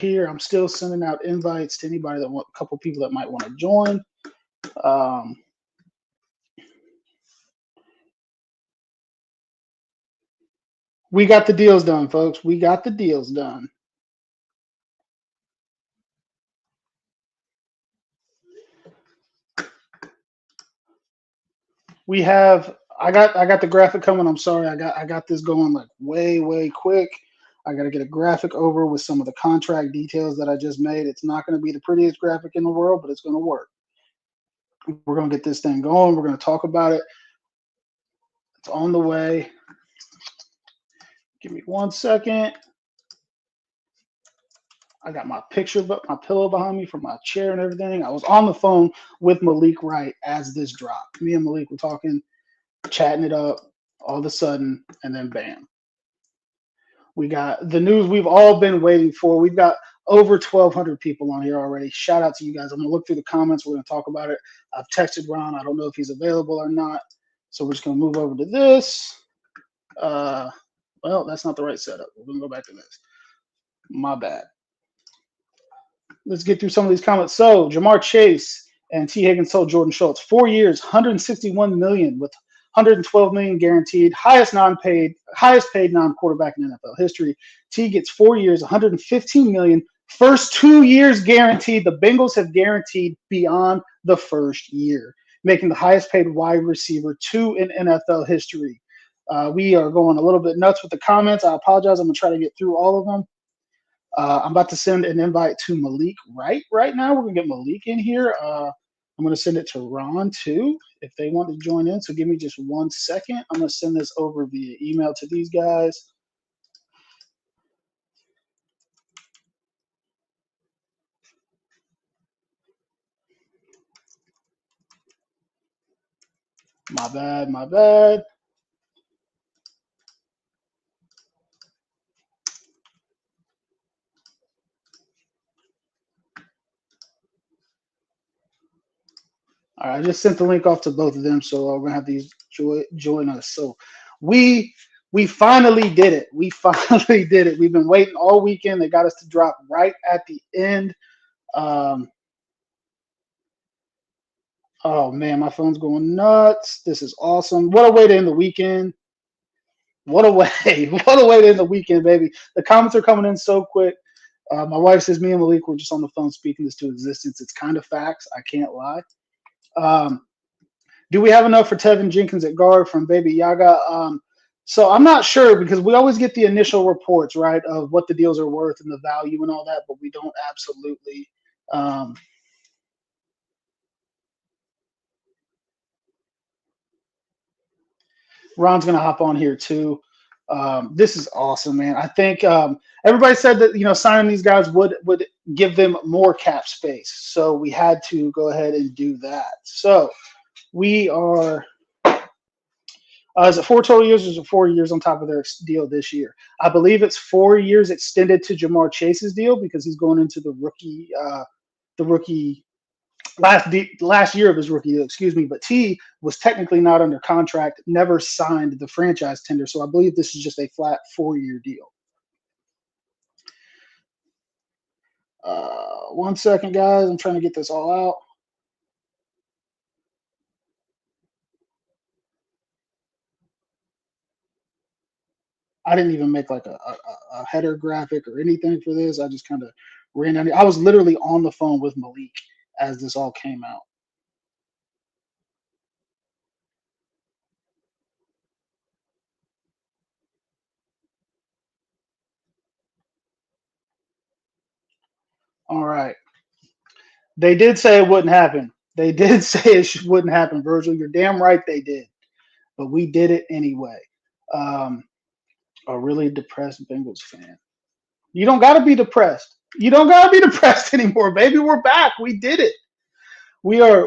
here. I'm still sending out invites to anybody that want a couple people that might want to join. We got the deals done, folks. We got the deals done. We have. I got the graphic coming. I'm sorry. I got this going like way quick. I got to get a graphic over with some of the contract details that I just made. It's not going to be the prettiest graphic in the world, but it's going to work. We're going to get this thing going. We're going to talk about it. It's on the way. Give me 1 second. I got my picture, but my pillow behind me from my chair and everything. I was on the phone with Malik right as this dropped. Me and Malik were talking, chatting it up all of a sudden, and then bam. We got the news we've all been waiting for. We've got over 1,200 people on here already. Shout out to you guys. I'm going to look through the comments. We're going to talk about it. I've texted Ron. I don't know if he's available or not. So we're just going to move over to this. Well, that's not the right setup. We're going to go back to this. My bad. Let's get through some of these comments. So Jamar Chase and T. Higgins told Jordan Schultz 4 years, $161 million with $112 million guaranteed, highest paid non-quarterback in NFL history. T gets 4 years, $115 million. First 2 years guaranteed. The Bengals have guaranteed beyond the first year, making the highest paid wide receiver two in NFL history. We are going a little bit nuts with the comments. I apologize. I'm going to try to get through all of them. I'm about to send an invite to Malik right now. We're going to get Malik in here. I'm going to send it to Ron too if they want to join in. So give me just 1 second. I'm going to send this over via email to these guys. My bad. All right, I just sent the link off to both of them, so we're gonna have these join us. So we finally did it. We finally did it. We've been waiting all weekend. They got us to drop right at the end. Oh man, my phone's going nuts. This is awesome. What a way to end the weekend. What a way. What a way to end the weekend, baby. The comments are coming in so quick. My wife says me and Malik were just on the phone speaking this to existence. It's kind of facts. I can't lie. Do we have enough for Tevin Jenkins at guard from Baby Yaga? So I'm not sure because we always get the initial reports, right, of what the deals are worth and the value and all that, but we don't absolutely. Ron's going to hop on here too. This is awesome, man. I think everybody said that signing these guys would give them more cap space, so we had to go ahead and do that. So we are. Is it 4 total years or is it 4 years on top of their deal this year? I believe it's 4 years extended to Jamar Chase's deal because he's going into the rookie last year of his rookie deal, excuse me. But T was technically not under contract, never signed the franchise tender. So I believe this is just a flat 4-year deal. 1 second, guys. I'm trying to get this all out. I didn't even make like a header graphic or anything for this. I just kind of ran down. I was literally on the phone with Malik as this all came out. All right. They did say it wouldn't happen. They did say it wouldn't happen, Virgil. You're damn right they did. But we did it anyway. A really depressed Bengals fan. You don't got to be depressed. You don't got to be depressed anymore, baby. We're back. We did it. We are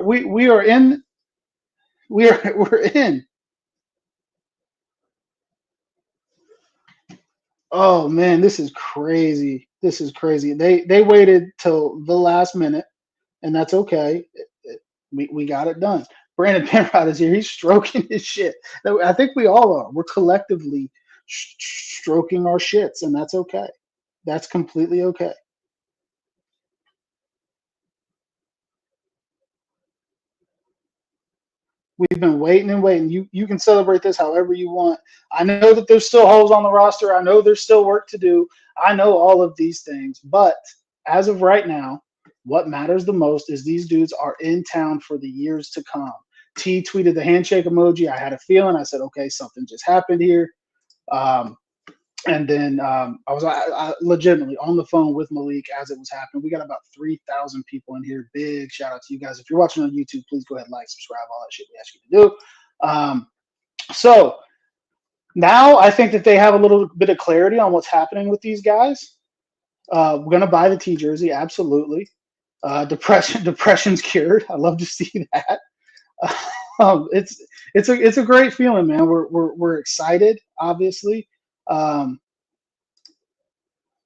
in. We're in. Oh man, this is crazy. This is crazy. They waited till the last minute, and that's okay. We got it done. Brandon Penrod is here. He's stroking his shit. I think we all are. We're collectively stroking our shits, and that's okay. That's completely okay. We've been waiting and waiting. You can celebrate this however you want. I know that there's still holes on the roster. I know there's still work to do. I know all of these things. But as of right now, what matters the most is these dudes are in town for the years to come. T tweeted the handshake emoji. I had a feeling. I said, okay, something just happened here. And then I was legitimately on the phone with Malik as it was happening. We got about 3,000 people in here. Big shout out to you guys. If you're watching on YouTube, please go ahead and like, subscribe, all that shit we ask you to do. So now I think that they have a little bit of clarity on what's happening with these guys. We're going to buy the T jersey, absolutely. Depression's cured. I love to see that. It's a great feeling, man. We're excited, obviously.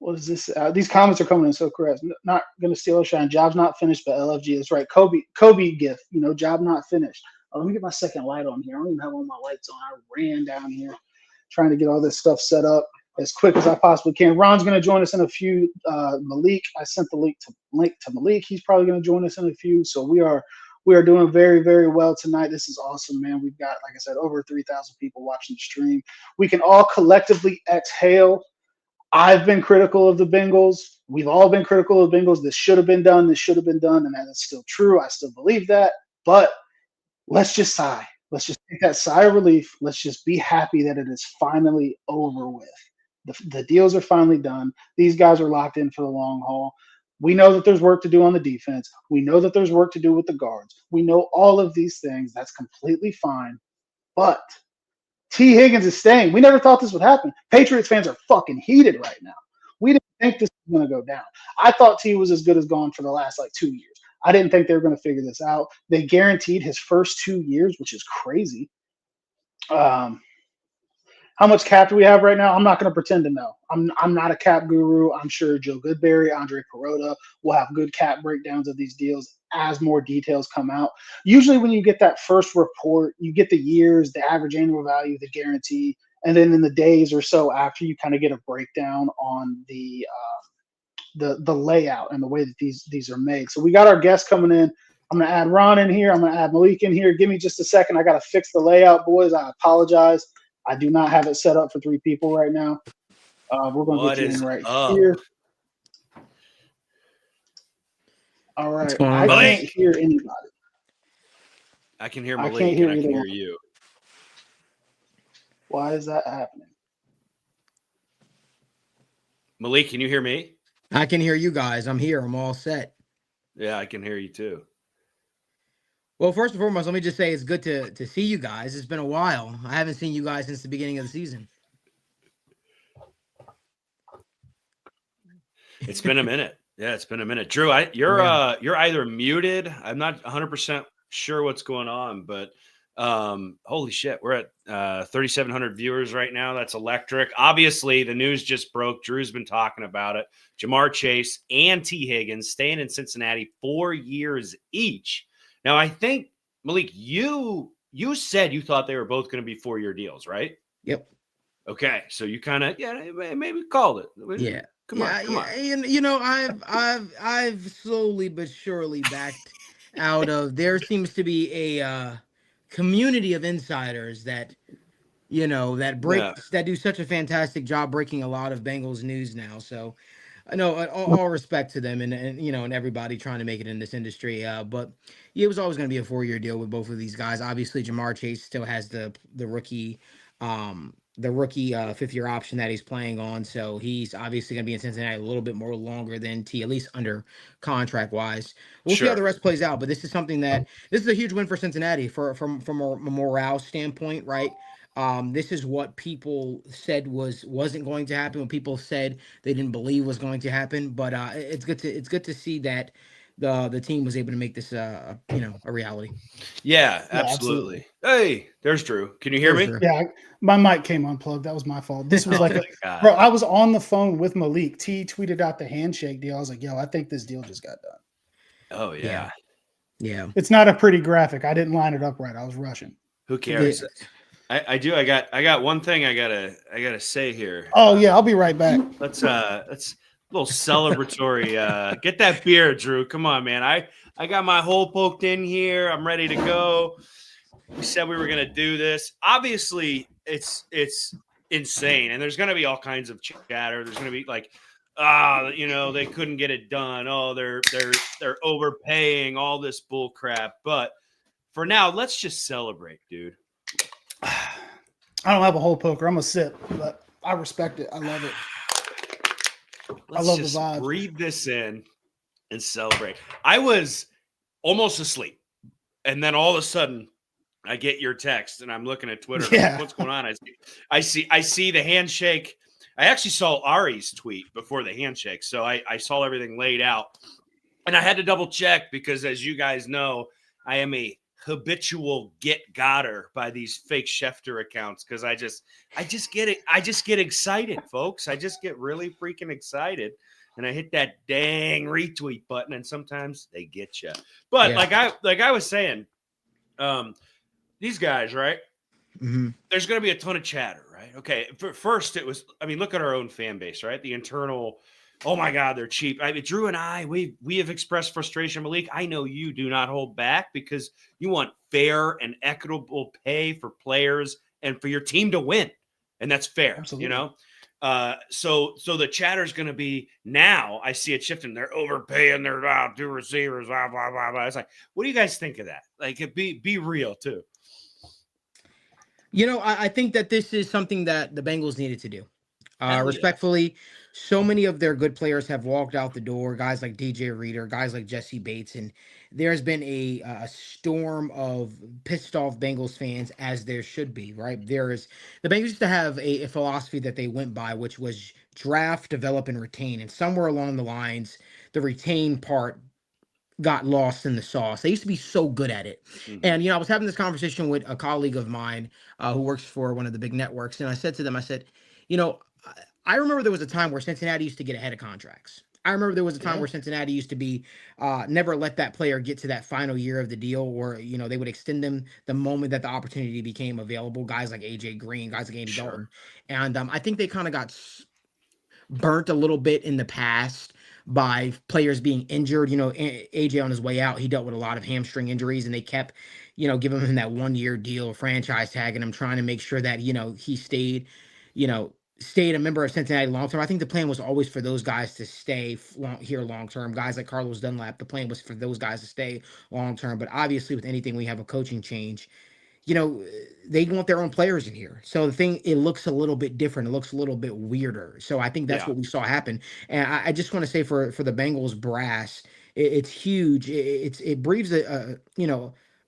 What is this? These comments are coming in so correct. Not gonna steal a shine. Job's not finished, but LFG is right. Kobe gift. Job not finished. Let me get my second light on here. I don't even have all my lights on. I ran down here trying to get all this stuff set up as quick as I possibly can. Ron's gonna join us in a few. Malik, I sent the link to Malik. He's probably gonna join us in a few. So we are doing very, very well tonight. This is awesome, man. We've got, like I said, over 3,000 people watching the stream. We can all collectively exhale. I've been critical of the Bengals. We've all been critical of the Bengals. This should have been done. This should have been done. And that is still true. I still believe that. But let's just sigh. Let's just take that sigh of relief. Let's just be happy that it is finally over with. The deals are finally done. These guys are locked in for the long haul. We know that there's work to do on the defense. We know that there's work to do with the guards. We know all of these things. That's completely fine. But T. Higgins is staying. We never thought this would happen. Patriots fans are fucking heated right now. We didn't think this was going to go down. I thought T was as good as gone for the last 2 years. I didn't think they were going to figure this out. They guaranteed his first 2 years, which is crazy. How much cap do we have right now? I'm not going to pretend to know. I'm not a cap guru. I'm sure Joe Goodberry, Andre Perota will have good cap breakdowns of these deals as more details come out. Usually when you get that first report, you get the years, the average annual value, the guarantee, and then in the days or so after, you kind of get a breakdown on the layout and the way that these are made. So we got our guests coming in. I'm going to add Ron in here. I'm going to add Malik in here. Give me just a second. I got to fix the layout, boys. I apologize. I do not have it set up for 3 people right now. We're going to get you in right here. All right. I can't hear anybody. I can hear Malik and I can hear you. Why is that happening? Malik, can you hear me? I can hear you guys. I'm here. I'm all set. Yeah, I can hear you too. Well, first and foremost, let me just say it's good to see you guys. It's been a while. I haven't seen you guys since the beginning of the season. It's been a minute. Yeah, it's been a minute. Drew, you're either muted. I'm not 100% sure what's going on, but holy shit, we're at 3,700 viewers right now. That's electric. Obviously, the news just broke. Drew's been talking about it. Jamar Chase and T. Higgins staying in Cincinnati 4 years each. Now, I think, Malik, you said you thought they were both going to be 4-year deals, right? Yep. Okay, so you kind of maybe called it. Yeah. Come on. I've slowly but surely backed out of. There seems to be a community of insiders that that do such a fantastic job breaking a lot of Bengals news now. So I know all respect to them and everybody trying to make it in this industry. But it was always going to be a 4-year deal with both of these guys. Obviously, Jamar Chase still has the rookie 5th-year option that he's playing on. So he's obviously going to be in Cincinnati a little bit more longer than T, at least under contract wise. We'll see how the rest plays out. But this is something this is a huge win for Cincinnati from a morale standpoint, right? This is what people said wasn't going to happen. When people said they didn't believe was going to happen, but it's good to see that the team was able to make this a reality. Yeah, absolutely. Hey, there's Drew. Can you hear me? Drew. Yeah, my mic came unplugged. That was my fault. This was bro. I was on the phone with Malik. T tweeted out the handshake deal. I was like, yo, I think this deal just got done. Oh yeah. It's not a pretty graphic. I didn't line it up right. I was rushing. Who cares? I do. I got one thing I gotta say here. Oh yeah, I'll be right back. Let's a little celebratory. Get that beer, Drew. Come on, man. I got my hole poked in here. I'm ready to go. We said we were going to do this. Obviously, it's insane, and there's going to be all kinds of chatter. There's going to be like, they couldn't get it done. Oh, they're overpaying, all this bull crap. But for now, let's just celebrate, dude. I don't have a whole poker. I'm a sip, but I respect it. I love it. Let's I love just the vibe. Breathe this in and celebrate. I was almost asleep, and then all of a sudden, I get your text, and I'm looking at Twitter. Yeah. I'm like, what's going on? I see the handshake. I actually saw Ari's tweet before the handshake, so I saw everything laid out, and I had to double check because, as you guys know, I am a habitual get-gotter by these fake Schefter accounts because I just get it. I just get excited, folks. I just get really freaking excited, and I hit that dang retweet button, and sometimes they get you. But like I was saying, these guys, right? Mm-hmm. There's going to be a ton of chatter, right? Okay. First, it was. I mean, look at our own fan base, right? The internal. Oh my God, they're cheap. I mean, Drew and I, we have expressed frustration. Malik, I know you do not hold back because you want fair and equitable pay for players and for your team to win, and that's fair. Absolutely. You know. So the chatter is going to be now. I see it shifting. They're overpaying their two receivers. Blah blah blah blah. It's like, what do you guys think of that? Like, be real too. You know, I think that this is something that the Bengals needed to do. Respectfully, so many of their good players have walked out the door. Guys like DJ Reader, guys like Jesse Bates, and there's been a storm of pissed off Bengals fans, as there should be. Right? The Bengals used to have a philosophy that they went by, which was draft, develop, and retain. And somewhere along the lines, the retain part got lost in the sauce. They used to be so good at it. Mm-hmm. And, I was having this conversation with a colleague of mine who works for one of the big networks. And I said to them, I remember there was a time where Cincinnati used to get ahead of contracts. I remember there was a time where Cincinnati used to be never let that player get to that final year of the deal, or, they would extend them the moment that the opportunity became available. Guys like AJ Green, guys like Andy Dalton. And I think they kind of got burnt a little bit in the past by players being injured. AJ on his way out, he dealt with a lot of hamstring injuries, and they kept, giving him that 1-year deal, franchise tagging him, trying to make sure that, he stayed a member of Cincinnati long term. I think the plan was always for those guys to stay here long term. Guys like Carlos Dunlap, the plan was for those guys to stay long term. But obviously, with anything, we have a coaching change. They want their own players in here. So it looks a little bit different. It looks a little bit weirder. So I think that's what we saw happen. And I just want to say for the Bengals brass, it's huge. It breathes a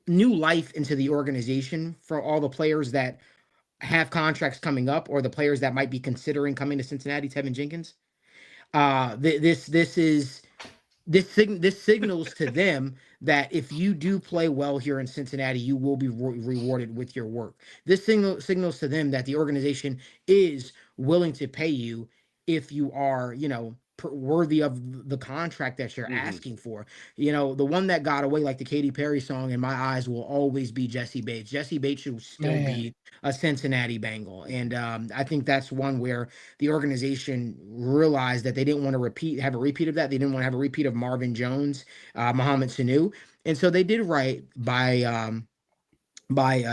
new life into the organization for all the players that have contracts coming up, or the players that might be considering coming to Cincinnati. Tevin Jenkins. This signals to them that if you do play well here in Cincinnati, you will be rewarded with your work. This signals to them that the organization is willing to pay you if you are, worthy of the contract that you're asking for. The one that got away, like the Katy Perry song, in my eyes, will always be Jesse Bates. Jesse Bates should still be a Cincinnati Bengal. And I think that's one where the organization realized that they didn't want to have a repeat of that. They didn't want to have a repeat of Marvin Jones, Mohamed Sanu. And so they did right by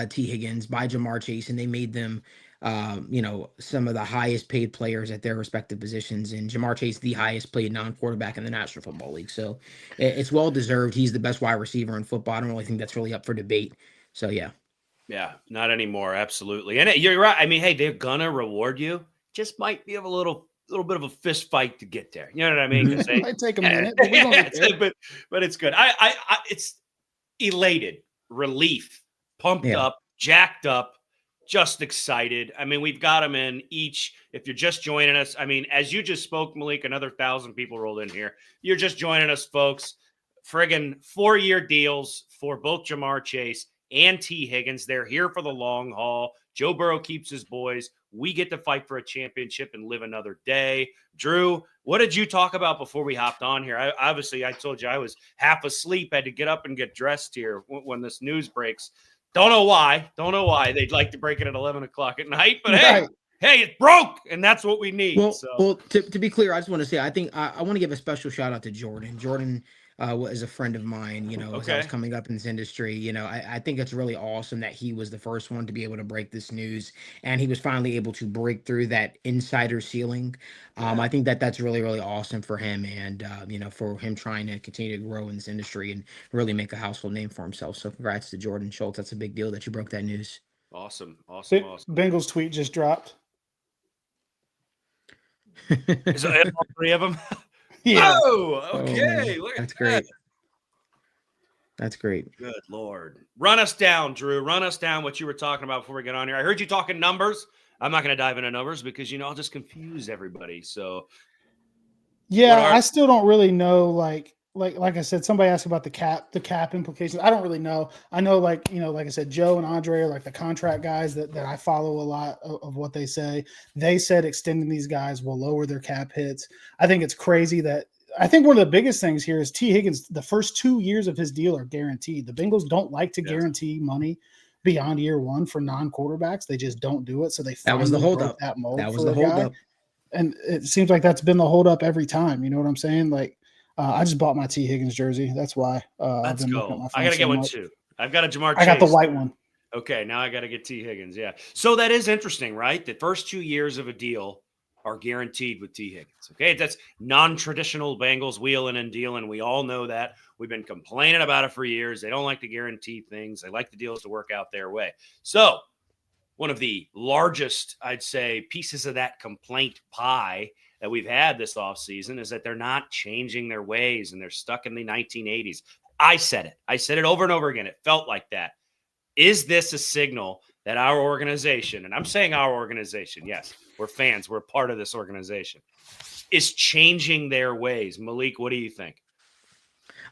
T. Higgins, by Jamar Chase, and they made them some of the highest paid players at their respective positions, and Jamar Chase, the highest paid non-quarterback in the National Football League. So it's well deserved. He's the best wide receiver in football. I don't really think that's really up for debate. So yeah, not anymore. Absolutely. And you're right. I mean, hey, they're gonna reward you. Just might be a little bit of a fist fight to get there. You know what I mean? It might take a minute, but we're gonna get there. But it's good. I it's elated, relief, pumped up, jacked up. Just excited. I mean, we've got them in each. If you're just joining us, I mean, as you just spoke, Malik, another 1,000 people rolled in here. You're just joining us, folks. Friggin' 4-year deals for both Jamar Chase and T. Higgins. They're here for the long haul. Joe Burrow keeps his boys. We get to fight for a championship and live another day. Drew, what did you talk about before we hopped on here? I told you I was half asleep. I had to get up and get dressed here when this news breaks. Don't know why they'd like to break it at 11 o'clock at night, but hey, it broke, and that's what we need. Well, to be clear, I just want to say, I think I want to give a special shout out to Jordan. Jordan was a friend of mine, as I was Okay. coming up in this industry. I think it's really awesome that he was the first one to be able to break this news, and he was finally able to break through that insider ceiling. Yeah. I think that that's really, really awesome for him, and for him trying to continue to grow in this industry and really make a household name for himself. So congrats to Jordan Schultz. That's a big deal that you broke that news. Awesome. Awesome. Bengals tweet just dropped. Is it all three of them? Yeah. Oh, okay. Look at That's that. great. That's great. Good Lord. Run us down, Drew. Run us down what you were talking about before we get on here. I heard you talking numbers. I'm not going to dive into numbers because, I'll just confuse everybody. So, yeah, I still don't really know. Like I said, somebody asked about the cap implications. I don't really know. I know, like I said, Joe and Andre are like the contract guys that I follow a lot of what they say. They said extending these guys will lower their cap hits. I think it's crazy that. I think one of the biggest things here is T. Higgins, the first 2 years of his deal are guaranteed. The Bengals don't like to guarantee money beyond year one for non-quarterbacks. They just don't do it. So they finally broke that mold for the guy. And it seems like that's been the holdup every time. You know what I'm saying? Like, I just bought my T. Higgins jersey. That's why. Let's go. I got to get one too. I've got a Jamar Chase. I got the white one. Okay, now I got to get T. Higgins. Yeah. So that is interesting, right? The first 2 years of a deal are guaranteed with T. Higgins. Okay, that's non-traditional Bengals wheeling and dealing. We all know that. We've been complaining about it for years. They don't like to guarantee things. They like the deals to work out their way. So one of the largest, I'd say, pieces of that complaint pie that we've had this offseason is that they're not changing their ways and they're stuck in the 1980s. I said it over and over again. It felt like that. Is this a signal that our organization, and I'm saying our organization, yes, we're fans, we're part of this organization, is changing their ways? Malik, what do you think?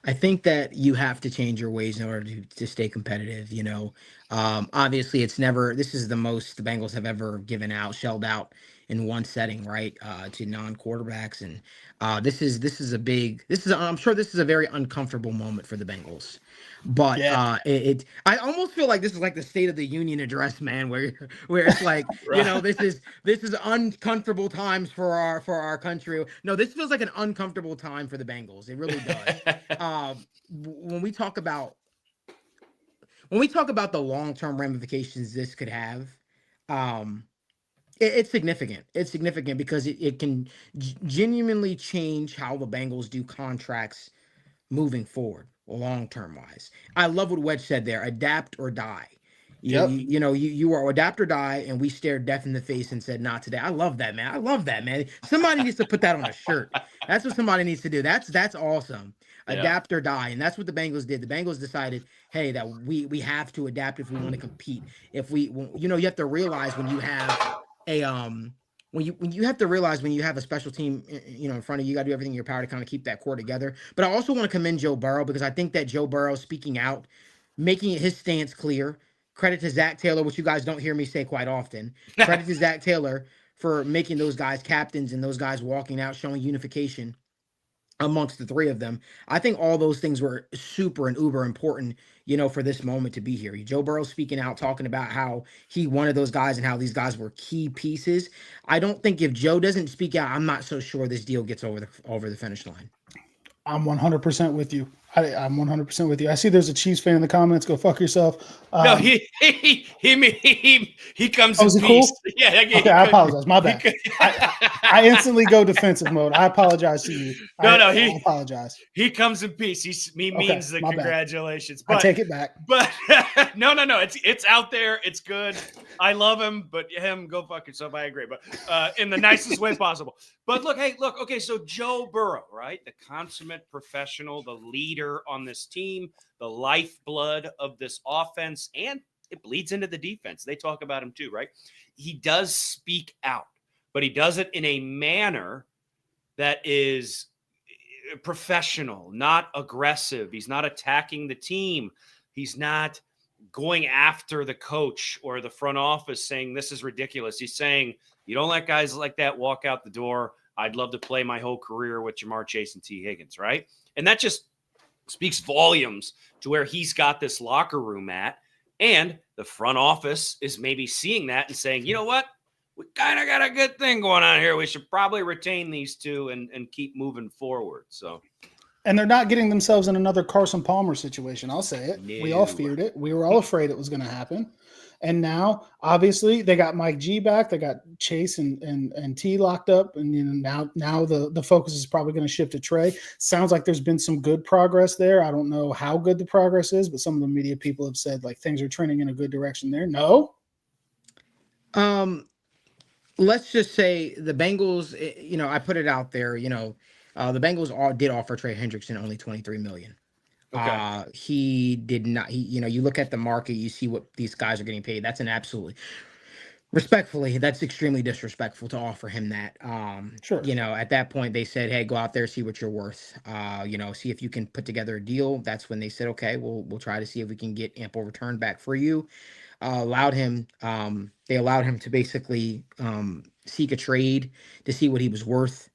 I think that you have to change your ways in order to stay competitive. Obviously this is the most the Bengals have ever shelled out in one setting, right? To non-quarterbacks. And I'm sure this is a very uncomfortable moment for the Bengals. But I almost feel like this is like the State of the Union address, man, where it's like, right. this is uncomfortable times for our country. No, this feels like an uncomfortable time for the Bengals. It really does. When we talk about the long-term ramifications this could have, it's significant. It's significant because it can genuinely change how the Bengals do contracts moving forward, long-term wise. I love what Wedge said there: adapt or die. You are adapt or die, and we stared death in the face and said, "Not today." I love that, man. Somebody needs to put that on a shirt. That's what somebody needs to do. That's awesome. Adapt or die, and that's what the Bengals did. The Bengals decided, hey, that we have to adapt if we want to compete. You have to realize when you have when you have to realize when you have a special team, in front of you, you got to do everything in your power to kind of keep that core together. But I also want to commend Joe Burrow because I think that Joe Burrow speaking out, making his stance clear. Credit to Zach Taylor, which you guys don't hear me say quite often. Credit to Zach Taylor for making those guys captains and those guys walking out, showing unification amongst the three of them. I think all those things were super and uber important, for this moment to be here. Joe Burrow speaking out, talking about how he wanted those guys and how these guys were key pieces. I don't think if Joe doesn't speak out, I'm not so sure this deal gets over the finish line. I'm 100% with you. I'm 100% with you. I see there's a Chiefs fan in the comments. Go fuck yourself. No, he comes in peace. Cool? Yeah. Okay, I apologize. My bad. I instantly go defensive mode. I apologize to you. I apologize. He comes in peace. He means the congratulations. But, I take it back. But no. It's out there. It's good. I love him, but him, go fuck yourself. I agree, but in the nicest way possible. But look. Okay, so Joe Burrow, right? The consummate professional, the leader on this team, the lifeblood of this offense, and it bleeds into the defense. They talk about him too, right? He does speak out, but he does it in a manner that is professional, not aggressive. He's not attacking the team. He's not going after the coach or the front office saying this is ridiculous. He's saying, you don't let guys like that walk out the door. I'd love to play my whole career with Jamar Chase and T. Higgins, right? And that just speaks volumes to where he's got this locker room at. And the front office is maybe seeing that and saying, you know what? We kind of got a good thing going on here. We should probably retain these two and keep moving forward. So And they're not getting themselves in another Carson Palmer situation. I'll say it. No. We all feared it. We were all afraid it was going to happen. And now, obviously, they got Mike G back. They got Chase and T locked up. And now the focus is probably going to shift to Trey. Sounds like there's been some good progress there. I don't know how good the progress is, but some of the media people have said like things are trending in a good direction there. No. Let's just say the Bengals. I put it out there. The Bengals did offer Trey Hendrickson only $23 million. Okay. He did not. You look at the market, you see what these guys are getting paid. That's an absolutely, respectfully, that's extremely disrespectful to offer him that. Sure. At that point they said, hey, go out there, see what you're worth. See if you can put together a deal. That's when they said, okay, we'll try to see if we can get ample return back for you. They allowed him to basically seek a trade to see what he was worth.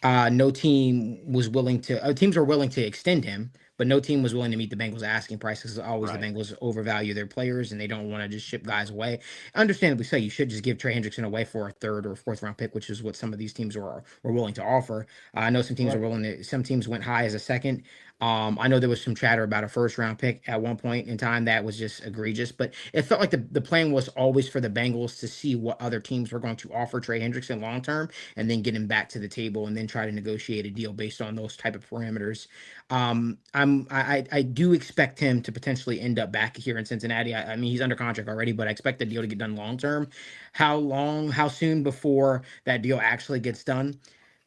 No team was willing to. Teams were willing to extend him, but no team was willing to meet the Bengals' asking price because always Right. the Bengals overvalue their players and they don't want to just ship guys away. Understandably so, you should just give Trey Hendrickson away for a third or fourth round pick, which is what some of these teams were willing to offer. I know some teams Right. are willing to. Some teams went high as a second. I know there was some chatter about a first round pick at one point in time that was just egregious, but it felt like the plan was always for the Bengals to see what other teams were going to offer Trey Hendrickson long term and then get him back to the table and then try to negotiate a deal based on those type of parameters. I do expect him to potentially end up back here in Cincinnati. I mean, he's under contract already, but I expect the deal to get done long term. How soon before that deal actually gets done?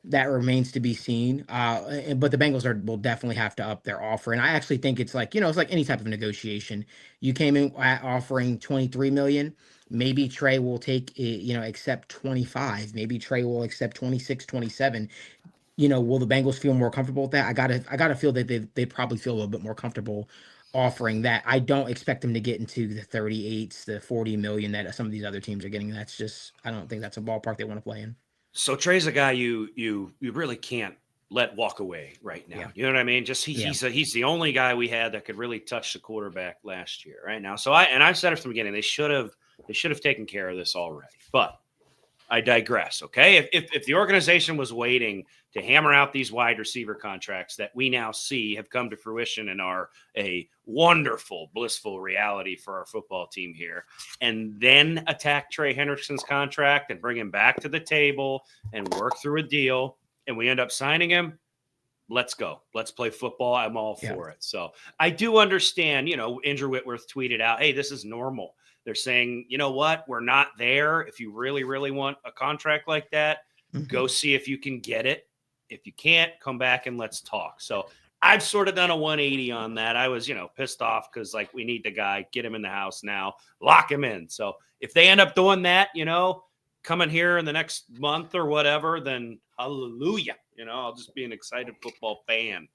That remains to be seen. But the Bengals will definitely have to up their offer. And I actually think it's like any type of negotiation. You came in offering $23 million. Maybe Trey will accept 25. Maybe Trey will accept 26, 27. Will the Bengals feel more comfortable with that? I gotta feel that they probably feel a little bit more comfortable offering that. I don't expect them to get into the 38s, the 40 million that some of these other teams are getting. I don't think that's a ballpark they want to play in. So Trey's a guy you really can't let walk away right now. Yeah. You know what I mean? Just he's the only guy we had that could really touch the quarterback last year right now. So I've said it from the beginning, they should have taken care of this already. But I digress. Okay. If the organization was waiting to hammer out these wide receiver contracts that we now see have come to fruition and are a wonderful, blissful reality for our football team here, and then attack Trey Hendrickson's contract and bring him back to the table and work through a deal, and we end up signing him, let's go. Let's play football. I'm all for it. So I do understand, Andrew Whitworth tweeted out, hey, this is normal. They're saying, you know what? We're not there. If you really, really want a contract like that, go see if you can get it. If you can't, come back and let's talk. So I've sort of done a 180 on that. I was, pissed off because we need the guy, get him in the house now, lock him in. So if they end up doing that, coming here in the next month or whatever, then hallelujah. I'll just be an excited football fan.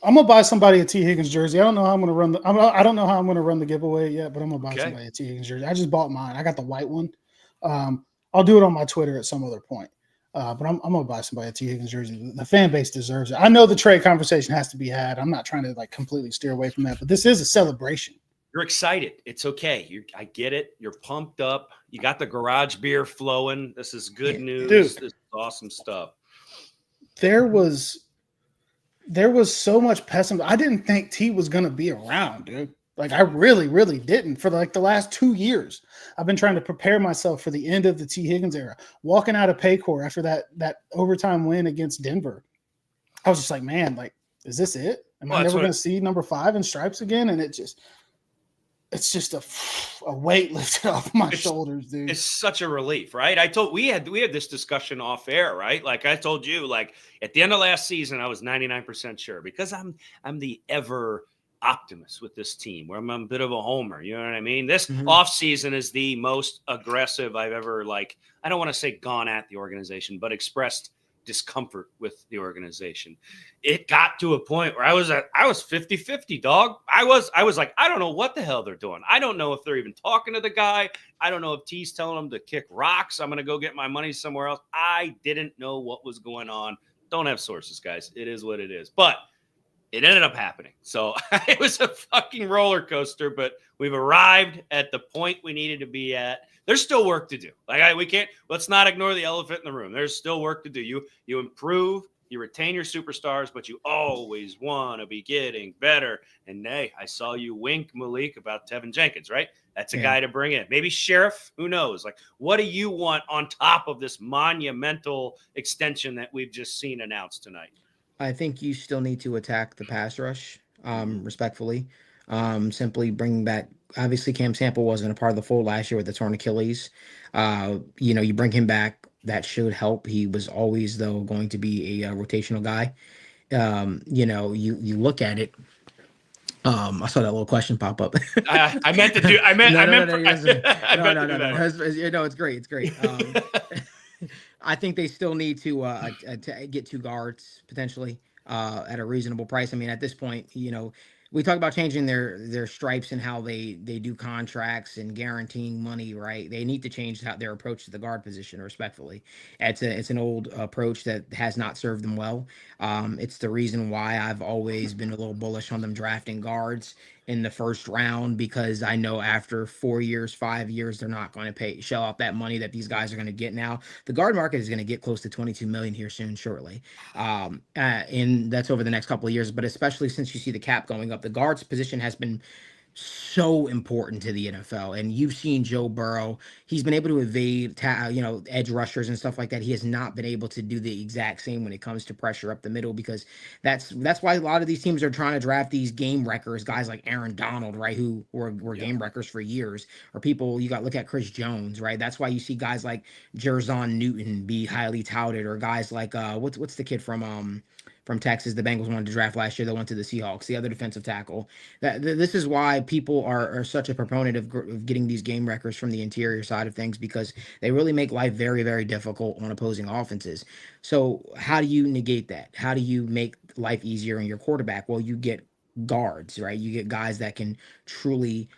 I'm gonna buy somebody a T. Higgins jersey. I don't know how I'm gonna run I don't know how I'm gonna run the giveaway yet, but I'm gonna buy somebody a T. Higgins jersey. I just bought mine. I got the white one. I'll do it on my Twitter at some other point. But I'm gonna buy somebody a T. Higgins jersey. The fan base deserves it. I know the trade conversation has to be had. I'm not trying to completely steer away from that, but this is a celebration. You're excited. It's okay. I get it. You're pumped up. You got the garage beer flowing. This is good news. Dude, this is awesome stuff. There was so much pessimism. I didn't think T was going to be around, dude. I really, really didn't. For the last 2 years, I've been trying to prepare myself for the end of the T. Higgins era. Walking out of Paycor after that overtime win against Denver, I was just like, man, is this it? Am I never going to see number 5 in stripes again? And it's just a weight lifted off my shoulders, dude. It's such a relief, right? We had this discussion off air, right? I told you, at the end of last season, I was 99% sure because I'm the ever optimist with this team where I'm a bit of a homer. You know what I mean? This offseason is the most aggressive I've ever, I don't want to say gone at the organization, but expressed discomfort with the organization. It got to a point where I was 50-50, dog. I was like, I don't know what the hell they're doing. I don't know if they're even talking to the guy. I don't know if T's telling them to kick rocks. I'm going to go get my money somewhere else. I didn't know what was going on. Don't have sources, guys. It is what it is. But it ended up happening. So it was a fucking roller coaster, but we've arrived at the point we needed to be at. There's still work to do. Let's not ignore the elephant in the room. There's still work to do. You improve, You retain your superstars, but you always want to be getting better. And hey, I saw you wink, Malik, about Tevin Jenkins, right? That's a guy to bring in. Maybe Sheriff, who knows? Like, what do you want on top of this monumental extension that we've just seen announced tonight? I think you still need to attack the pass rush, respectfully. Simply bringing back, obviously Cam Sample wasn't a part of the fold last year with the torn Achilles. You bring him back, that should help. He was always, though, going to be a rotational guy. You look at it. I saw that little question pop up. I meant to do. I meant. No, it's great. It's great. I think they still need to get 2 guards potentially at a reasonable price. I mean, at this point, we talk about changing their stripes and how they do contracts and guaranteeing money, right? They need to change their approach to the guard position, respectfully. It's an old approach that has not served them well. It's the reason why I've always been a little bullish on them drafting guards in the first round, because I know after 4 years, 5 years, they're not going to shell out that money that these guys are going to get now. The guard market is going to get close to 22 million here soon, shortly. And that's over the next couple of years, but especially since you see the cap going up, the guards position has been so important to the NFL. And you've seen Joe Burrow. He's been able to evade, edge rushers and stuff like that. He has not been able to do the exact same when it comes to pressure up the middle, because that's why a lot of these teams are trying to draft these game wreckers, guys like Aaron Donald, right, who were game wreckers for years, or people look at Chris Jones, right? That's why you see guys like Jerzon Newton be highly touted, or guys like what's the kid from Texas, the Bengals wanted to draft last year, that went to the Seahawks, the other defensive tackle. This is why people are such a proponent of getting these game wreckers from the interior side of things, because they really make life very, very difficult on opposing offenses. So how do you negate that? How do you make life easier on your quarterback? Well, you get guards, right? You get guys that can truly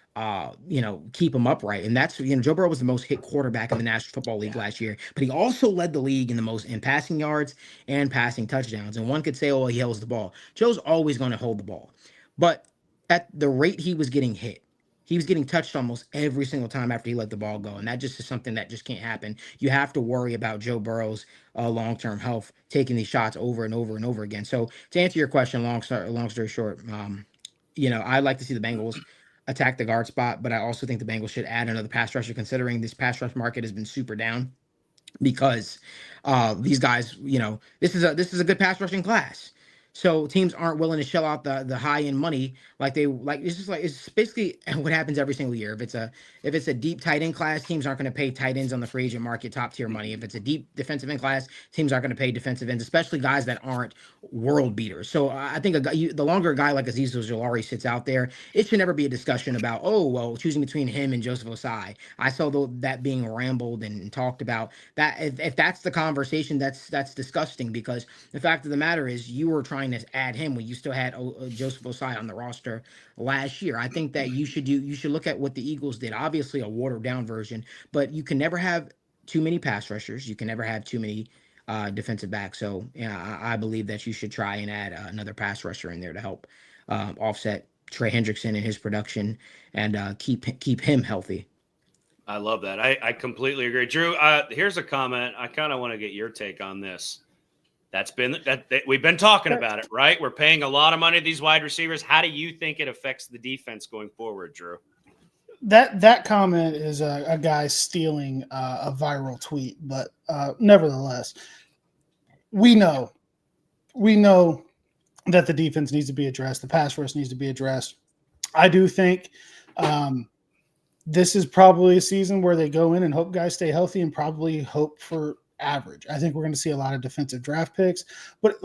keep them upright. And that's, Joe Burrow was the most hit quarterback in the National Football League last year, but he also led the league in passing yards and passing touchdowns. And one could say, oh, he holds the ball. Joe's always going to hold the ball. But at the rate he was getting hit, he was getting touched almost every single time after he let the ball go. And that just is something that just can't happen. You have to worry about Joe Burrow's long-term health, taking these shots over and over and over again. So to answer your question, long story short, I'd like to see the Bengals attack the guard spot, but I also think the Bengals should add another pass rusher, considering this pass rush market has been super down, because these guys, this is a good pass rushing class. So teams aren't willing to shell out the high end money it's basically what happens every single year. If it's a deep tight end class, teams aren't going to pay tight ends on the free agent market top tier money. If it's a deep defensive end class, teams aren't going to pay defensive ends, especially guys that aren't world beaters. So I think the longer a guy like Azeez Ojulari sits out there, it should never be a discussion about, choosing between him and Joseph Osai. I saw that being rambled and talked about. That if that's the conversation, that's disgusting, because the fact of the matter is you were trying to add him when you still had Joseph Osai on the roster last year. I think that you should look at what the Eagles did. Obviously a watered down version, but you can never have too many pass rushers. You can never have too many defensive backs. So I believe that you should try and add another pass rusher in there to help offset Trey Hendrickson and his production and keep him healthy. I love that. I completely agree. Drew, here's a comment. I kind of want to get your take on this. We've been talking about it, right? We're paying a lot of money to these wide receivers. How do you think it affects the defense going forward, Drew? That comment is a guy stealing a viral tweet, but nevertheless, we know that the defense needs to be addressed. The pass rush needs to be addressed. I do think this is probably a season where they go in and hope guys stay healthy and probably hope for average. I think we're going to see a lot of defensive draft picks, but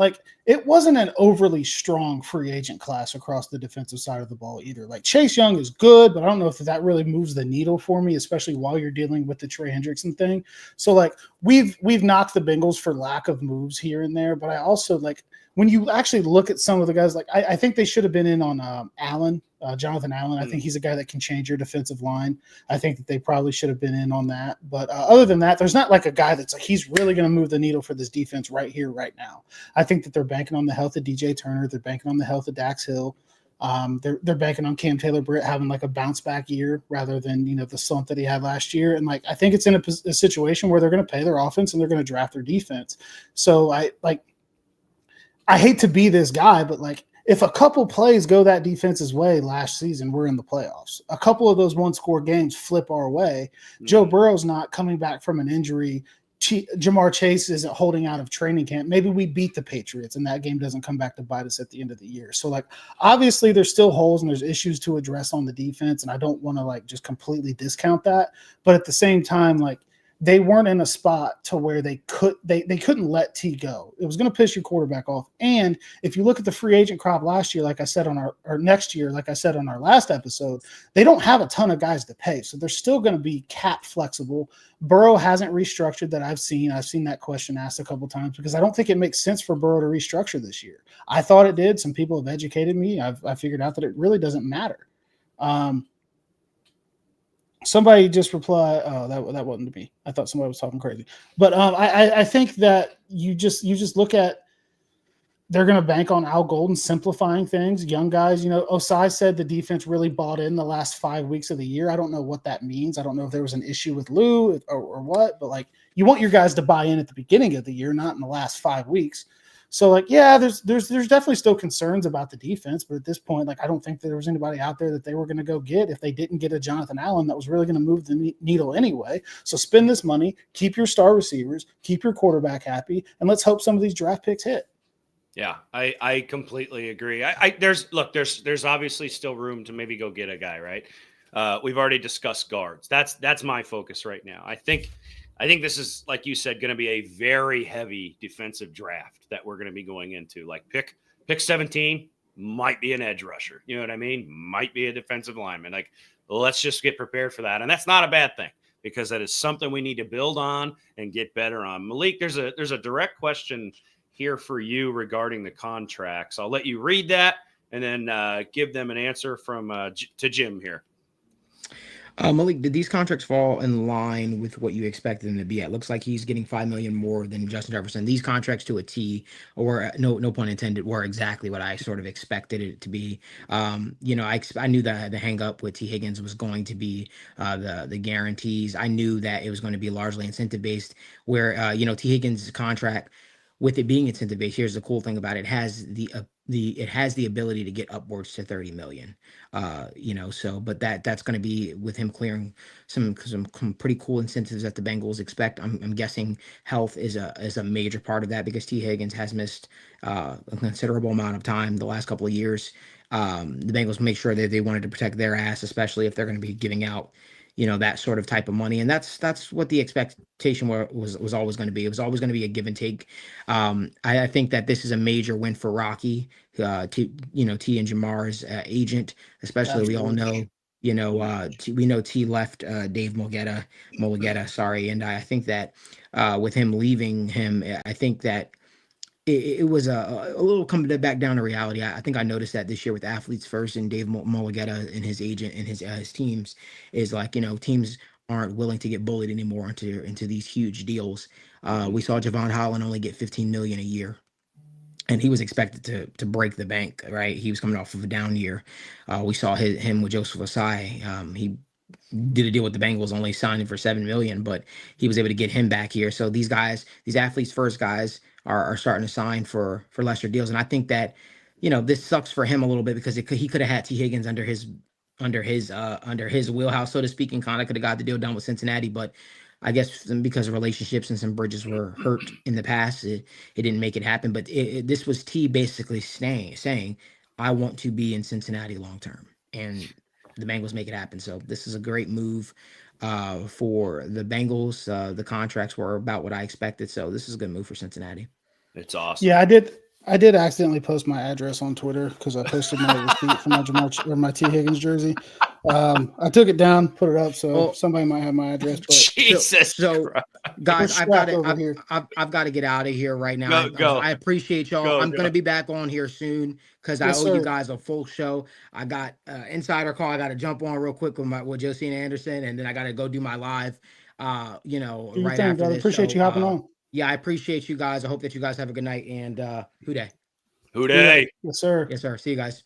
it wasn't an overly strong free agent class across the defensive side of the ball either. Chase Young is good, but I don't know if that really moves the needle for me, especially while you're dealing with the Trey Hendrickson thing. So we've knocked the Bengals for lack of moves here and there, but I also when you actually look at some of the guys, I think they should have been in on Allen. Jonathan Allen, I think he's a guy that can change your defensive line. I think that they probably should have been in on that. But other than that, there's not a guy that's he's really going to move the needle for this defense right here, right now. I think that they're banking on the health of DJ Turner. They're banking on the health of Dax Hill. They're banking on Cam Taylor-Britt having a bounce back year rather than, the slump that he had last year. And I think it's in a situation where they're going to pay their offense and they're going to draft their defense. So I hate to be this guy, but like if a couple plays go that defense's way last season, we're in the playoffs. A couple of those one-score games flip our way. Joe Burrow's not coming back from an injury. Jamar Chase isn't holding out of training camp. Maybe we beat the Patriots and that game doesn't come back to bite us at the end of the year. So like obviously there's still holes and there's issues to address on the defense, and I don't want to like just completely discount that. But at the same time, like they weren't in a spot to where they couldn't let T go. It was going to piss your quarterback off. And if you look at the free agent crop last year, like I said on our next year, like I said on our last episode, they don't have a ton of guys to pay. So they're still going to be cap flexible. Burrow hasn't restructured that I've seen. I've seen that question asked a couple times because I don't think it makes sense for Burrow to restructure this year. I thought it did. Some people have educated me. I figured out that it really doesn't matter. Somebody just replied, oh, that wasn't me. I thought somebody was talking crazy. But I think that you just look at they're going to bank on Al Golden simplifying things. Young guys, Osai said the defense really bought in the last 5 weeks of the year. I don't know what that means. I don't know if there was an issue with Lou or what, but like you want your guys to buy in at the beginning of the year, not in the last 5 weeks. So like, yeah, there's definitely still concerns about the defense, but at this point, like I don't think there was anybody out there that they were going to go get if they didn't get a Jonathan Allen that was really going to move the needle anyway. So spend this money, keep your star receivers, keep your quarterback happy, and let's hope some of these draft picks hit. Yeah, I completely agree. There's obviously still room to maybe go get a guy, right? We've already discussed guards. That's my focus right now. I think this is, like you said, going to be a very heavy defensive draft that we're going to be going into. Like pick 17 might be an edge rusher. You know what I mean? Might be a defensive lineman. Like let's just get prepared for that, and that's not a bad thing because that is something we need to build on and get better on. Malik, there's a direct question here for you regarding the contracts. I'll let you read that and then give them an answer from to Jim here. Malik, did these contracts fall in line with what you expected them to be at? Looks like he's getting $5 million more than Justin Jefferson. These contracts to a T, or no pun intended, were exactly what I sort of expected it to be. I knew that the hang up with T Higgins was going to be the guarantees. I knew that it was going to be largely incentive based. Where T Higgins' contract, with it being incentive based, here's the cool thing about it: it has the ability to get upwards to 30 million. But that's going to be with him clearing some pretty cool incentives that the Bengals expect. I'm guessing health is a major part of that because T Higgins has missed a considerable amount of time the last couple of years. The Bengals make sure that they wanted to protect their ass, especially if they're going to be giving out that sort of type of money. And that's what the expectation was always going to be. It was always going to be a give and take. I think that this is a major win for Rocky, T and Jamar's agent, especially. Absolutely. We all know, we know T left Dave Mulligetta, sorry. And I think that with him leaving him, I think that it was a little coming back down to reality. I think I noticed that this year with Athletes First and Dave Mulligetta and his agent and his teams is like, teams aren't willing to get bullied anymore into these huge deals. We saw Javon Holland only get $15 million a year, and he was expected to break the bank, right? He was coming off of a down year. We saw him with Joseph Osai. He did a deal with the Bengals, only signed him for $7 million, but he was able to get him back here. So these guys, these Athletes First guys, are starting to sign for lesser deals, and I think that this sucks for him a little bit because he could have had T Higgins under his wheelhouse, so to speak, and kind of could have got the deal done with Cincinnati, but I guess because of relationships and some bridges were hurt in the past, it didn't make it happen. But this was T basically saying, I want to be in Cincinnati long term, and the Bengals make it happen. So this is a great move for the Bengals. The contracts were about what I expected, so this is a good move for Cincinnati. It's awesome. Yeah, I did accidentally post my address on Twitter because I posted my receipt for my T Higgins jersey. I took it down, put it up, so somebody might have my address. But Jesus, so guys, I've got to get out of here right now. Go. I appreciate y'all. I'm gonna be back on here soon because I owe you guys a full show. I got insider call. I got to jump on real quick with Josina Anderson, and then I got to go do my live. Right after this. Appreciate you hopping on. Yeah, I appreciate you guys. I hope that you guys have a good night, and Houday. Yes, sir. Yes, sir. See you guys.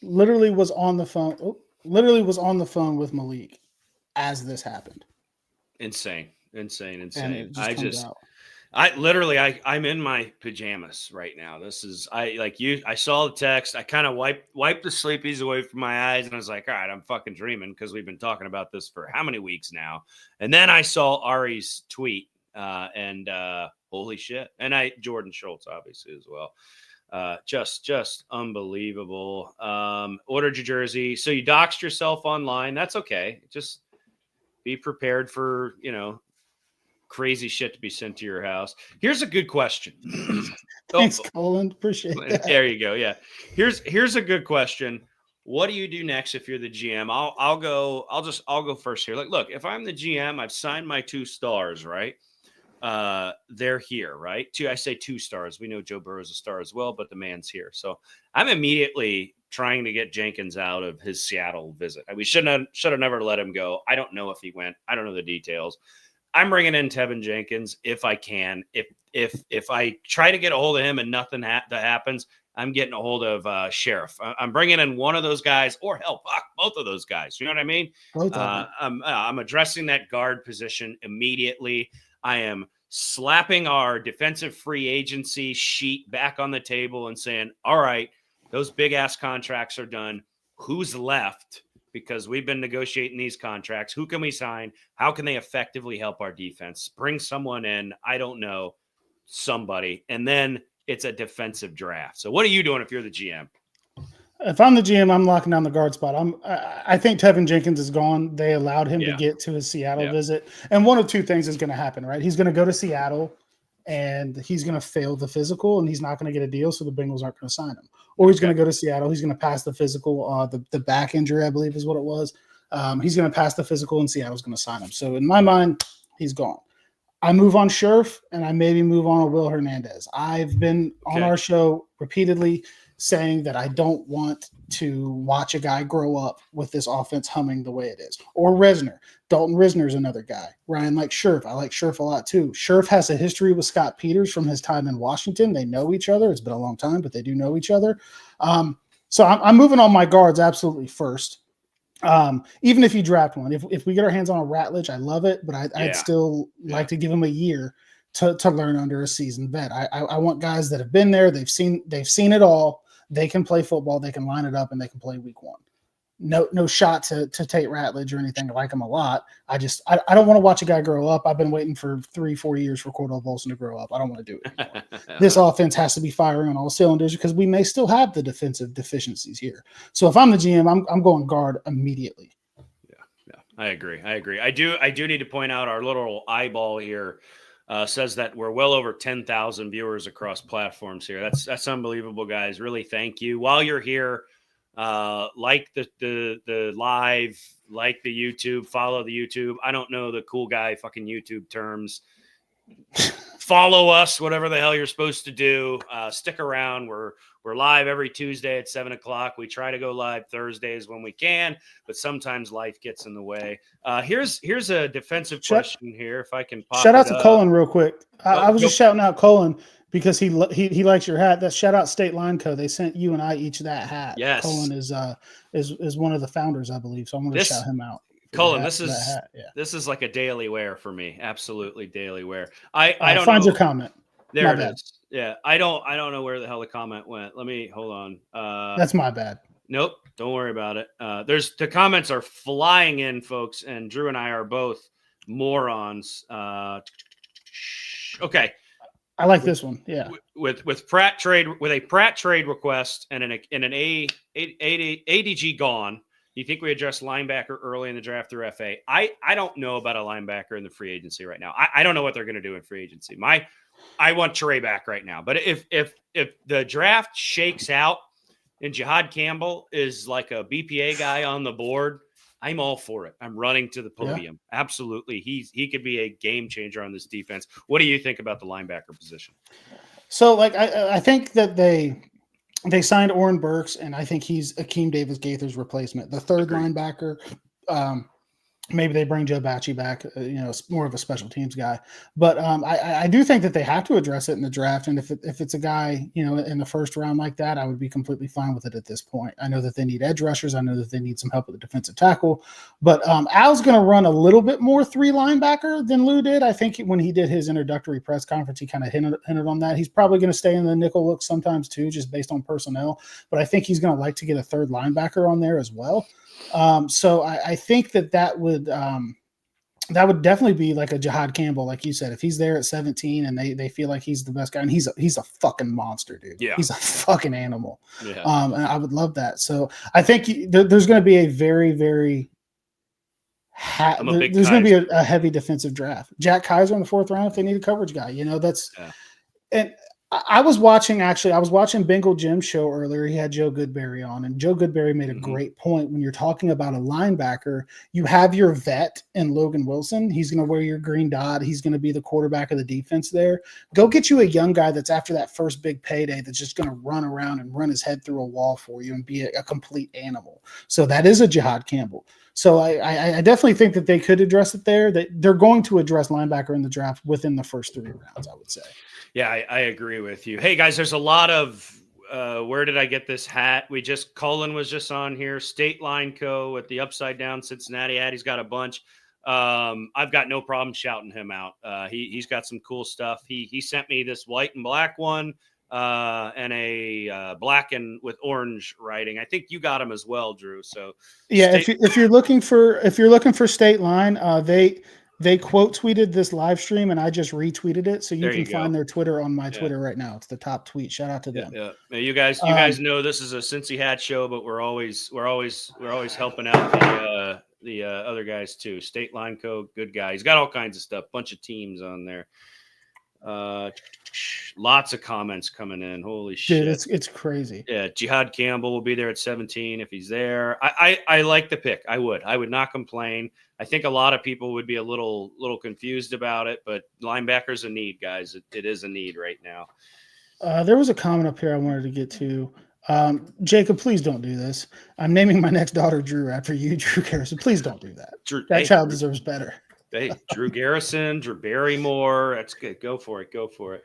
Literally was on the phone with Malik as this happened. Insane. And I'm in my pajamas right now. I saw the text. I kind of wiped the sleepies away from my eyes, and I was like, all right, I'm fucking dreaming, because we've been talking about this for how many weeks now. And then I saw Ari's tweet, and holy shit. And Jordan Schultz, obviously, as well. Just unbelievable. Ordered your jersey. So you doxed yourself online. That's okay. Just be prepared for, crazy shit to be sent to your house. Here's a good question. Thanks, Colin. Appreciate that. There you go. Yeah. Here's a good question. What do you do next if you're the GM? I'll go first here. Like, look, if I'm the GM, I've signed my 2 stars, right? They're here, right? I say 2 stars. We know Joe Burrow's a star as well, but the man's here. So I'm immediately trying to get Jenkins out of his Seattle visit. We should have never let him go. I don't know if he went. I don't know the details. I'm bringing in Tevin Jenkins if I can. If I try to get a hold of him and nothing that happens, I'm getting a hold of Sheriff. I'm bringing in one of those guys, or hell, fuck, both of those guys. You know what I mean? Both of them. I'm addressing that guard position immediately. I am slapping our defensive free agency sheet back on the table and saying, all right, those big ass contracts are done. Who's left? Because we've been negotiating these contracts. Who can we sign? How can they effectively help our defense? Bring someone in. I don't know. Somebody. And then it's a defensive draft. So what are you doing if you're the GM? If I'm the GM, I'm locking down the guard spot. I think Tevin Jenkins is gone. They allowed him to get to his Seattle visit. And one of 2 things is going to happen, right? He's going to go to Seattle and he's going to fail the physical and he's not going to get a deal. So the Bengals aren't going to sign him. Or he's going to go to Seattle. He's going to pass the physical, the back injury, I believe is what it was. He's going to pass the physical and Seattle's going to sign him. So in my mind, he's gone. I move on Sheriff and I maybe move on to Will Hernandez. I've been on our show repeatedly saying that I don't want to watch a guy grow up with this offense humming the way it is. Or Risner. Dalton Risner is another guy. Ryan likes Sheriff. I like Sheriff a lot too. Sheriff has a history with Scott Peters from his time in Washington. They know each other. It's been a long time, but they do know each other. So I'm moving on my guards absolutely first. Even if you draft one, if we get our hands on a Ratledge, I love it, but I'd still like to give him a year to learn under a seasoned vet. I want guys that have been there. They've seen it all. They can play football. They can line it up and they can play week 1. No shot to Tate Ratledge or anything. I like him a lot. I don't want to watch a guy grow up. I've been waiting for 3-4 years for Cordell Volson to grow up. I don't want to do it anymore. This offense has to be firing on all cylinders because we may still have the defensive deficiencies here. So if I'm the GM, I'm going guard immediately. Yeah, I agree. I do need to point out our little eyeball here. Says that we're well over 10,000 viewers across platforms here. That's unbelievable, guys. Really, thank you. While you're here, like the live, like the YouTube, follow the YouTube. I don't know the cool guy fucking YouTube terms. Follow us, whatever the hell you're supposed to do. Stick around. We're live every Tuesday at 7:00. We try to go live Thursdays when we can, but sometimes life gets in the way. Here's a defensive question here, if I can pop shout out it to up. Colin real quick. I was just shouting out Colin because he likes your hat. That shout out State Line Co. They sent you and I each that hat. Yes. Colin is one of the founders, I believe. So I'm going to shout him out. Colin, this is like a daily wear for me. Absolutely daily wear. I don't find know. your comment. There it is. Yeah. I don't know where the hell the comment went. Let me hold on. That's my bad. Nope. Don't worry about it. The comments are flying in, folks, and Drew and I are both morons. Okay. I like this one. Yeah. With Pratt trade, with a Pratt trade request and an ADG gone. You think we address linebacker early in the draft through FA? I don't know about a linebacker in the free agency right now. I don't know what they're going to do in free agency. I want Trey back right now. But if the draft shakes out and Jihad Campbell is like a BPA guy on the board, I'm all for it. I'm running to the podium. Yeah. Absolutely. He could be a game changer on this defense. What do you think about the linebacker position? So I think that they signed Oren Burks, and I think he's Akeem Davis-Gaither's replacement, the third linebacker. Maybe they bring Joe Bacci back, more of a special teams guy. But I do think that they have to address it in the draft. And if it's a guy, in the first round like that, I would be completely fine with it at this point. I know that they need edge rushers. I know that they need some help with the defensive tackle. But Al's going to run a little bit more 3 linebacker than Lou did. I think when he did his introductory press conference, he kind of hinted on that. He's probably going to stay in the nickel look sometimes too, just based on personnel. But I think he's going to like to get a 3rd linebacker on there as well. So I think that would definitely be like a Jihad Campbell, like you said, if he's there at 17 and they feel like he's the best guy, and he's a fucking monster, dude. Yeah. He's a fucking animal. Yeah. And I would love that. So I think there's going to be a very, very there's going to be a heavy defensive draft. Jack Kaiser in the 4th round if they need a coverage guy. And I was watching Bengal Jim's show earlier. He had Joe Goodberry on, and Joe Goodberry made a great point. When you're talking about a linebacker, you have your vet in Logan Wilson. He's going to wear your green dot. He's going to be the quarterback of the defense there. Go get you a young guy that's after that first big payday that's just going to run around and run his head through a wall for you and be a complete animal. So that is a Jihad Campbell. So I definitely think that they could address it there. That they're going to address linebacker in the draft within the first 3 rounds, I would say. Yeah, I agree with you. Hey, guys, there's a lot of where did I get this hat? Colin was just on here. State Line Co. with the upside down Cincinnati hat. He's got a bunch. I've got no problem shouting him out. He's got some cool stuff. He sent me this white and black one and a black and with orange writing. I think you got him as well, Drew. So yeah, if you're looking for State Line, they quote tweeted this live stream and I just retweeted it. So you can find their Twitter on my Twitter right now. It's the top tweet. Shout out to them. Yeah. You guys know this is a Cincy hat show, but we're always helping out the other guys too. State Line Co. Good guy. He's got all kinds of stuff. Bunch of teams on there. Lots of comments coming in. Holy shit. Dude, it's crazy. Yeah. Jihad Campbell will be there at 17 if he's there. I like the pick. I would not complain. I think a lot of people would be a little confused about it, but linebacker's a need, guys. It is a need right now. There was a comment up here I wanted to get to. Jacob, please don't do this. I'm naming my next daughter Drew after you, Drew Garrison. Please don't do that. That child deserves better. Hey, Drew Garrison, Drew Barrymore. That's good. Go for it.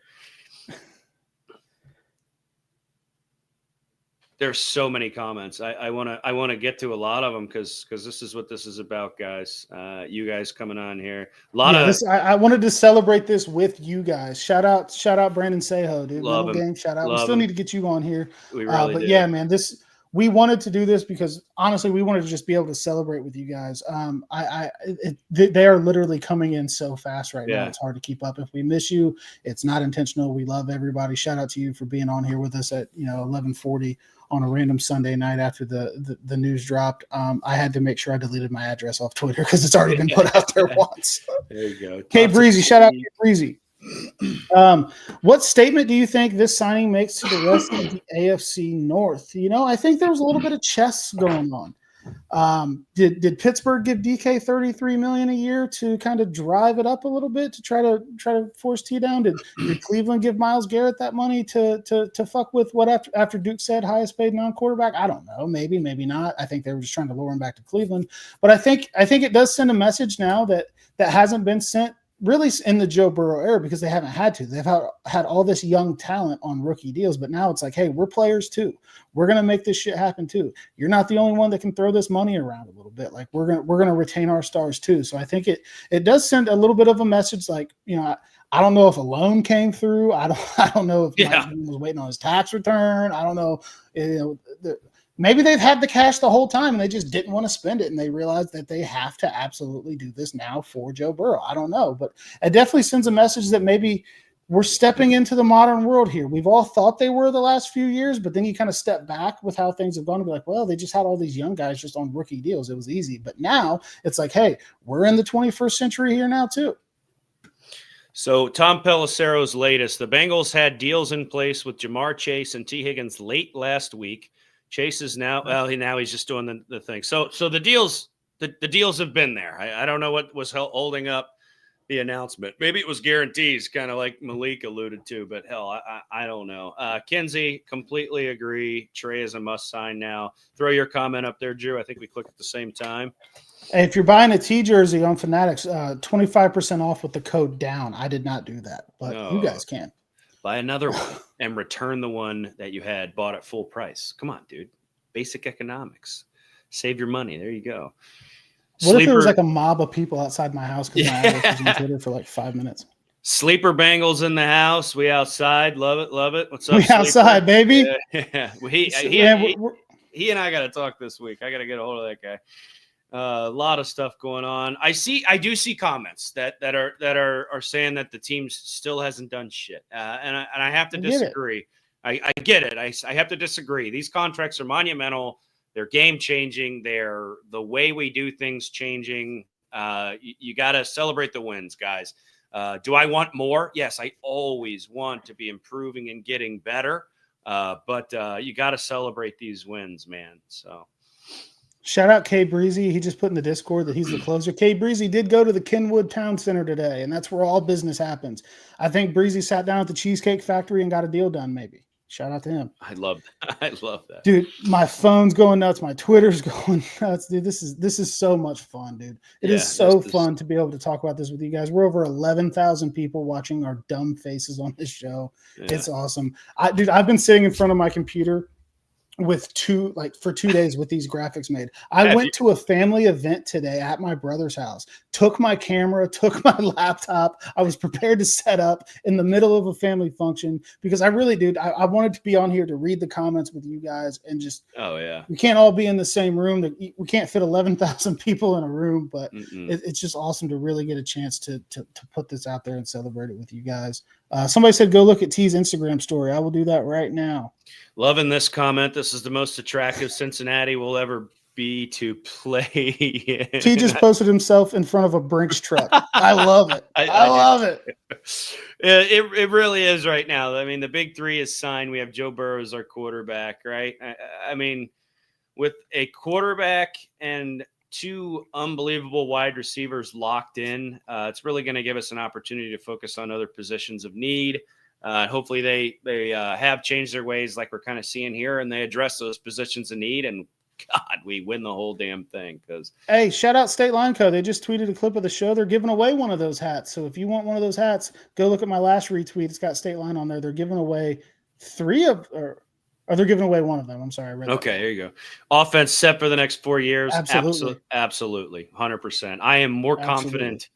There's so many comments. I want to get to a lot of them because this is what this is about, guys. You guys coming on here. I wanted to celebrate this with you guys. Shout out Brandon Sejo, dude. Love him. Game. Shout out. We still need to get you on here. We really do. Yeah, man, we wanted to do this because honestly, we wanted to just be able to celebrate with you guys. They are literally coming in so fast right now. It's hard to keep up. If we miss you, it's not intentional. We love everybody. Shout out to you for being on here with us at 11:40 on a random Sunday night after the news dropped. I had to make sure I deleted my address off Twitter because it's already been put out there once. There you go. Kate Breezy, shout out to Breezy. What statement do you think this signing makes to the rest of the AFC North? I think there was a little bit of chess going on. Did Pittsburgh give DK $33 million a year to kind of drive it up a little bit to try to force T down? Did Cleveland give Myles Garrett that money to fuck with what after Duke said highest paid non-quarterback? I don't know. Maybe not. I think they were just trying to lure him back to Cleveland. But I think it does send a message now that hasn't been sent really in the Joe Burrow era because they haven't had to. They've had all this young talent on rookie deals, but now it's like, hey, we're players too. We're going to make this shit happen too. You're not the only one that can throw this money around a little bit. Like we're going to retain our stars too. So I think it does send a little bit of a message like, I don't know if a loan came through. I don't know if Mike was waiting on his tax return. I don't know. Maybe they've had the cash the whole time and they just didn't want to spend it. And they realized that they have to absolutely do this now for Joe Burrow. I don't know, but it definitely sends a message that maybe we're stepping into the modern world here. We've all thought they were the last few years, but then you kind of step back with how things have gone and be like, well, they just had all these young guys just on rookie deals. It was easy. But now it's like, hey, we're in the 21st century here now too. So Tom Pelissero's latest, the Bengals had deals in place with Jamar Chase and T. Higgins late last week. Chase is now he's just doing the thing. So the deals have been there. I don't know what was holding up the announcement. Maybe it was guarantees, kind of like Malik alluded to, but hell, I don't know. Kinsey, completely agree. Trey is a must sign now. Throw your comment up there, Drew. I think we click at the same time. Hey, if you're buying a T jersey on Fanatics, 25% off with the code DOWN. I did not do that, but you guys can. Buy another one and return the one that you had bought at full price. Come on, dude. Basic economics. Save your money. There you go. What if there was like a mob of people outside my house because my address was on Twitter for like 5 minutes? Sleeper Bengals in the house. We outside. Love it. Love it. What's up, We Sleeper? Outside, baby. Yeah. Well, he and I got to talk this week. I got to get a hold of that guy. A lot of stuff going on. I do see comments that are saying that the team still hasn't done shit, and I have to disagree. I get it. I have to disagree. These contracts are monumental. They're game changing. They're the way we do things changing. You got to celebrate the wins, guys. Do I want more? Yes, I always want to be improving and getting better. But you got to celebrate these wins, man. So. Shout out K Breezy. He just put in the Discord that he's the closer. K Breezy did go to the Kenwood Town Center today, and that's where all business happens. I think Breezy sat down at the Cheesecake Factory and got a deal done, maybe. Shout out to him. I love that. Dude, my phone's going nuts. My Twitter's going nuts. Dude, this is so much fun, dude. It is so fun to be able to talk about this with you guys. We're over 11,000 people watching our dumb faces on this show. Yeah. It's awesome. I've been sitting in front of my computer for 2 days with these graphics made. I went to a family event today at my brother's house, took my camera, took my laptop. I was prepared to set up in the middle of a family function because I really, dude, I wanted to be on here to read the comments with you guys and just, we can't all be in the same room. We can't fit 11,000 people in a room, but it's just awesome to really get a chance to put this out there and celebrate it with you guys. Somebody said, go look at T's Instagram story. I will do that right now. Loving this comment. This is the most attractive Cincinnati will ever be to play in. T just posted himself in front of a Brinks truck. I love it. I love it. It really is right now. I mean, the big three is signed. We have Joe Burrow as our quarterback, right? I mean, with a quarterback and two unbelievable wide receivers locked in, it's really going to give us an opportunity to focus on other positions of need. Hopefully they have changed their ways like we're kind of seeing here, and they address those positions of need, and God, we win the whole damn thing. Hey, shout out State Line Co. They just tweeted a clip of the show. They're giving away one of those hats. So if you want one of those hats, go look at my last retweet. It's got State Line on there. They're giving away they're giving away one of them. I'm sorry. Okay, there you go. Offense set for the next 4 years. Absolutely. Absolutely. 100%. I am more confident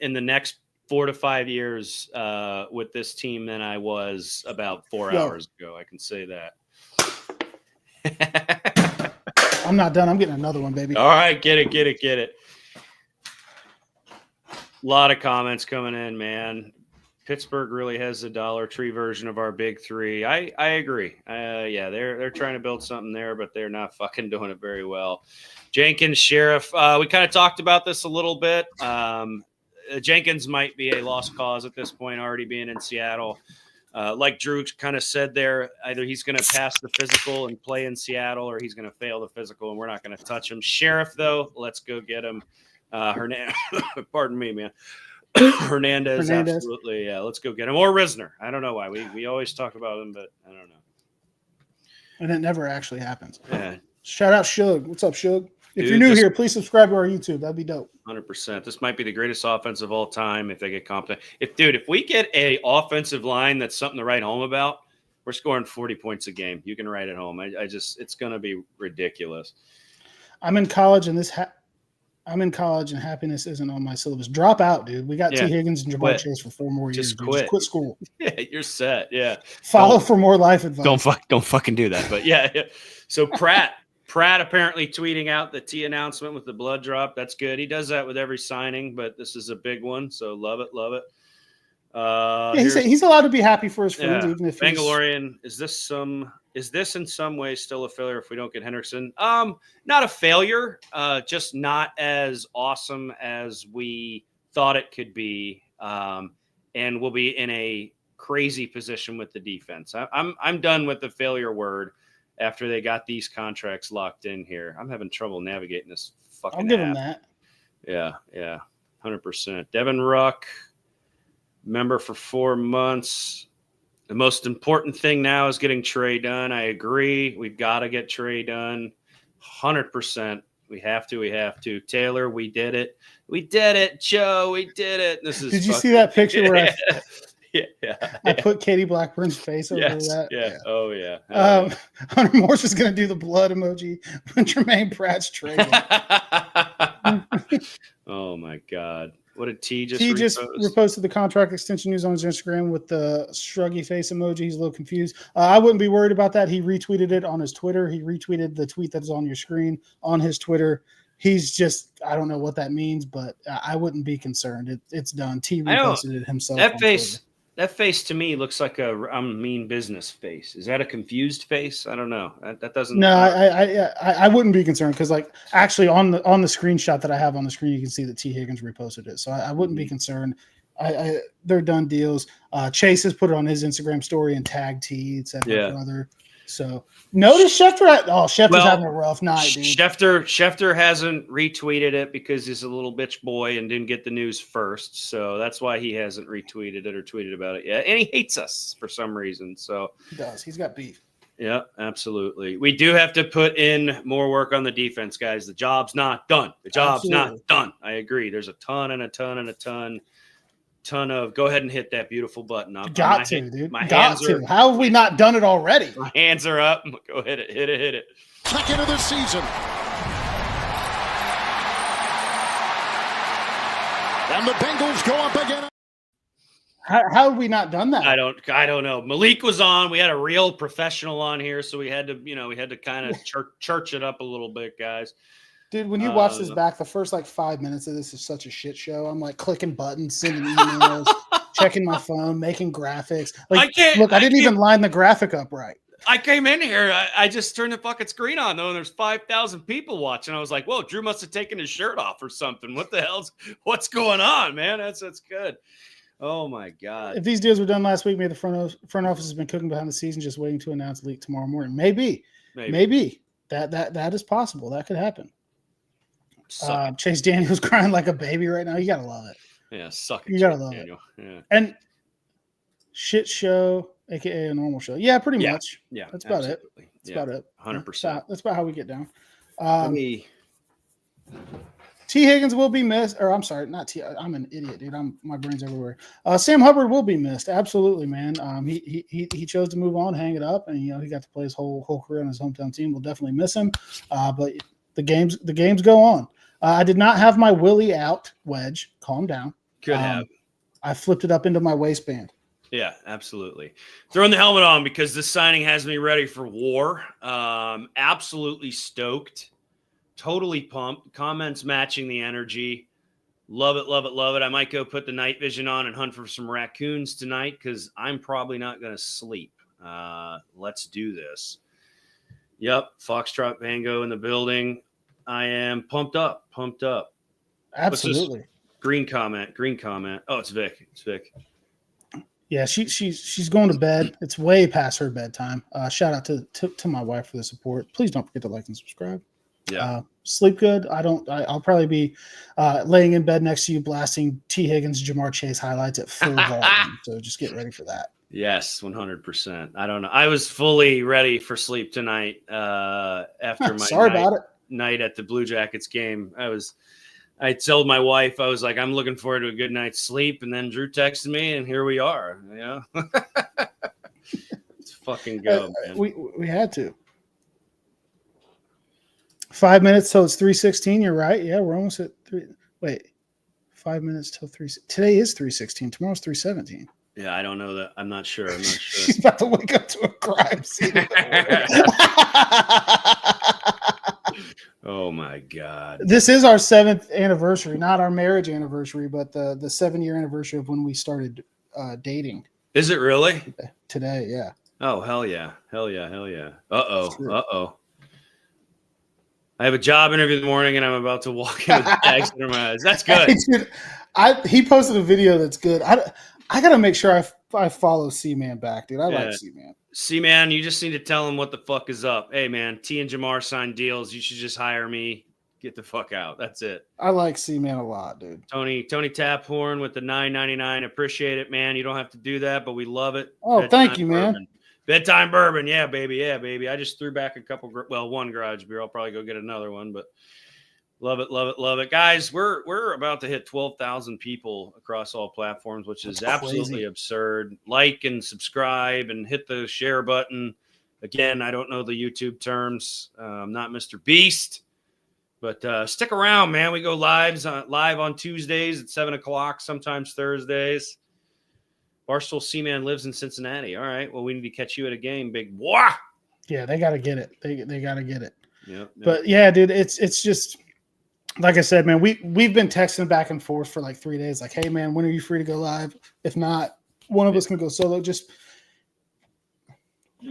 in the next 4 to 5 years with this team than I was about 4 hours ago. I can say that. I'm not done. I'm getting another one, baby. All right, get it. A lot of comments coming in, man. Pittsburgh really has the Dollar Tree version of our big three. I agree. They're trying to build something there, but they're not fucking doing it very well. Jenkins, Sheriff. We kind of talked about this a little bit. Jenkins might be a lost cause at this point, already being in Seattle. Like Drew kind of said there, either he's going to pass the physical and play in Seattle, or he's going to fail the physical, and we're not going to touch him. Sheriff, though, let's go get him. Hernandez, pardon me, man. Hernandez, absolutely. Yeah, let's go get him. Or Risner. I don't know why. We always talk about him, but I don't know. And it never actually happens. Yeah. Shout out Shug. What's up, Shug? If you're new here, please subscribe to our YouTube. That'd be dope. 100%. This might be the greatest offense of all time if they get competent. If we get a offensive line that's something to write home about, we're scoring 40 points a game. You can write it home. It's going to be ridiculous. I'm in college, and happiness isn't on my syllabus. Drop out, dude. We got T. Higgins and Jamar Chase for 4 more years. Just quit school. Yeah, you're set. Yeah. Follow for more life advice. Don't fucking do that. But yeah. So Pratt apparently tweeting out the T announcement with the blood drop. That's good. He does that with every signing, but this is a big one. So love it. He's allowed to be happy for his friends, even if Bangalorean. Is this in some way still a failure if we don't get Hendrickson? Not a failure, just not as awesome as we thought it could be, and we'll be in a crazy position with the defense. I'm done with the failure word after they got these contracts locked in here. I'm having trouble navigating this fucking I'll give him that. Yeah, 100%. 100%. Devin Ruck, member for 4 months. The most important thing now is getting Trey done. I agree. We've got to get Trey done. 100%. We have to. Taylor, we did it. We did it. Joe, we did it. This is. Did you see that picture where I I put Katie Blackburn's face over that? Yeah. Oh, yeah. Hunter Morse is going to do the blood emoji when Jermaine Pratt's traded. Oh, my God. What did T just He repost? just reposted the contract extension news on his Instagram with the shruggy face emoji. He's a little confused. I wouldn't be worried about that. He retweeted it on his Twitter. He retweeted the tweet that's on your screen on his Twitter. He's just, I don't know what that means, but I wouldn't be concerned. It's done. T reposted it himself. That face to me looks like a mean business face. Is that a confused face? I don't know. That doesn't. No, I wouldn't be concerned because, like, actually on the screenshot that I have on the screen, you can see that T Higgins reposted it. So I wouldn't be concerned. They're done deals. Chase has put it on his Instagram story and tagged T. It said brother. So notice Schefter. Schefter's having a rough night, dude. Schefter hasn't retweeted it because he's a little bitch boy and didn't get the news first. So that's why he hasn't retweeted it or tweeted about it yet. And he hates us for some reason. So he does. He's got beef. Yeah, absolutely. We do have to put in more work on the defense, guys. The job's not done. Not done. I agree. There's a ton of go ahead and hit that beautiful button. Dude. How have we not done it already? My hands are up. Go hit it. Second of the season. And the Bengals go up again. How have we not done that? I don't know. Malik was on. We had a real professional on here, so we had to kind of church it up a little bit, guys. Dude, when you watch this back, the first 5 minutes of this is such a shit show. I'm clicking buttons, sending emails, checking my phone, making graphics. I didn't even line the graphic up right. I came in here. I just turned the fucking screen on, though, and there's 5,000 people watching. I was like, whoa, Drew must have taken his shirt off or something. What's going on, man? That's good. Oh, my God. If these deals were done last week, maybe the front office has been cooking behind the scenes, just waiting to announce leak tomorrow morning. Maybe. That is possible. That could happen. Chase Daniel's crying like a baby right now. You gotta love it. Yeah, suck it. You gotta love it. Yeah. And shit show, aka a normal show. Yeah, pretty much. Yeah, that's about it. That's about it. 100%. That's about how we get down. T Higgins will be missed, or I'm sorry, not T. I'm an idiot, dude. My brain's everywhere. Sam Hubbard will be missed, absolutely, man. He chose to move on, hang it up, and he got to play his whole career on his hometown team. We'll definitely miss him, but the games go on. I did not have my Willie out wedge. Calm down. Could have. I flipped it up into my waistband. Yeah, absolutely. Throwing the helmet on because this signing has me ready for war. Absolutely stoked. Totally pumped. Comments matching the energy. Love it, love it, love it. I might go put the night vision on and hunt for some raccoons tonight because I'm probably not going to sleep. Let's do this. Yep, Foxtrot Bango in the building. I am pumped up. Absolutely. Green comment. Oh, it's Vic. Yeah, she's going to bed. It's way past her bedtime. Shout out to my wife for the support. Please don't forget to like and subscribe. Yeah. Sleep good. I'll probably be laying in bed next to you blasting T Higgins, Jamar Chase highlights at full volume. So just get ready for that. Yes, 100%. I don't know. I was fully ready for sleep tonight after my night at the Blue Jackets game. I told my wife, I was like, I'm looking forward to a good night's sleep. And then Drew texted me, and here we are. Let's fucking go, man. We had to. 5 minutes till it's 3:16. You're right. Yeah, we're almost at 3. Wait, 5 minutes till 3. Today is 3:16. Tomorrow's 3:17. Yeah, I don't know that. I'm not sure. She's about to wake up to a crime scene. Oh my God. This is our 7th anniversary, not our marriage anniversary, but the 7-year anniversary of when we started dating. Is it really? Today, yeah. Oh, hell yeah. Uh-oh. I have a job interview in the morning, and I'm about to walk in with bags under my eyes. That's good. He posted a video that's good. I got to make sure I follow C-Man back, dude. I like C-Man. C-Man, you just need to tell him what the fuck is up. Hey, man, T and Jamar signed deals. You should just hire me. Get the fuck out. That's it. I like C-Man a lot, dude. Tony Taphorn with the $9.99. Appreciate it, man. You don't have to do that, but we love it. Oh, Bedtime thank you, bourbon. man. Bedtime bourbon. Yeah, baby. Yeah, baby. I just threw back a couple. One garage beer. I'll probably go get another one, but love it, love it, love it. Guys, we're about to hit 12,000 people across all platforms, which is absolutely absurd. Like and subscribe and hit the share button. Again, I don't know the YouTube terms. I'm not Mr. Beast. But stick around, man. We go live on Tuesdays at 7 o'clock, sometimes Thursdays. Barstool C-Man lives in Cincinnati. All right. Well, we need to catch you at a game, big boy. Yeah, they got to get it. They got to get it. Yep. But yeah, dude, it's just like I said, man. We've been texting back and forth for like 3 days. Like, hey, man, when are you free to go live? If not, one of us can go solo.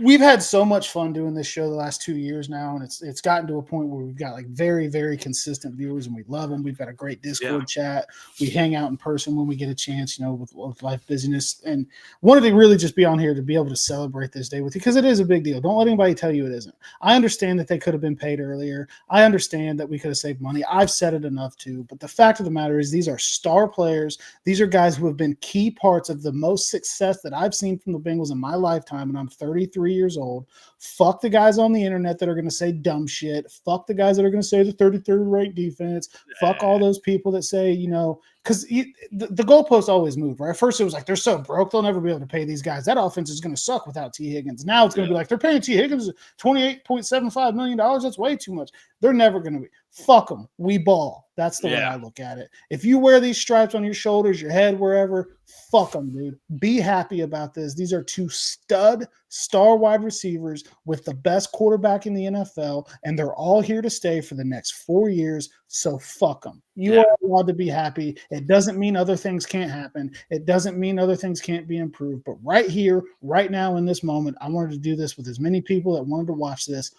We've had so much fun doing this show the last 2 years now, and it's gotten to a point where we've got like very, very consistent viewers, and we love them. We've got a great Discord chat. We hang out in person when we get a chance, with life busyness, and wanted to really just be on here to be able to celebrate this day with you because it is a big deal. Don't let anybody tell you it isn't. I understand that they could have been paid earlier. I understand that we could have saved money. I've said it enough too, but the fact of the matter is these are star players. These are guys who have been key parts of the most success that I've seen from the Bengals in my lifetime, and I'm 33 years old. Fuck the guys on the internet that are going to say dumb shit. Fuck the guys that are going to say the 33rd ranked defense. Fuck all those people that say, because the goalposts always move, right? At first it was like, they're so broke, they'll never be able to pay these guys. That offense is going to suck without T. Higgins. Now it's going to be like, they're paying T. Higgins $28.75 million. That's way too much. They're never going to be. Fuck them. We ball. That's the way I look at it. If you wear these stripes on your shoulders, your head, wherever, fuck them, dude. Be happy about this. These are two stud star wide receivers with the best quarterback in the NFL, and they're all here to stay for the next 4 years, so fuck them. You are allowed to be happy. It doesn't mean other things can't happen. It doesn't mean other things can't be improved. But right here, right now, in this moment, I wanted to do this with as many people that wanted to watch this.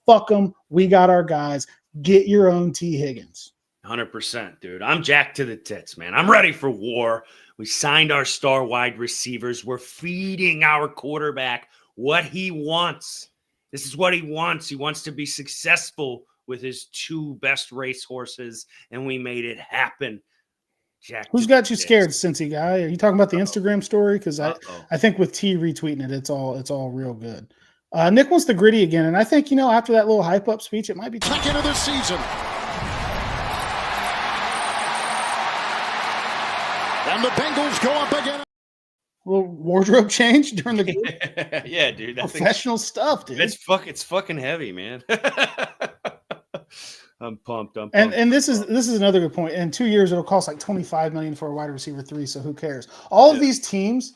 Fuck them. We got our guys. Get your own T. Higgins. 100%, dude. I'm jacked to the tits, man. I'm ready for war. We signed our star wide receivers. We're feeding our quarterback what he wants. This is what he wants. He wants to be successful with his two best racehorses, and we made it happen. Who's got you scared, Cincy guy? Are you talking about the Instagram story? Because I think with T retweeting it, it's all real good. Nick wants the gritty again, and I think after that little hype up speech, it might be second of the season. And the Bengals go up again. A little wardrobe change during the game. Yeah, dude. Professional stuff, dude. It's fucking heavy, man. I'm pumped. And this is another good point. In 2 years, it'll cost like $25 million for a wide receiver 3. So who cares? All of these teams.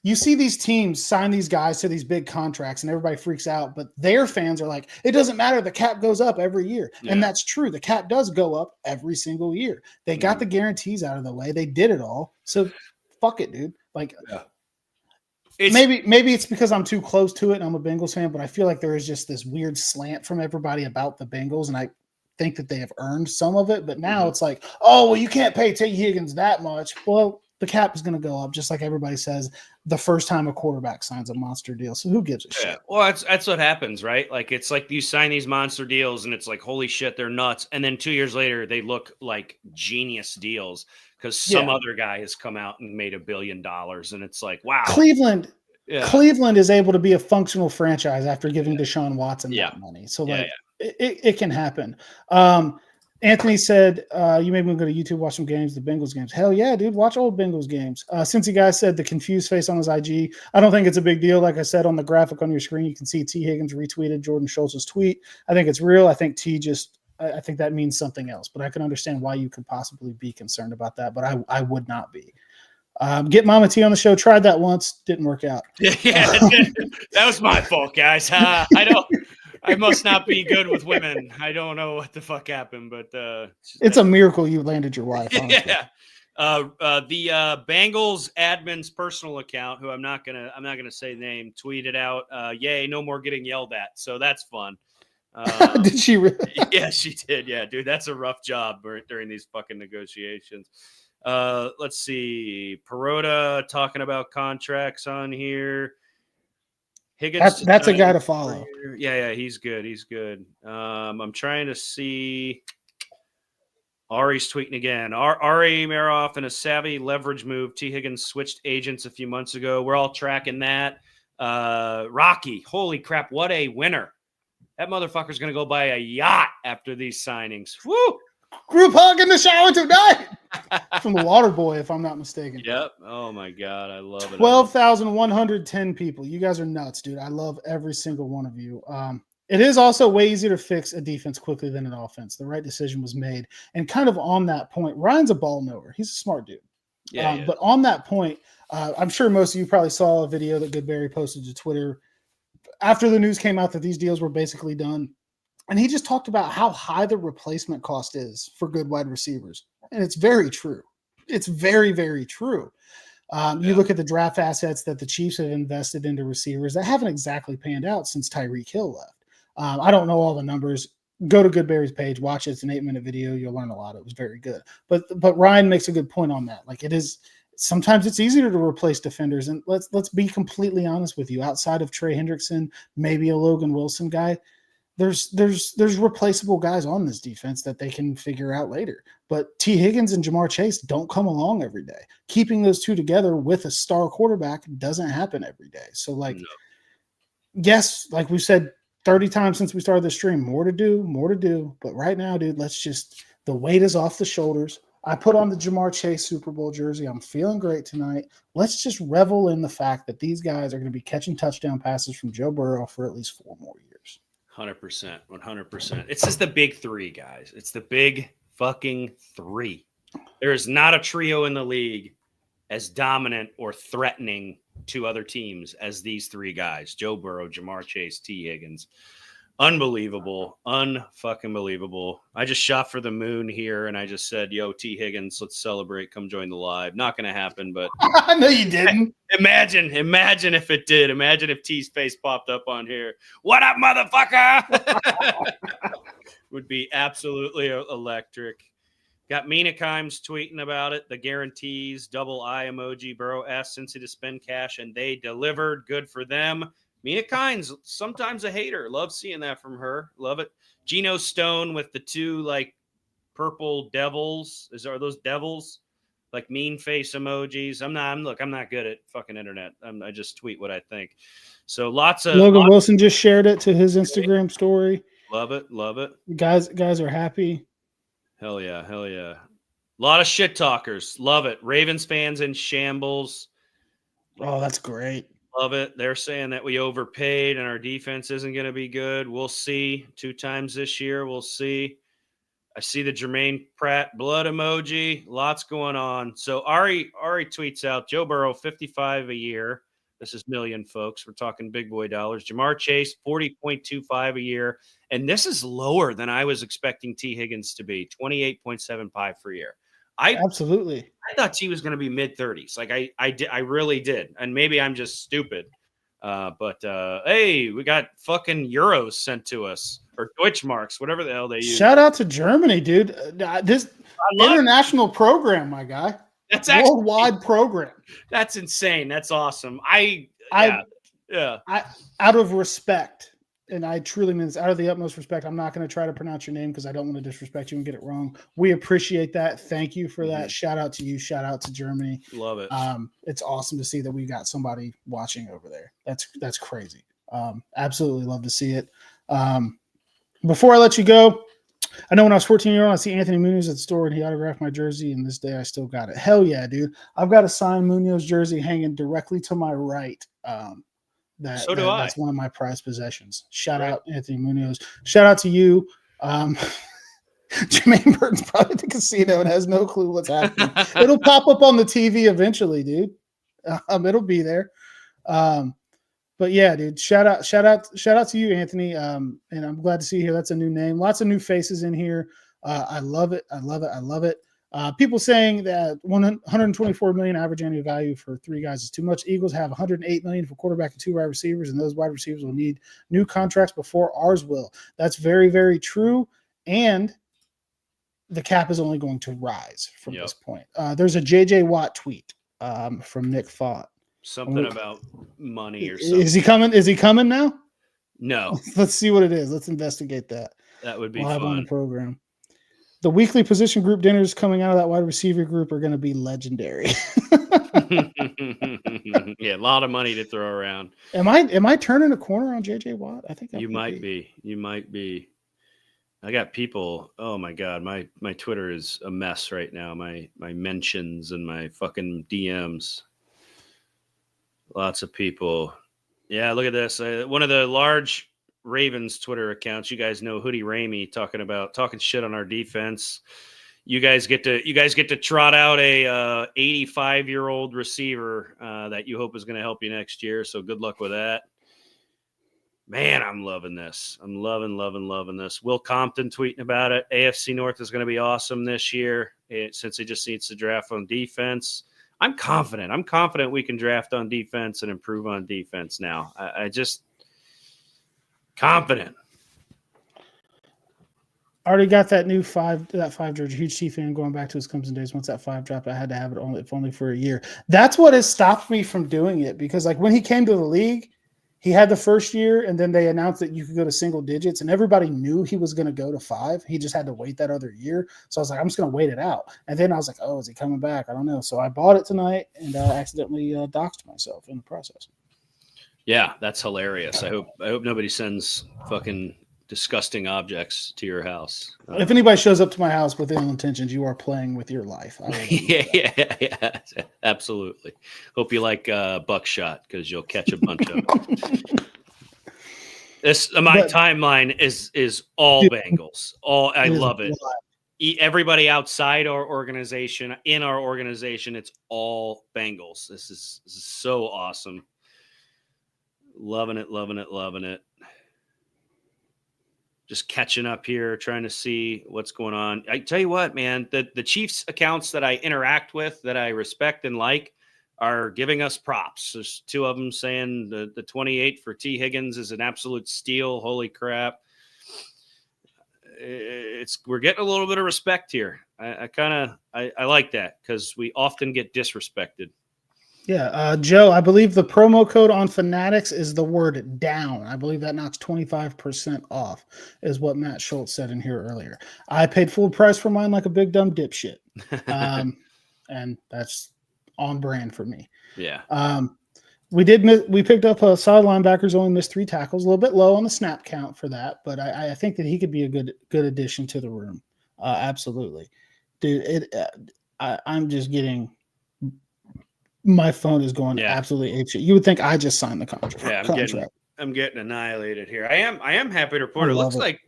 You see these teams sign these guys to these big contracts and everybody freaks out, but their fans are like, it doesn't matter. The cap goes up every year. Yeah. And that's true. The cap does go up every single year. They got the guarantees out of the way. They did it all. So fuck it, dude. Like maybe it's because I'm too close to it and I'm a Bengals fan, but I feel like there is just this weird slant from everybody about the Bengals. And I think that they have earned some of it, but now it's like, oh, well, you can't pay T. Higgins that much. Well, the cap is going to go up, just like everybody says the first time a quarterback signs a monster deal. So who gives a shit? Well, that's what happens, right? Like it's like you sign these monster deals, and it's like holy shit, they're nuts. And then 2 years later, they look like genius deals because some other guy has come out and made $1 billion, and it's like wow. Cleveland is able to be a functional franchise after giving Deshaun Watson that money. So it can happen. Anthony said, you maybe go to YouTube, watch some games, the Bengals games. Hell yeah, dude. Watch old Bengals games. Cincy guy said the confused face on his IG. I don't think it's a big deal. Like I said, on the graphic on your screen, you can see T. Higgins retweeted Jordan Schultz's tweet. I think it's real. I think I think that means something else, but I can understand why you could possibly be concerned about that, but I would not be. Get Mama T on the show. Tried that once. Didn't work out. That was my fault, guys. I must not be good with women. I don't know what the fuck happened, but it's a miracle you landed your wife. Honestly. Yeah. The Bengals admin's personal account, who I'm not gonna say the name, tweeted out, "Yay, no more getting yelled at." So that's fun. Did she really? Yeah, she did. Yeah, dude, that's a rough job during these fucking negotiations. Let's see. Perota talking about contracts on here. Higgins, that's a guy to follow. Yeah, he's good. I'm trying to see. Ari's tweeting again. Ari Maroff in a savvy leverage move. T. Higgins switched agents a few months ago. We're all tracking that. Rocky, holy crap, what a winner. That motherfucker's going to go buy a yacht after these signings. Woo! Group hug in the shower tonight. From the Water Boy, if I'm not mistaken. Yep. Oh, my God. I love it. 12,110 people. You guys are nuts, dude. I love every single one of you. It is also way easier to fix a defense quickly than an offense. The right decision was made. And kind of on that point, Ryan's a ball knower. He's a smart dude. Yeah. But on that point, I'm sure most of you probably saw a video that Goodberry posted to Twitter after the news came out that these deals were basically done. And he just talked about how high the replacement cost is for good wide receivers. And it's very true. It's very, very true. You look at the draft assets that the Chiefs have invested into receivers that haven't exactly panned out since Tyreek Hill left. I don't know all the numbers. Go to Goodberry's page, watch it. It's an 8-minute video. You'll learn a lot. It was very good. But Ryan makes a good point on that. Like, it is sometimes it's easier to replace defenders. And let's be completely honest with you. Outside of Trey Hendrickson, maybe a Logan Wilson guy, there's replaceable guys on this defense that they can figure out later. But T. Higgins and Jamar Chase don't come along every day. Keeping those two together with a star quarterback doesn't happen every day. So, yes, like we've said 30 times since we started the stream, more to do. But right now, dude, the weight is off the shoulders. I put on the Jamar Chase Super Bowl jersey. I'm feeling great tonight. Let's just revel in the fact that these guys are going to be catching touchdown passes from Joe Burrow for at least 4 more years. 100%. It's just the big three, guys. It's the big fucking three. There is not a trio in the league as dominant or threatening to other teams as these three guys: Joe Burrow, Jamar Chase, T. Higgins. Unbelievable. Unfucking believable. I just shot for the moon here and I just said, yo, T. Higgins, let's celebrate. Come join the live. Not going to happen, but I know you didn't. Imagine if it did. Imagine if T's face popped up on here. What up, motherfucker? Would be absolutely electric. Got Mina Kimes tweeting about it. The guarantees, double eye emoji. Burrow asked Cincy to spend cash and they delivered. Good for them. Mina Kimes, sometimes a hater. Love seeing that from her. Love it. Geno Stone with the two purple devils. Are those devils? Like mean face emojis. I'm not good at fucking internet. I just tweet what I think. So Logan Wilson just shared it to his Instagram story. Love it. Guys are happy. Hell yeah. A lot of shit talkers. Love it. Ravens fans in shambles. Oh, that's great. Love it. They're saying that we overpaid and our defense isn't going to be good. We'll see. 2 times this year. We'll see. I see the Jermaine Pratt blood emoji. Lots going on. So Ari tweets out, Joe Burrow, 55 a year. This is million, folks. We're talking big boy dollars. Jamar Chase, 40.25 a year. And this is lower than I was expecting T. Higgins to be, 28.75 per year. Absolutely. I thought T was going to be mid-30s. I really did. And maybe I'm just stupid. But hey, we got fucking euros sent to us, or Deutschmarks, whatever the hell they use. Shout out to Germany, dude. This international program, my guy. That's worldwide program. That's insane. That's awesome. Out of respect, and I truly mean this, out of the utmost respect, I'm not going to try to pronounce your name because I don't want to disrespect you and get it wrong. We appreciate that. Thank you for that. Shout out to you. Shout out to Germany. Love it. It's awesome to see that we got somebody watching over there. That's crazy. Absolutely love to see it. Before I let you go, I know when I was 14-year-old, I see Anthony Munoz at the store and he autographed my jersey, and this day I still got it. Hell yeah, dude. I've got a signed Munoz jersey hanging directly to my right. That's one of my prized possessions. Shout out Anthony Munoz. Shout out to you. Jermaine Burton's probably at the casino and has no clue what's happening. It'll pop up on the TV eventually, dude. It'll be there. But yeah, dude, shout out to you, Anthony. And I'm glad to see you here. That's a new name. Lots of new faces in here. I love it. People saying that 124 million average annual value for 3 guys is too much. Eagles have 108 million for quarterback and 2 wide receivers, and those wide receivers will need new contracts before ours will. That's very, very true. And the cap is only going to rise from this point. There's a JJ Watt tweet from Nick Fott. Something about money or something. Is he coming now? No. Let's see what it is. Let's investigate that. That would be live fun. on the program. The weekly position group dinners coming out of that wide receiver group are going to be legendary. Yeah, a lot of money to throw around. Am I turning a corner on JJ Watt? I think you might be. You might be. I got people. Oh my god, my Twitter is a mess right now. My mentions and my fucking DMs. Lots of people. Yeah, look at this. One of the large Ravens Twitter accounts. You guys know Hoodie Ramey talking shit on our defense. You guys get to trot out a 85-year-old receiver that you hope is going to help you next year. So good luck with that. Man, I'm loving this. I'm loving this. Will Compton tweeting about it. AFC North is going to be awesome this year since he just needs to draft on defense. I'm confident. I'm confident we can draft on defense and improve on defense now. I just confident. Already got that new 5 jersey. Huge Chief fan going back to his Clemson days. Once that 5 dropped, I had to have it if only for a year. That's what has stopped me from doing it, because like when he came to the league, he had the first year, and then they announced that you could go to single digits, and everybody knew he was going to go to 5. He just had to wait that other year. So I was like, I'm just going to wait it out. And then I was like, oh, is he coming back? I don't know. So I bought it tonight and accidentally doxed myself in the process. Yeah, that's hilarious. I hope nobody sends fucking disgusting objects to your house. If anybody shows up to my house with ill intentions, you are playing with your life. Yeah, absolutely. Hope you like buckshot, because you'll catch a bunch of them. My timeline is all Bengals. I love it. Everybody outside our organization, in our organization, it's all Bengals. This is so awesome. Loving it. Just catching up here, trying to see what's going on. I tell you what, man, the Chiefs accounts that I interact with, that I respect and like, are giving us props. There's 2 of them saying the 28 for T. Higgins is an absolute steal. Holy crap. We're getting a little bit of respect here. I like that, because we often get disrespected. Yeah, Joe, I believe the promo code on Fanatics is the word down. I believe that knocks 25% off, is what Matt Schultz said in here earlier. I paid full price for mine like a big dumb dipshit. And that's on brand for me. Yeah. We picked up a solid linebackers, only missed 3 tackles, a little bit low on the snap count for that, but I think that he could be a good addition to the room. Absolutely. Dude, I'm just getting – my phone is going absolutely apeshit. You would think I just signed the contract. Yeah, I'm getting annihilated here. I am happy to report. It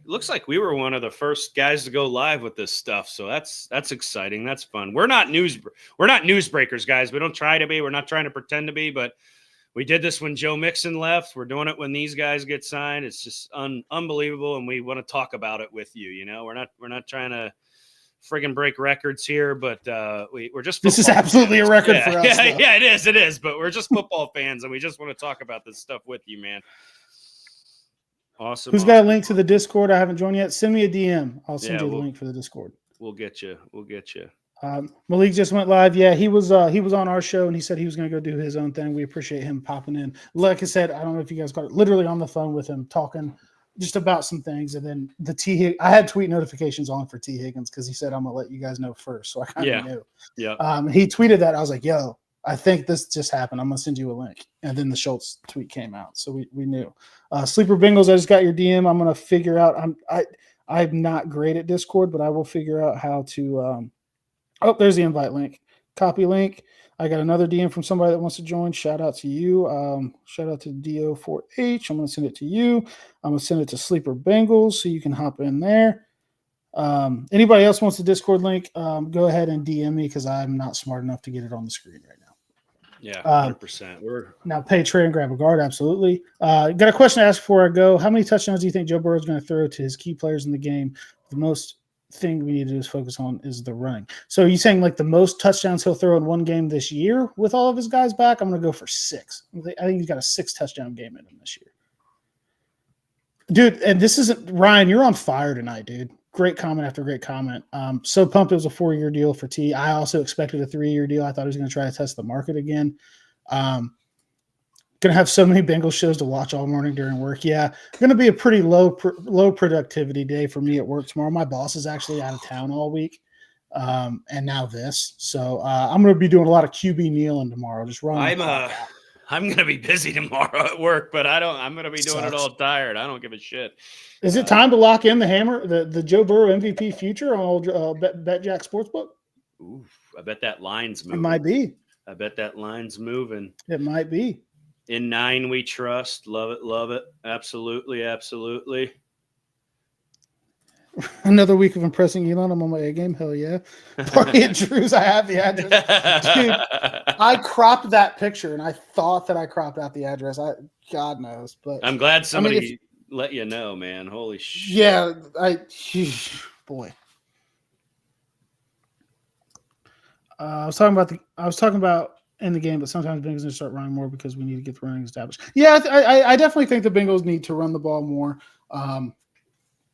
looks like we were one of the first guys to go live with this stuff. So that's exciting. That's fun. We're not newsbreakers, guys. We don't try to be. We're not trying to pretend to be, but we did this when Joe Mixon left. We're doing it when these guys get signed. It's just unbelievable, and we want to talk about it with you. You know, we're not trying to friggin' break records here, but we're just this is absolutely fans. A record for us. Yeah, it is, but we're just football fans, and we just want to talk about this stuff with you, man. Awesome. Who's got a link to the Discord? I haven't joined yet. Send me a DM. I'll send you the link for the Discord. We'll get you. Malik just went live. Yeah, he was on our show, and he said he was going to go do his own thing. We appreciate him popping in. Like I said, I don't know if you guys got it, literally on the phone with him talking just about some things, and then I had tweet notifications on for T. Higgins because he said I'm gonna let you guys know first, so I kind of knew. Yeah. He tweeted that. I was like, "Yo, I think this just happened. I'm gonna send you a link." And then the Schultz tweet came out, so we knew. Sleeper Bengals, I just got your DM. I'm gonna figure out. I'm not great at Discord, but I will figure out how to. There's the invite link. Copy link. I got another DM from somebody that wants to join. Shout out to you. Shout out to DO4H. I'm going to send it to you. I'm going to send it to Sleeper Bengals so you can hop in there. Anybody else wants the Discord link, go ahead and DM me because I'm not smart enough to get it on the screen right now. Yeah, 100%. Now pay trade and grab a guard. Absolutely. Got a question to ask before I go. How many touchdowns do you think Joe Burrow is going to throw to his key players in the game? The most thing we need to do is focus on is the running. So are you saying like the most touchdowns he'll throw in one game this year with all of his guys back? I'm going to go for 6. I think he's got a 6 touchdown game in him this year. Dude, and this isn't – Ryan, you're on fire tonight, dude. Great comment after great comment. So pumped it was a 4-year deal for T. I also expected a 3-year deal. I thought he was going to try to test the market again. Gonna have so many Bengals shows to watch all morning during work. Yeah, gonna be a pretty low productivity day for me at work tomorrow. My boss is actually out of town all week, and now this. So I'm gonna be doing a lot of QB kneeling tomorrow. Just running. I'm gonna be busy tomorrow at work, but I'm gonna be doing it all tired. I don't give a shit. Is it time to lock in the hammer, the Joe Burrow MVP future on old BetJack Sportsbook? Ooh, I bet that line's moving. It might be. I bet that line's moving. It might be. In 9, we trust. Love it. Love it. Absolutely. Absolutely. Another week of impressing Elon. I'm on my A game. Hell yeah. Party at Drew's. I have the address. Dude, I cropped that picture and I thought that I cropped out the address. God knows. But I'm glad somebody let you know, man. Holy shit. Yeah. Boy. I was talking about in the game, but sometimes Bengals need to start running more because we need to get the running established. Yeah, I definitely think the Bengals need to run the ball more.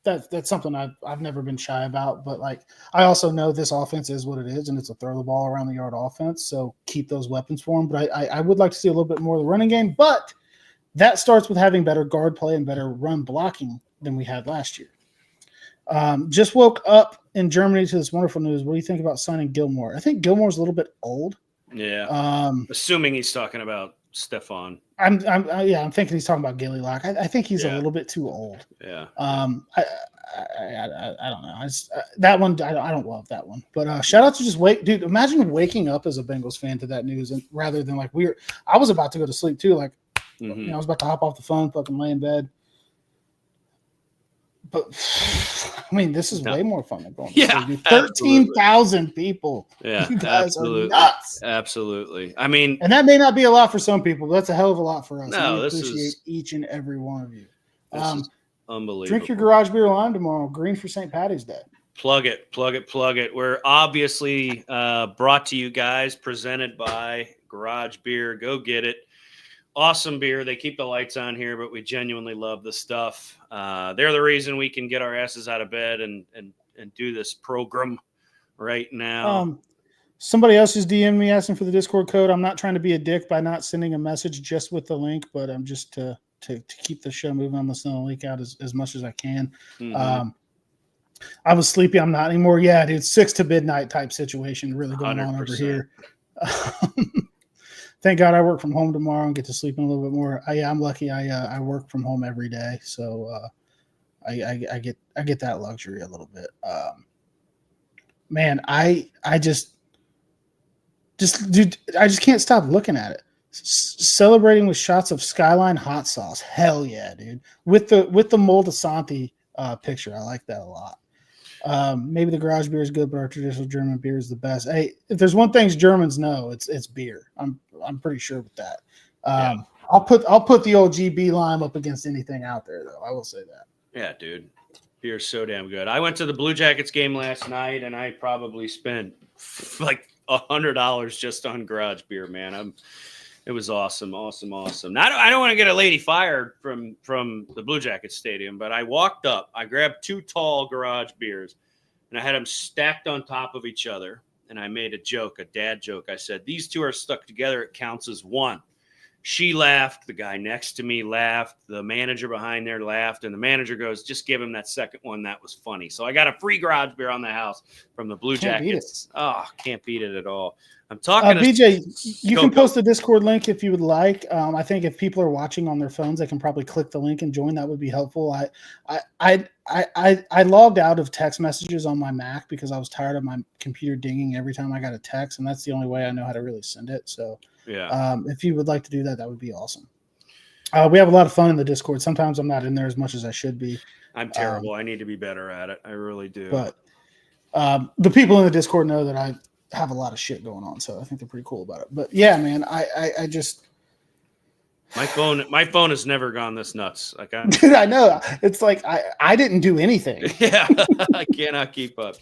That's something I've never been shy about. But like, I also know this offense is what it is, and it's a throw the ball around the yard offense. So keep those weapons for them. But I would like to see a little bit more of the running game. But that starts with having better guard play and better run blocking than we had last year. Just woke up in Germany to this wonderful news. What do you think about signing Gilmore? I think Gilmore's a little bit old. Yeah. Assuming he's talking about Stephon. I'm thinking he's talking about Gilly Lock. I think he's a little bit too old. Yeah. I don't know. That one I don't love that one. But shout out to just dude. Imagine waking up as a Bengals fan to that news, and rather than like I was about to go to sleep too. Like I was about to hop off the phone, fucking lay in bed. But I mean, this is way more fun than going to sleep. 13,000 people. Yeah, you guys absolutely. are nuts. Absolutely. I mean, and that may not be a lot for some people, but that's a hell of a lot for us. No, we appreciate each and every one of you. This is unbelievable. Drink your garage beer lime tomorrow. Green for St. Patty's Day. Plug it. We're obviously brought to you guys, presented by Garage Beer. Go get it. Awesome beer. They keep the lights on here, but we genuinely love the stuff. They're the reason we can get our asses out of bed and do this program right now. Somebody else is DMing me asking for the Discord code. I'm not trying to be a dick by not sending a message just with the link, but I'm just to keep the show moving. I'm sending the link out as much as I can. Mm-hmm. I was sleepy. I'm not anymore. Yeah, dude, 6 to midnight type situation really going 100%. On over here. Thank God I work from home tomorrow and get to sleep in a little bit more. I'm lucky. I work from home every day, so I get that luxury a little bit. Man, I just can't stop looking at it. Celebrating with shots of Skyline hot sauce. Hell yeah, dude. With the Moldesanti picture, I like that a lot. Maybe the garage beer is good, but our traditional German beer is the best. Hey, if there's one thing Germans know, it's beer. I'm pretty sure with that. I'll put the old GB lime up against anything out there, though. I will say that. Yeah, dude, beer's so damn good. I went to the Blue Jackets game last night, and I probably spent like $100 just on garage beer, man. It was awesome. Now, I don't want to get a lady fired from the Blue Jackets stadium, but I walked up, I grabbed 2 tall garage beers, and I had them stacked on top of each other. And I made a dad joke. I said, these 2 are stuck together. It counts as 1. She laughed. The guy next to me laughed. The manager behind there laughed. And the manager goes, just give him that second one. That was funny. So I got a free garage beer on the house from the Blue Jackets. Oh, can't beat it at all. I'm talking BJ, you can post the Discord link if you would like. I think if people are watching on their phones, they can probably click the link and join. That would be helpful. I logged out of text messages on my Mac because I was tired of my computer dinging every time I got a text, and that's the only way I know how to really send it. So if you would like to do that, that would be awesome. We have a lot of fun in the Discord. Sometimes I'm not in there as much as I should be. I'm terrible. I need to be better at it. I really do. But the people in the Discord know that I have a lot of shit going on, so I think they're pretty cool about it. But yeah, man, I just my phone has never gone this nuts. Like dude, I know. It's like I didn't do anything. Yeah, I cannot keep up.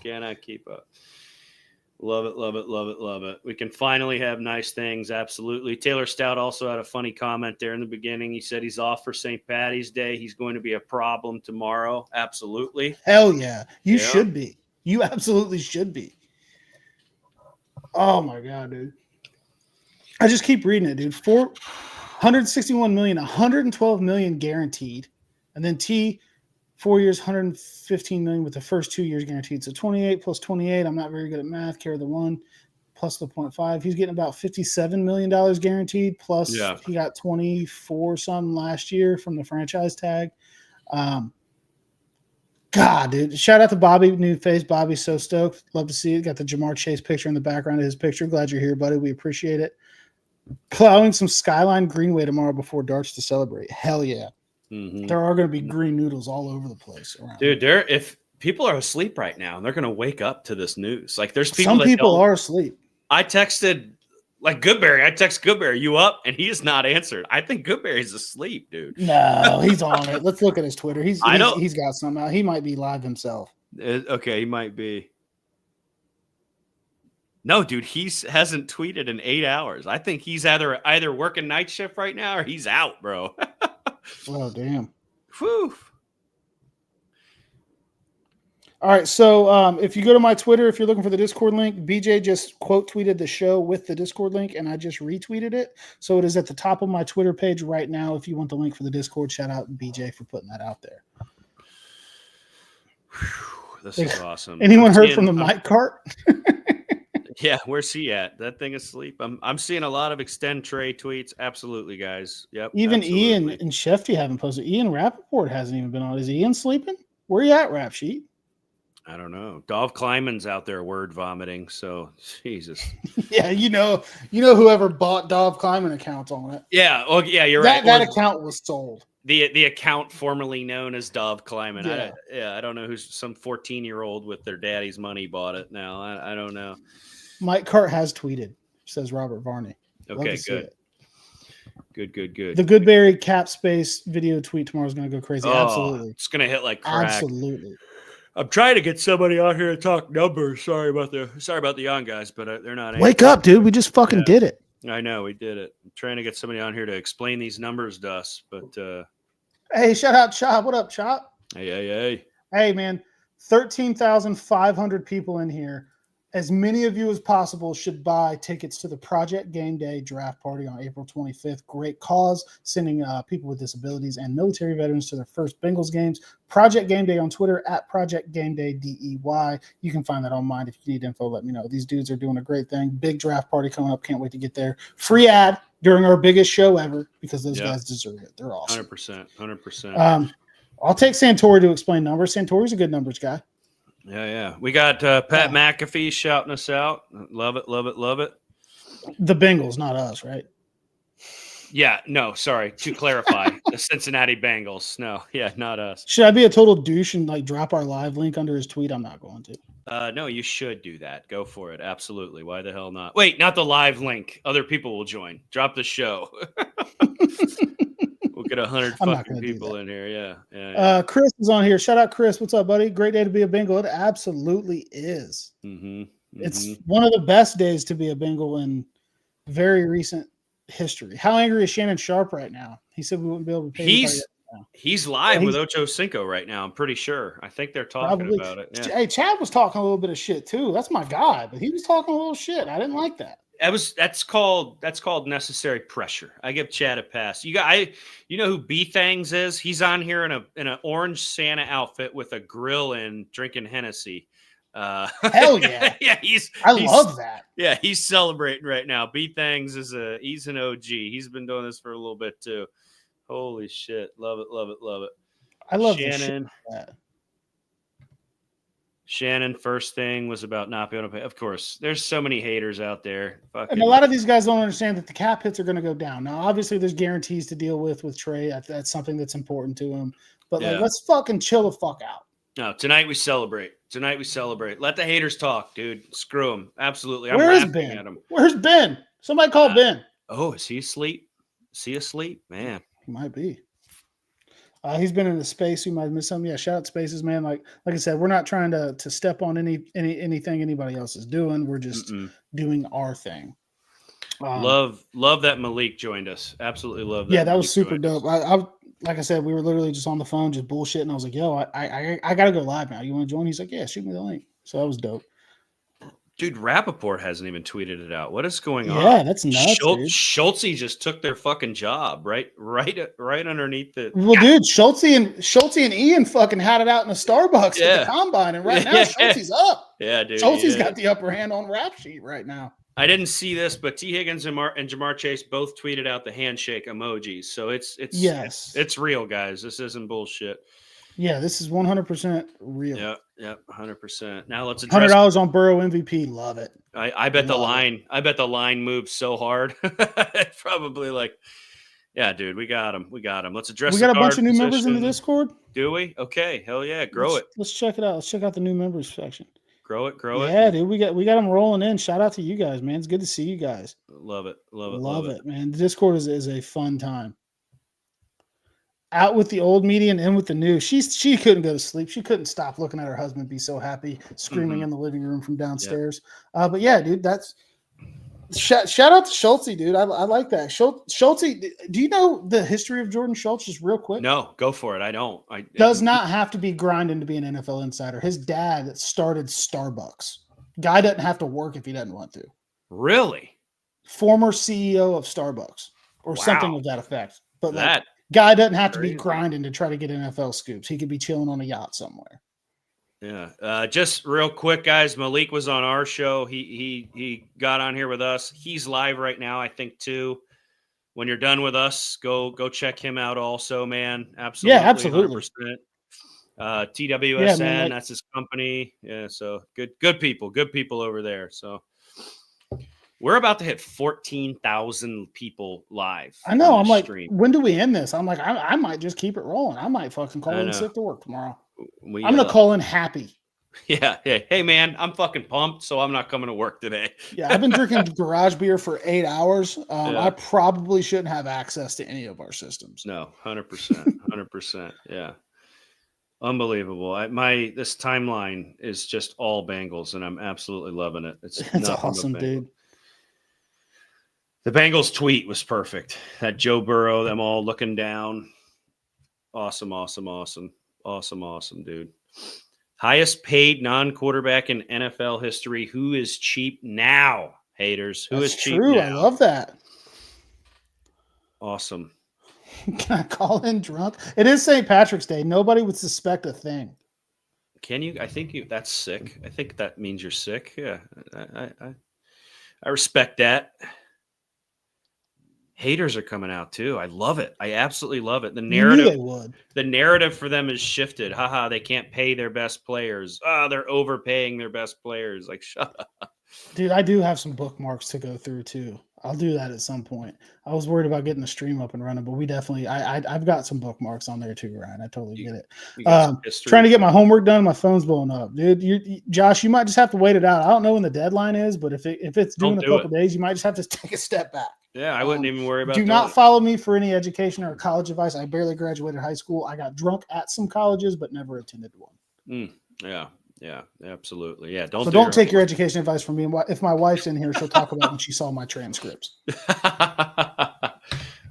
Love it. We can finally have nice things. Absolutely. Taylor Stout also had a funny comment there in the beginning. He said he's off for St. Patty's Day. He's going to be a problem tomorrow. Absolutely. Hell yeah. You should be. You absolutely should be. Oh my God, dude. I just keep reading it, dude. 161 million, 112 million guaranteed, and then T 4 years, 115 million with the first 2 years guaranteed. So 28 plus 28. I'm not very good at math. Carry the 1 plus the 0.5. He's getting about $57 million guaranteed. Plus he got 24 something last year from the franchise tag. God, dude. Shout out to Bobby, new face. Bobby's so stoked. Love to see it. Got the Jamar Chase picture in the background of his picture. Glad you're here, buddy. We appreciate it. Plowing some Skyline Greenway tomorrow before darts to celebrate. Hell yeah. Mm-hmm. There are going to be green noodles all over the place. Dude, if people are asleep right now, they're going to wake up to this news. Like there's people Some people are asleep. I texted like Goodberry. I text Goodberry, you up? And he has not answered. I think Goodberry's asleep, dude. No, he's on it. Let's look at his Twitter. He's got something out. He might be live himself. Okay, he might be. No, dude, he hasn't tweeted in 8 hours. I think he's either working night shift right now or he's out, bro. Oh, damn. Whew. All right, so if you go to my Twitter, if you're looking for the Discord link, BJ just quote tweeted the show with the Discord link, and I just retweeted it. So it is at the top of my Twitter page right now. If you want the link for the Discord, shout out BJ for putting that out there. Whew, this is awesome. Anyone heard from the Mike Cart? Yeah, where's he at? That thing asleep. I'm seeing a lot of extend Trey tweets. Absolutely, guys. Yep. Even absolutely. Ian and Shefty haven't posted. Ian Rappaport hasn't even been on. Is Ian sleeping? Where you at, Rap Sheet? I don't know. Dov Kleiman's out there word vomiting. So Jesus. Yeah, you know whoever bought Dov Kleiman accounts on it. Yeah. Oh, yeah. You're right. That account was sold. The account formerly known as Dov Kleiman. Yeah. I don't know who's some 14-year-old with their daddy's money bought it now. I don't know. Mike Cart has tweeted, says Robert Varney. Okay, good. Good. The Goodberry cap space video tweet tomorrow is going to go crazy. Oh, absolutely. It's going to hit like crack. Absolutely. I'm trying to get somebody out here to talk numbers. Sorry about the young guys, but they're not. Wake up, dude. We just fucking did it. I know we did it. I'm trying to get somebody on here to explain these numbers to us, but hey, shout out Chop. What up, Chop? Hey, man. 13,500 people in here. As many of you as possible should buy tickets to the Project Game Day draft party on April 25th. Great cause, sending people with disabilities and military veterans to their first Bengals games. Project Game Day on Twitter at Project Game Day DEY. You can find that on mine. If you need info, let me know. These dudes are doing a great thing. Big draft party coming up. Can't wait to get there. Free ad during our biggest show ever because those guys deserve it. They're awesome. 100%. I'll take Santori to explain numbers. Santori's a good numbers guy. Yeah. We got Pat McAfee shouting us out. Love it. The Bengals, not us, right? Yeah, no, sorry. To clarify, the Cincinnati Bengals. No, yeah, not us. Should I be a total douche and like drop our live link under his tweet? I'm not going to. No, you should do that. Go for it. Absolutely. Why the hell not? Wait, not the live link. Other people will join. Drop the show. We'll get 100 fucking people in here. Yeah. Chris is on here. Shout out, Chris. What's up, buddy? Great day to be a Bengal. It absolutely is. It's one of the best days to be a Bengal in very recent history. How angry is Shannon Sharp right now? He said we wouldn't be able to pay. He's live with Ocho Cinco right now. I'm pretty sure. I think they're talking about it. Yeah. Hey, Chad was talking a little bit of shit too. That's my guy, but he was talking a little shit. I didn't like that. That's called necessary pressure. I give Chad a pass. You know who B Thangs is? He's on here in an orange Santa outfit with a grill and drinking Hennessy. Hell yeah. Yeah, I love that. Yeah, he's celebrating right now. B Thangs he's an OG. He's been doing this for a little bit too. Holy shit. Love it. I love Shannon. Shannon, first thing was about not being able to pay. Of course, there's so many haters out there. And a lot of these guys don't understand that the cap hits are going to go down. Now, obviously, there's guarantees to deal with Trey. That's something that's important to him. But let's fucking chill the fuck out. No, tonight we celebrate. Let the haters talk, dude. Screw them. Absolutely. Where's Ben? Where's Ben? Somebody call Ben. Oh, is he asleep? Man. He might be. He's been in the space. You might miss him. Yeah, shout out Spaces, man. Like I said, we're not trying to step on anything anybody else is doing. We're just doing our thing. Love that Malik joined us. Absolutely love that. Yeah, that was super dope. I like I said, we were literally just on the phone, just bullshitting. I was like, yo, I got to go live now. You want to join? He's like, yeah, shoot me the link. So that was dope. Dude, Rappaport hasn't even tweeted it out. What is going on? Yeah, that's nuts, dude. Schultze just took their fucking job, right underneath the. Well, dude, Schultze and Ian fucking had it out in a Starbucks at the combine, and right now Schultze's up. Yeah, dude. Schultze's got the upper hand on Rap Sheet right now. I didn't see this, but T. Higgins and Jamar Chase both tweeted out the handshake emojis. So it's real, guys. This isn't bullshit. Yeah, this is 100% real. Yep, 100%. Now let's address $100 on Burrow MVP. Love it. I bet the line. I bet the line moved so hard. It's probably like, yeah, dude, we got him. Let's address. We got a bunch of new members in the Discord. Do we? Okay, hell yeah, grow it. Let's check it out. Let's check out the new members section. Grow it. Yeah, dude, we got them rolling in. Shout out to you guys, man. It's good to see you guys. Love it, man. The Discord is a fun time. Out with the old media and in with the new. She couldn't go to sleep. She couldn't stop looking at her husband be so happy, screaming in the living room from downstairs. Yeah. But yeah, dude, that's shout out to Schultze, dude. I like that. Schultze, do you know the history of Jordan Schultze? Just real quick. No, go for it. I don't. Does not have to be grinding to be an NFL insider. His dad started Starbucks. Guy doesn't have to work if he doesn't want to. Really? Former CEO of Starbucks or something of that effect. But that. Guy doesn't have to be grinding to try to get NFL scoops. He could be chilling on a yacht somewhere. Yeah. Just real quick, guys. Malik was on our show. He got on here with us. He's live right now, I think, too. When you're done with us, go check him out also, man. Absolutely. Yeah, absolutely. 100%. TWSN, that's his company. Yeah, so good people over there. So we're about to hit 14,000 people live. I know. I'm like, when do we end this? I'm like, I might just keep it rolling. I might fucking call in sick to work tomorrow. I'm going to call in happy. Yeah. Hey, man, I'm fucking pumped, so I'm not coming to work today. Yeah, I've been drinking garage beer for 8 hours. I probably shouldn't have access to any of our systems. No, 100%. 100%. Yeah. Unbelievable. This timeline is just all Bengals, and I'm absolutely loving it. It's awesome, dude. The Bengals tweet was perfect. That Joe Burrow, them all looking down. Awesome, dude. Highest paid non-quarterback in NFL history. Who is cheap now, haters? Who's cheap now? I love that. Awesome. Can I call in drunk? It is St. Patrick's Day. Nobody would suspect a thing. Can you? I think that's sick. I think that means you're sick. Yeah, I respect that. Haters are coming out too. I love it. I absolutely love it. The narrative for them is shifted. Haha, they can't pay their best players. They're overpaying their best players. Like, shut up. Dude, I do have some bookmarks to go through too. I'll do that at some point. I was worried about getting the stream up and running, but we definitely I've got some bookmarks on there too, Ryan. I totally get it. Trying to get my homework done, my phone's blowing up. Dude, Josh, you might just have to wait it out. I don't know when the deadline is, but if it's due in a couple days, you might just have to take a step back. Yeah, I wouldn't even worry about Do not follow me for any education or college advice. I barely graduated high school. I got drunk at some colleges, but never attended one. Yeah, absolutely. Yeah, don't take your education advice from me. If my wife's in here, she'll talk about when she saw my transcripts.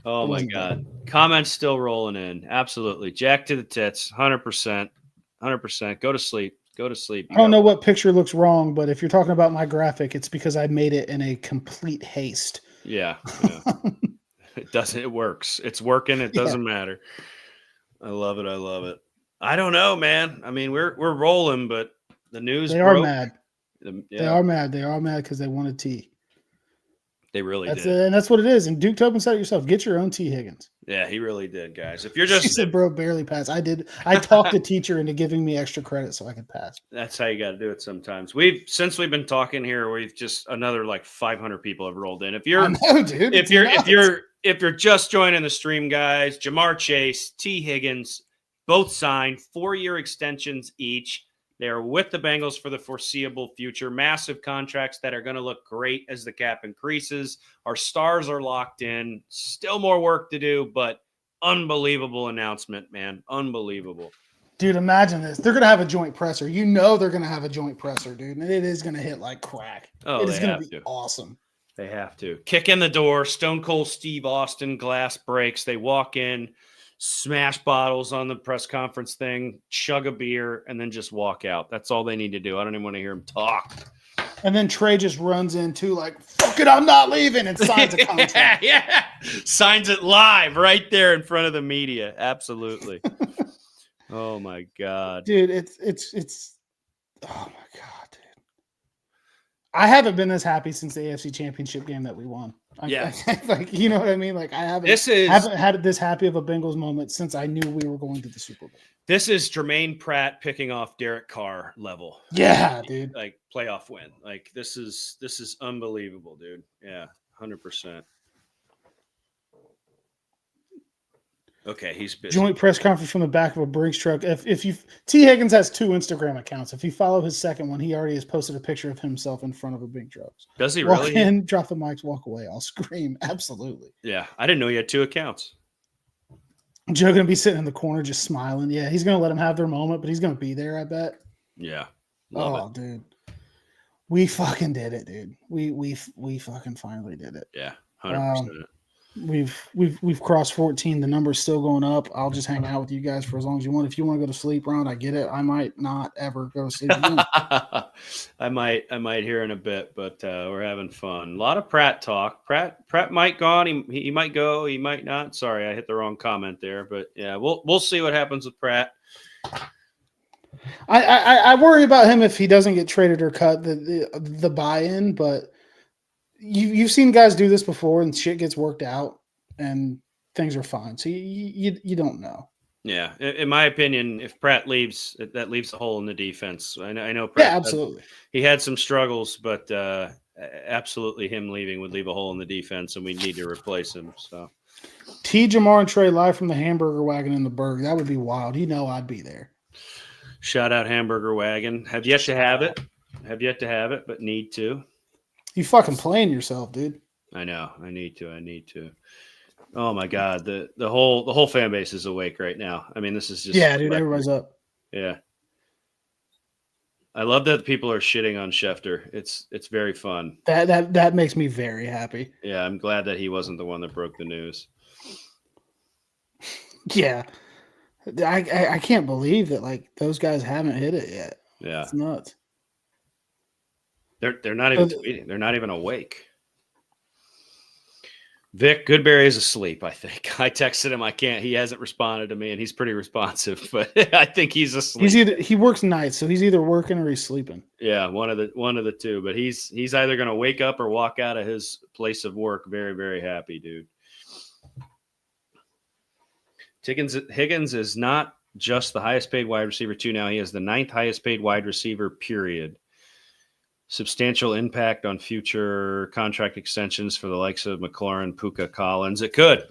Oh my God. Comments still rolling in. Absolutely. Jack to the tits. 100%. Go to sleep. I don't know what picture looks wrong, but if you're talking about my graphic, it's because I made it in a complete haste. Yeah. It works. It's working. It doesn't matter. I love it. I don't know, man. I mean, we're rolling, but the news are mad. They are mad. They are mad because they wanted T. They really did. And that's what it is. And Duke Tobin said it yourself. Get your own T. Higgins. Yeah, he really did, guys. If you're just... She said, bro, barely passed. I did. I talked the teacher into giving me extra credit so I could pass. That's how you got to do it sometimes. Since we've been talking here, we've just another like 500 people have rolled in. If you're just joining the stream, guys, Jamar Chase, T. Higgins, both signed 4-year extensions each. They are with the Bengals for the foreseeable future. Massive contracts that are going to look great as the cap increases. Our stars are locked in. Still more work to do, but unbelievable announcement, man. Unbelievable. Dude, imagine this. They're going to have a joint presser. You know they're going to have a joint presser, dude. And it is going to hit like crack. Oh, it is going to be awesome. They have to. Kick in the door. Stone Cold Steve Austin, glass breaks. They walk in. Smash bottles on the press conference thing, chug a beer, and then just walk out. That's all they need to do. I don't even want to hear them talk. And then Trey just runs into like, fuck it, I'm not leaving, and signs a contract. Yeah. Signs it live right there in front of the media. Absolutely. Oh my God. Dude, it's oh my God, dude. I haven't been this happy since the AFC Championship game that we won. Like, you know what I mean? Like, I haven't had this happy of a Bengals moment since I knew we were going to the Super Bowl. This is Jermaine Pratt picking off Derek Carr level. Yeah, dude. Like playoff win. Like this is unbelievable, dude. Yeah, 100%. Okay, he's busy. Joint press conference from the back of a Brinks truck. If you T. Higgins has 2 Instagram accounts. If you follow his second one, he already has posted a picture of himself in front of a big truck. Does he walk really? In, drop the mics, walk away. I'll scream. Absolutely. Yeah, I didn't know he had 2 accounts. Joe gonna be sitting in the corner just smiling. Yeah, he's gonna let them have their moment, but he's gonna be there, I bet. Yeah. Love it. Dude. We fucking did it, dude. We fucking finally did it. Yeah, 100%. We've crossed 14. The number's still going up. I'll just hang out with you guys for as long as you want. If you want to go to sleep, Ron, I get it. I might not ever go to sleep again. I might hear in a bit, but we're having fun. A lot of Pratt talk. Pratt might go on. He might go. He might not. Sorry, I hit the wrong comment there. But yeah, we'll see what happens with Pratt. I worry about him if he doesn't get traded or cut the buy-in, but you've seen guys do this before and shit gets worked out and things are fine. So you don't know. Yeah, in my opinion, if Pratt leaves, that leaves a hole in the defense. I know Pratt. Yeah, absolutely. He had some struggles, but absolutely him leaving would leave a hole in the defense, and we need to replace him. So, Jamar and Trey live from the hamburger wagon in the Berg. That would be wild. You know I'd be there. Shout out Hamburger Wagon. Have yet to have it, but need to. You fucking playing yourself, dude. I know. I need to. Oh my God. The whole fan base is awake right now. I mean, this is just dude, everybody's up. Yeah. I love that people are shitting on Schefter. It's very fun. That makes me very happy. Yeah, I'm glad that he wasn't the one that broke the news. Yeah. I can't believe that like those guys haven't hit it yet. Yeah. It's nuts. They're not even tweeting. They're not even awake. Vic Goodberry is asleep, I think. I texted him. He hasn't responded to me, and he's pretty responsive, but I think he's asleep. He works nights, so he's either working or he's sleeping. Yeah, one of the two. But he's either gonna wake up or walk out of his place of work very, very happy, dude. Higgins is not just the highest paid wide receiver too now. He is the 9th highest paid wide receiver, period. Substantial impact on future contract extensions for the likes of McLaurin, Puka, Collins. It could.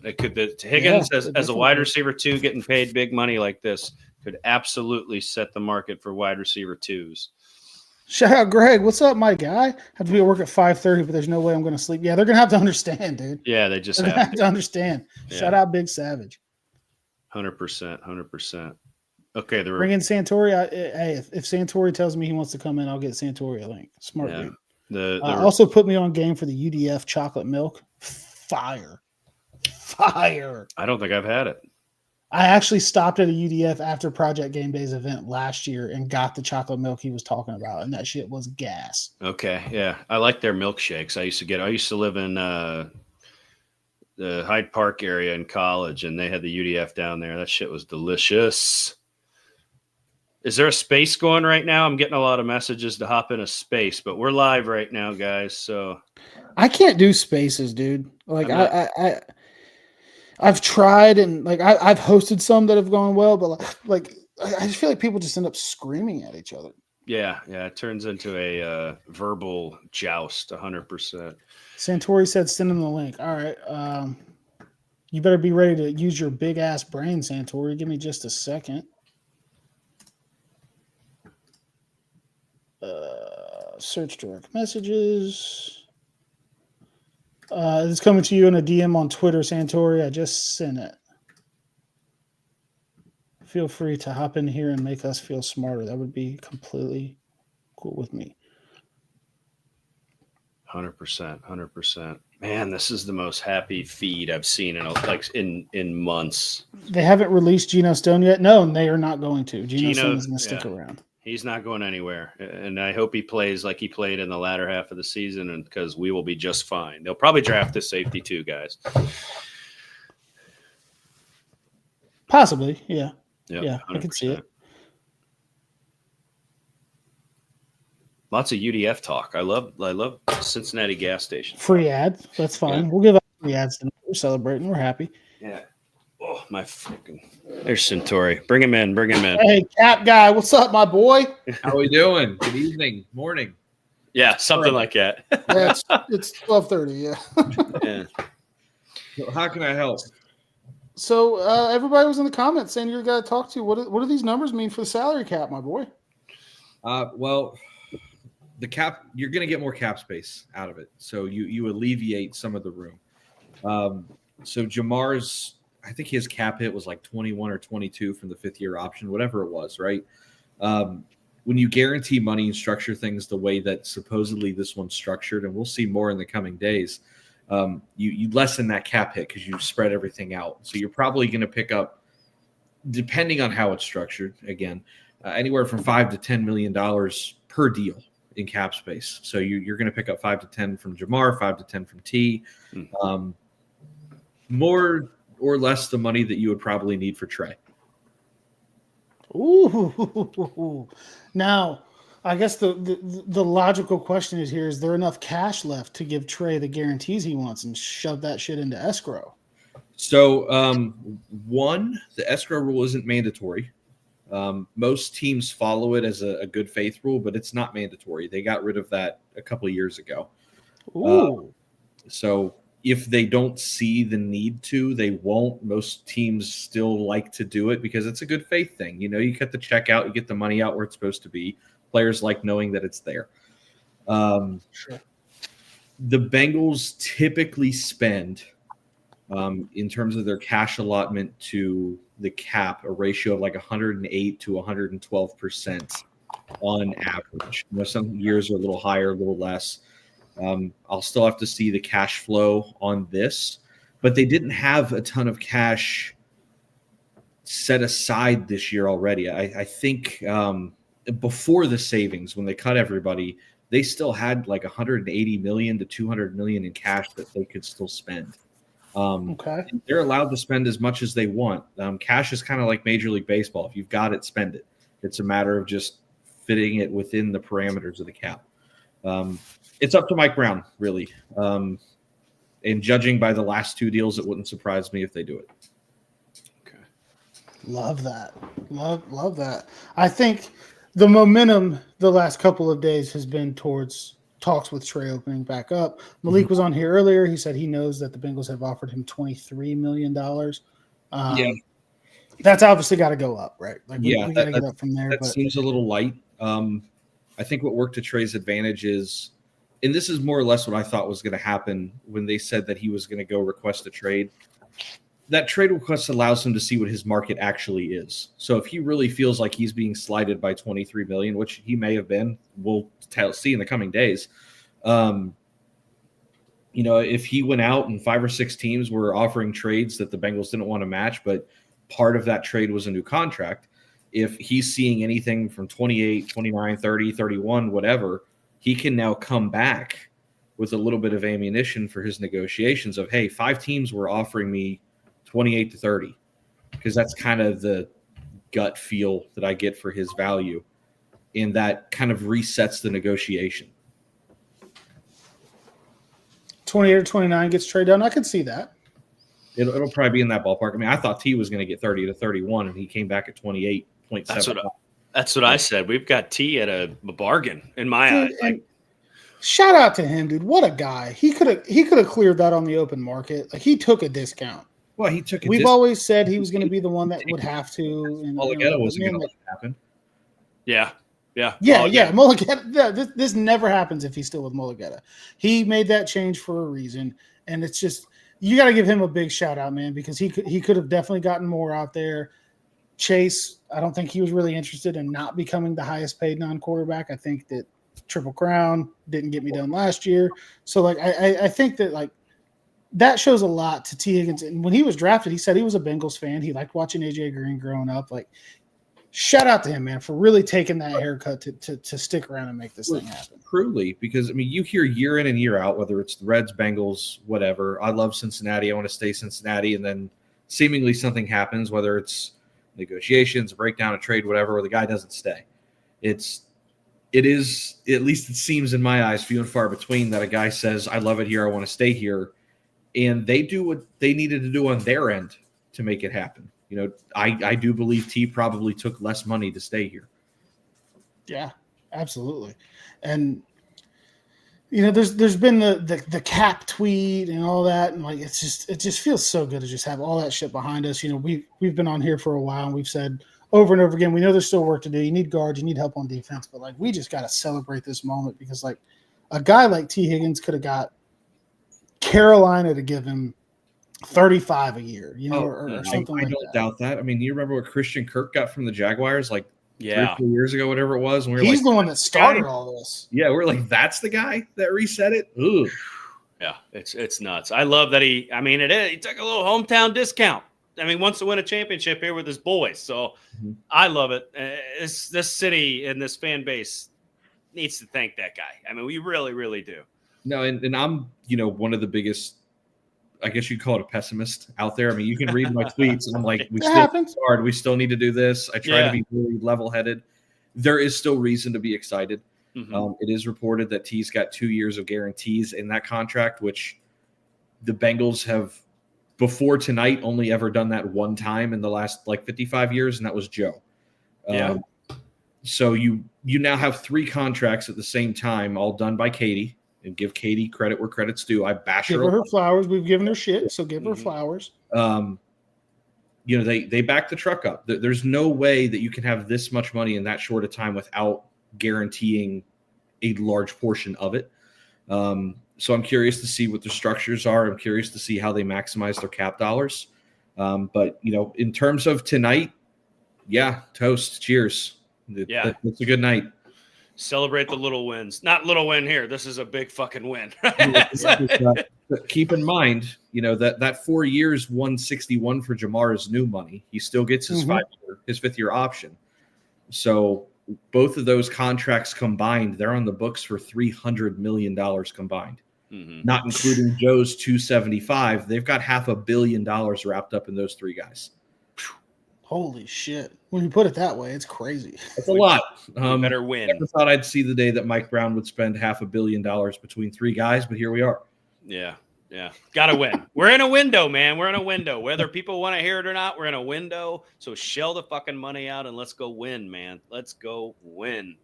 Higgins as a wide receiver 2 getting paid big money like this could absolutely set the market for wide receiver 2s. Shout out Greg. What's up, my guy? Have to be at work at 5:30, but there's no way I'm going to sleep. Yeah, they're going to have to understand, dude. Yeah, they just have to understand. Yeah. Shout out Big Savage. 100%. Okay, bring in Santori. If Santori tells me he wants to come in, I'll get Santori a link. Smart dude. Also put me on game for the UDF chocolate milk. Fire. I don't think I've had it. I actually stopped at a UDF after Project Game Day's event last year and got the chocolate milk he was talking about, and that shit was gas. Okay, yeah, I like their milkshakes. I used to live in the Hyde Park area in college, and they had the UDF down there. That shit was delicious. Is there a space going right now? I'm getting a lot of messages to hop in a space, but we're live right now, guys. So I can't do spaces, dude. Like I've tried, and like I've hosted some that have gone well, but like I just feel like people just end up screaming at each other. Yeah, it turns into a verbal joust, 100%. Santori said, "Send him the link." All right, you better be ready to use your big ass brain, Santori. Give me just a second. Search direct messages. It's coming to you in a DM on Twitter, Santori. I just sent it. Feel free to hop in here and make us feel smarter. That would be completely cool with me. 100%. Man, this is the most happy feed I've seen in months. They haven't released Geno Stone yet. No, and they are not going to. Geno Stone is going to stick around. He's not going anywhere, and I hope he plays like he played in the latter half of the season, and because we will be just fine. They'll probably draft a safety too, guys. Possibly, yeah. Yep, Yeah, I can see it. Lots of UDF talk. I love Cincinnati gas station. Free ads, that's fine. Yeah. We'll give out free ads tonight. We're celebrating. We're happy. Yeah. Oh, my fucking. There's Centauri. Bring him in. Hey, Cap guy, what's up, my boy? How are we doing? Good evening, morning. Yeah, something like that. Yeah, it's 12:30. Yeah. Yeah. So how can I help? So everybody was in the comments saying you're the guy to talk to. What do these numbers mean for the salary cap, my boy? Well, the cap, you're going to get more cap space out of it. So you alleviate some of the room. So Jamar's, I think his cap hit was like 21 or 22 from the 5th-year option, whatever it was, right? When you guarantee money and structure things the way that supposedly this one's structured, and we'll see more in the coming days, you lessen that cap hit because you spread everything out. So you're probably going to pick up, depending on how it's structured, again, anywhere from $5 to $10 million per deal in cap space. So you're going to pick up 5 to 10 from Jamar, 5 to 10 from T. More or less the money that you would probably need for Trey. Ooh. Now, I guess the logical question is there enough cash left to give Trey the guarantees he wants and shove that shit into escrow? So, the escrow rule isn't mandatory. Most teams follow it as a good faith rule, but it's not mandatory. They got rid of that a couple of years ago. So if they don't see the need to, they won't. Most teams still like to do it because it's a good faith thing. You know, you get the check out, you get the money out where it's supposed to be. Players like knowing that it's there. Sure. The Bengals typically spend, in terms of their cash allotment to the cap, a ratio of like 108 to 112% on average. You know, some years are a little higher, a little less. I'll still have to see the cash flow on this, but they didn't have a ton of cash set aside this year already. I think before the savings, when they cut everybody, they still had like 180 million to 200 million in cash that they could still spend. Okay. They're allowed to spend as much as they want. Cash is kind of like Major League Baseball. If you've got it, spend it. It's a matter of just fitting it within the parameters of the cap. It's up to Mike Brown, really. And judging by the last 2 deals, it wouldn't surprise me if they do it. Okay. Love that. Love that. I think the momentum the last couple of days has been towards talks with Trey opening back up. Malik was on here earlier. He said he knows that the Bengals have offered him $23 million. Yeah. That's obviously got to go up, right? Like we got to get up from there. That seems a little light. I think what worked to Trey's advantage is, and this is more or less what I thought was going to happen when they said that he was going to go request a trade. That trade request allows him to see what his market actually is. So if he really feels like he's being slighted by $23 million, which he may have been, we'll see in the coming days. You know, if he went out and 5 or 6 teams were offering trades that the Bengals didn't want to match, but part of that trade was a new contract, if he's seeing anything from 28, 29, 30, 31, whatever, he can now come back with a little bit of ammunition for his negotiations of, hey, 5 teams were offering me 28 to 30, because that's kind of the gut feel that I get for his value, and that kind of resets the negotiation. 28 or 29 gets trade down. I could see that. It'll probably be in that ballpark. I mean, I thought T was going to get 30 to 31, and he came back at 28.7. That's what I said. We've got T at a bargain in my eyes. Like, shout out to him, dude. What a guy. He could have cleared that on the open market. Like, he took a discount. Well, he took. We've always said he was going to be the one that would have to. Mulligetta wasn't going to let it happen. Yeah. Mulligetta. Yeah, this never happens if he's still with Mulligetta. He made that change for a reason, and it's just, you got to give him a big shout out, man, because he could have definitely gotten more out there. Chase, I don't think he was really interested in not becoming the highest paid non-quarterback. I think that Triple Crown didn't get me done last year. So, like, I think that, like, that shows a lot to T. Higgins. And when he was drafted, he said he was a Bengals fan. He liked watching AJ Green growing up. Like, shout out to him, man, for really taking that haircut to stick around and make this thing happen. Truly, because I mean, you hear year in and year out, whether it's the Reds, Bengals, whatever. I love Cincinnati. I want to stay Cincinnati, and then seemingly something happens, whether it's negotiations, a breakdown, a trade, whatever, where the guy doesn't stay. It is, at least it seems in my eyes, few and far between that a guy says, I love it here, I want to stay here, and they do what they needed to do on their end to make it happen. You know, I do believe T probably took less money to stay here. Yeah, absolutely. And you know, there's been the cap tweet and all that, and like it just feels so good to just have all that shit behind us. You know, we've been on here for a while and we've said over and over again, we know there's still work to do. You need guards, you need help on defense, but like we just got to celebrate this moment because like a guy like T. Higgins could have got Carolina to give him 35 a year, you know, or something like that. I don't doubt that. I mean, you remember what Christian Kirk got from the Jaguars like 3 or 4 years ago, whatever it was. And we were He's the one that started all this. Yeah, we're like, that's the guy that reset it. Ooh. Yeah, it's nuts. I love that he took a little hometown discount. I mean, wants to win a championship here with his boys. So I love it. This city and this fan base needs to thank that guy. I mean, we really, really do. No, and I'm, one of the biggest, I guess you'd call it a pessimist out there. I mean, you can read my tweets and I'm like, we still need to do this. I try to be really level-headed. There is still reason to be excited. Mm-hmm. It is reported that T's got 2 years of guarantees in that contract, which the Bengals have before tonight only ever done that one time in the last 55 years, and that was Joe. So you now have 3 contracts at the same time, all done by Katie. And give Katie credit where credit's due. I bash her. Give her flowers. We've given her shit, so give her flowers. They back the truck up. There's no way that you can have this much money in that short a time without guaranteeing a large portion of it. So I'm curious to see what their structures are. I'm curious to see how they maximize their cap dollars. But in terms of tonight, toast, cheers. It's a good night. Celebrate the little wins. Not little win here. This is a big fucking win. Keep in mind, that 4 years, 161 for Jamar is new money. He still gets his 5th-year option. So both of those contracts combined, they're on the books for $300 million combined, not including Joe's 275. They've got $500 million wrapped up in those 3 guys. Holy shit. When you put it that way, it's crazy. It's a lot. Better win. I never thought I'd see the day that Mike Brown would spend $500 million between 3 guys, but here we are. Yeah. Gotta win. We're in a window, man. We're in a window. Whether people want to hear it or not, we're in a window. So shell the fucking money out and let's go win, man. Let's go win.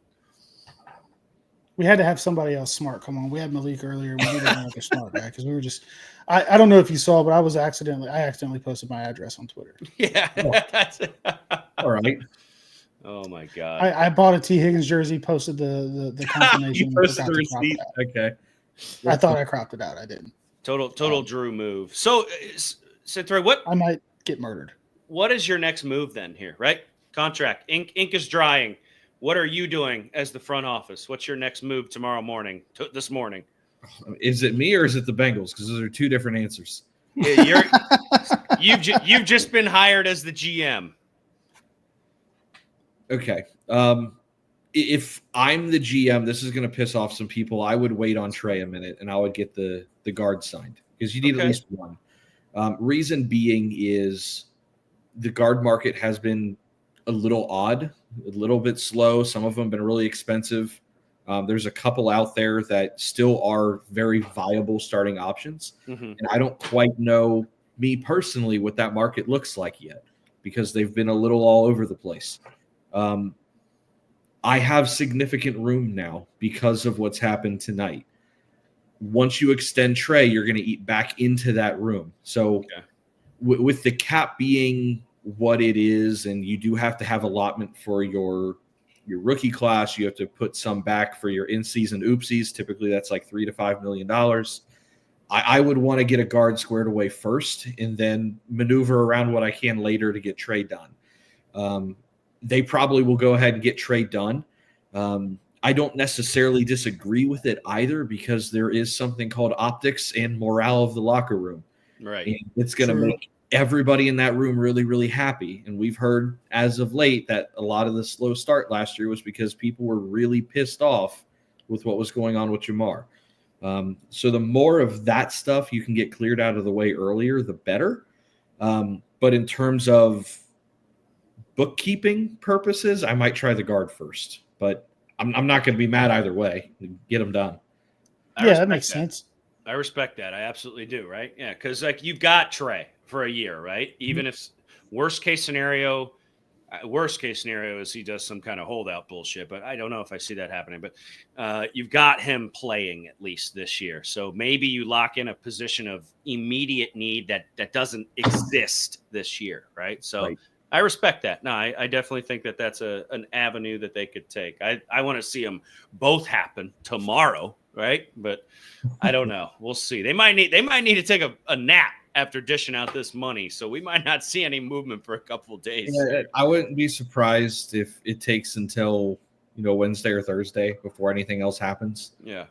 We had to have somebody else smart. Come on. We had Malik earlier. We needed another smart guy because we were just I don't know if you saw, but I accidentally posted my address on Twitter. Yeah. That's it. All right. Oh my God. I bought a T. Higgins jersey, posted the confirmation. You posted the receipt. Okay. I thought I cropped it out. I didn't. Total Drew move. So Cynthia, what I might get murdered. What is your next move then here, right? Contract. Ink is drying. What are you doing as the front office? What's your next move tomorrow morning, this morning? Is it me or is it the Bengals? Because those are 2 different answers. Yeah, you've just been hired as the GM. Okay. If I'm the GM, this is going to piss off some people. I would wait on Trey a minute and I would get the guard signed because you need at least one. Reason being is the guard market has been a little odd, a little bit slow. Some of them have been really expensive. There's a couple out there that still are very viable starting options. And I don't quite know, me personally, what that market looks like yet because they've been a little all over the place. I have significant room now because of what's happened tonight. Once you extend Trey, you're going to eat back into that room. So with the cap being what it is, and you do have to have allotment for your rookie class, you have to put some back for your in-season oopsies. Typically, that's like $3 to $5 million. I would want to get a guard squared away first and then maneuver around what I can later to get Trey done. They probably will go ahead and get Trey done. I don't necessarily disagree with it either because there is something called optics and morale of the locker room. Right. And it's going to make everybody in that room really, really happy. And we've heard as of late that a lot of the slow start last year was because people were really pissed off with what was going on with Jamar. So the more of that stuff you can get cleared out of the way earlier, the better. But in terms of bookkeeping purposes, I might try the guard first. But I'm not going to be mad either way. Get them done. Yeah, that makes sense. I respect that. I absolutely do, right? Yeah, because like you've got Trey for a year, right? Even if worst case scenario is he does some kind of holdout bullshit, but I don't know if I see that happening. But you've got him playing at least this year, so maybe you lock in a position of immediate need that doesn't exist this year, right? So right. I respect that. No, I definitely think that's an avenue that they could take. I want to see them both happen tomorrow, right? But I don't know. We'll see. They might need to take a nap after dishing out this money, so we might not see any movement for a couple of days. Yeah, I wouldn't be surprised if it takes until Wednesday or Thursday before anything else happens. Yeah,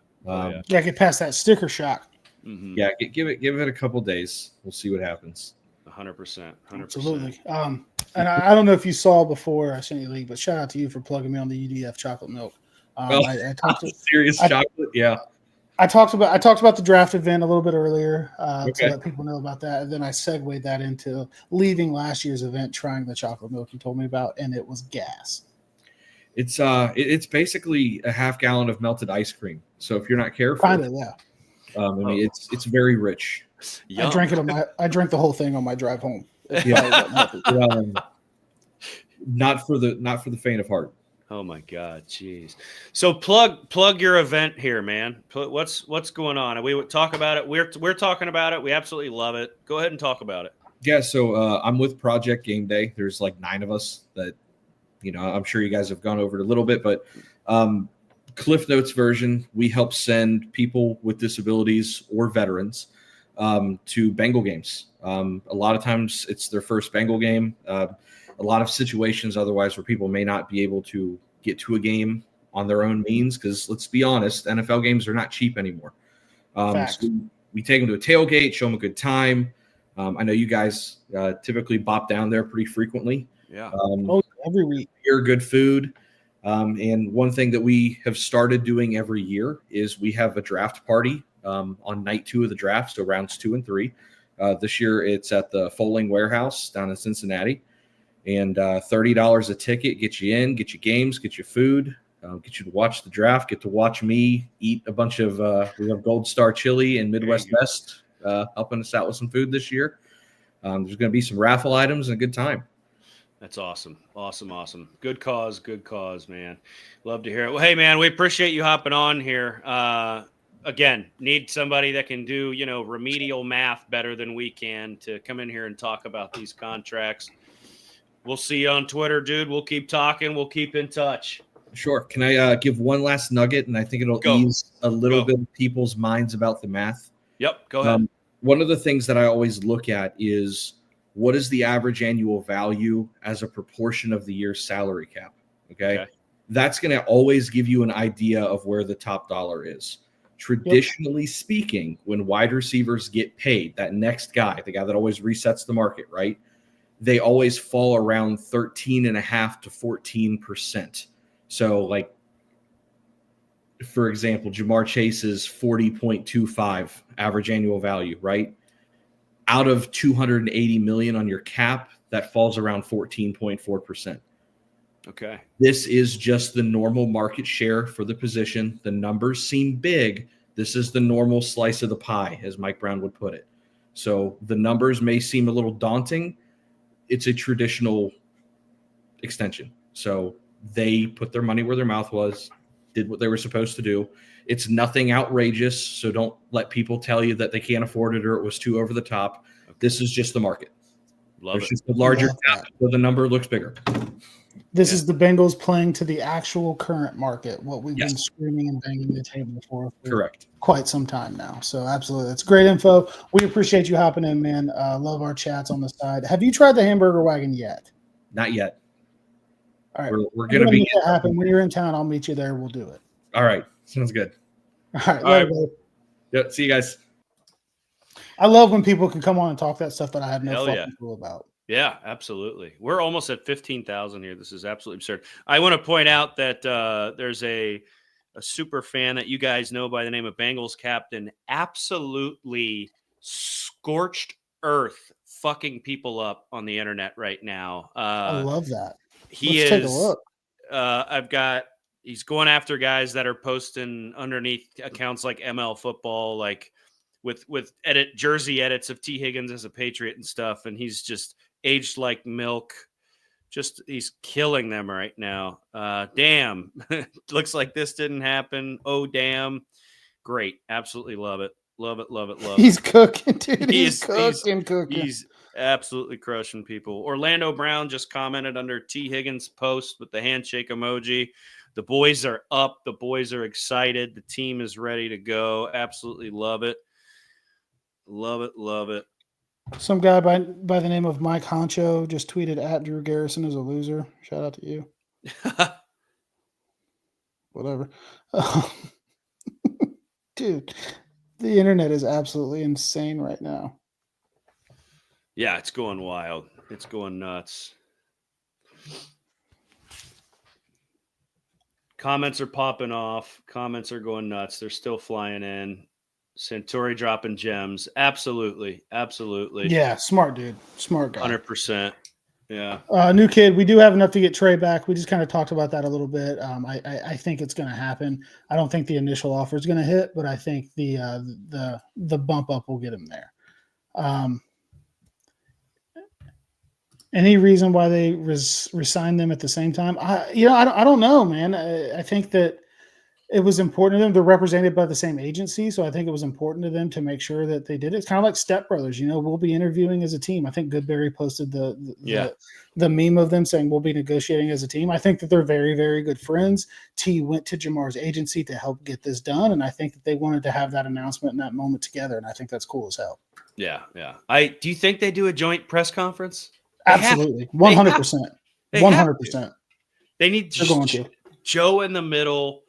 get past that sticker shock. Mm-hmm. Yeah, give it a couple days. We'll see what happens. 100%. Absolutely. And I don't know if you saw before I sent you the link, but shout out to you for plugging me on the UDF chocolate milk. I talked to serious chocolate. Yeah. I talked about the draft event a little bit earlier to let people know about that, and then I segued that into leaving last year's event, trying the chocolate milk you told me about, and it was gas. It's basically a half gallon of melted ice cream. So if you're not careful, it's very rich. Yum. I drank the whole thing on my drive home. Not for the faint of heart. Oh my God, jeez. So plug your event here, man. What's going on? We would talk about it. We're talking about it. We absolutely love it. Go ahead and talk about it. Yeah, so I'm with Project Game Day. There's like 9 of us that, I'm sure you guys have gone over it a little bit, but Cliff Notes version, we help send people with disabilities or veterans to Bengal games. A lot of times it's their first Bengal game. A lot of situations otherwise where people may not be able to get to a game on their own means, because let's be honest, NFL games are not cheap anymore. So we take them to a tailgate, show them a good time. I know you guys typically bop down there pretty frequently. Yeah. Every week. Beer, good food. And one thing that we have started doing every year is we have a draft party on night 2 of the draft, so rounds 2 and 3. This year it's at the Foaling Warehouse down in Cincinnati. And $30 a ticket gets you in, get you games, get you food, get you to watch the draft, get to watch me eat a bunch of we have Gold Star chili and Midwest Best helping us out with some food this year. There's going to be some raffle items and a good time. That's awesome. Awesome. Good cause, man. Love to hear it. Well, hey, man, we appreciate you hopping on here. Again, need somebody that can do, remedial math better than we can to come in here and talk about these contracts. We'll see you on Twitter, dude. We'll keep talking. We'll keep in touch. Sure. Can I give one last nugget? And I think it'll ease a little bit of people's minds about the math. Yep. Go ahead. One of the things that I always look at is what is the average annual value as a proportion of the year's salary cap? Okay. That's going to always give you an idea of where the top dollar is. Traditionally speaking, when wide receivers get paid, that next guy, the guy that always resets the market, right? They always fall around 13.5% to 14%. So, like, for example, Jamar Chase's 40.25 average annual value, right? Out of 280 million on your cap, that falls around 14.4%. Okay. This is just the normal market share for the position. The numbers seem big. This is the normal slice of the pie, as Mike Brown would put it. So the numbers may seem a little daunting. It's a traditional extension. So they put their money where their mouth was, did what they were supposed to do. It's nothing outrageous. So don't let people tell you that they can't afford it or it was too over the top. Okay. This is just the market. There's just a larger cap, so the number looks bigger. This is the Bengals playing to the actual current market, what we've been screaming and banging the table for Correct. Quite some time now. So absolutely. That's great info. We appreciate you hopping in, man. Love our chats on the side. Have you tried the hamburger wagon yet? Not yet. All right. We're going to make it happen. When you're in town, I'll meet you there. We'll do it. All right. Sounds good. All right. Yep. See you guys. I love when people can come on and talk that stuff that I have no Hell fucking yeah. clue about. Yeah, absolutely. We're almost at 15,000 here. This is absolutely absurd. I want to point out that there's a super fan that you guys know by the name of Bengals Captain, absolutely scorched earth fucking people up on the internet right now. I love that. He Let's take a is. look. He's going after guys that are posting underneath accounts like ML Football, like with jersey edits of T. Higgins as a Patriot and stuff, and he's just aged like milk. Just he's killing them right now. Damn, looks like this didn't happen. Oh damn, great, absolutely love it, love it, love it, love it. He's cooking, dude. He's cooking. He's absolutely crushing people. Orlando Brown just commented under T. Higgins' post with the handshake emoji. The boys are up. The boys are excited. The team is ready to go. Absolutely love it. Love it. Love it. Some guy by the name of Mike Honcho just tweeted at Drew Garrison is a loser. Shout out to you. Whatever. Dude, the internet is absolutely insane right now. Yeah, it's going wild. It's going nuts. Comments are popping off. Comments are going nuts. They're still flying in. Santori dropping gems. Absolutely. Absolutely. Yeah, smart dude. Smart guy. 100%. Yeah. New kid, we do have enough to get Trey back. We just kind of talked about that a little bit. I think it's going to happen. I don't think the initial offer is going to hit, but I think the bump up will get him there. Any reason why they resigned them at the same time? I don't know, man. I think that it was important to them. They're represented by the same agency, so I think it was important to them to make sure that they did it. It's kind of like Step Brothers. We'll be interviewing as a team. I think Goodberry posted the meme of them saying we'll be negotiating as a team. I think that they're very, very good friends. T went to Jamar's agency to help get this done, and I think that they wanted to have that announcement in that moment together, and I think that's cool as hell. Yeah, yeah. Do you think they do a joint press conference? Absolutely, 100%, 100%. They need They're going to. Joe in the middle.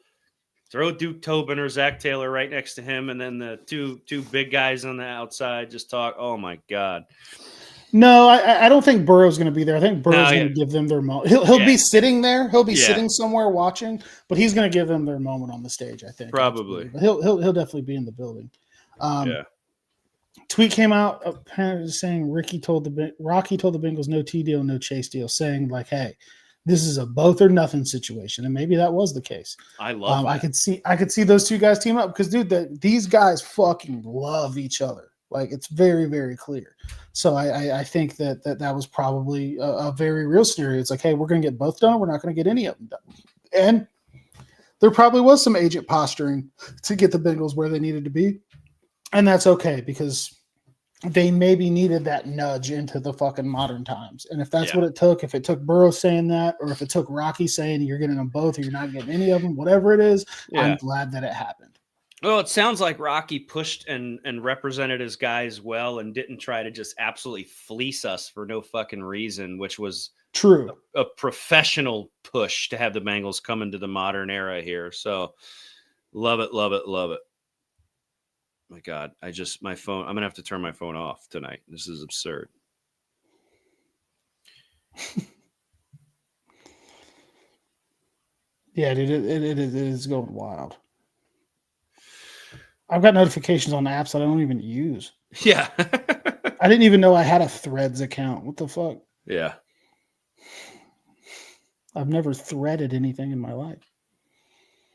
Throw Duke Tobin or Zach Taylor right next to him, and then the two big guys on the outside just talk. Oh my God! No, I don't think Burrow's going to be there. I think Burrow's going to give them their moment. He'll be sitting there. He'll be sitting somewhere watching, but he's going to give them their moment on the stage. I think probably. But he'll definitely be in the building. Tweet came out apparently saying Rocky told the Bengals no T deal, no Chase deal, saying like, hey. This is a both or nothing situation, and maybe that was the case. I love. I could see those two guys team up because, dude, these guys fucking love each other. Like it's very, very clear. So I think that was probably a very real scenario. It's like, hey, we're going to get both done. We're not going to get any of them done. And there probably was some agent posturing to get the Bengals where they needed to be, and that's okay because they maybe needed that nudge into the fucking modern times. And if that's what it took, if it took Burrow saying that, or if it took Rocky saying you're getting them both or you're not getting any of them, whatever it is, I'm glad that it happened. Well, it sounds like Rocky pushed and represented his guys well and didn't try to just absolutely fleece us for no fucking reason, which was true. A professional push to have the Bengals come into the modern era here. So love it, love it, love it. My God, my phone, I'm going to have to turn my phone off tonight. This is absurd. Yeah, dude, it is going wild. I've got notifications on apps that I don't even use. Yeah. I didn't even know I had a Threads account. What the fuck? Yeah. I've never threaded anything in my life.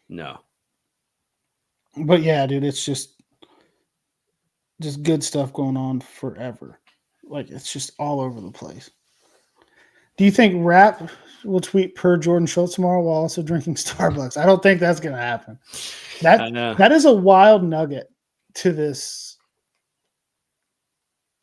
No. But yeah, dude, it's just good stuff going on forever. Like it's just all over the place. Do you think Rap will tweet per Jordan Schultz tomorrow while also drinking Starbucks? I don't think that's going to happen. That is a wild nugget to this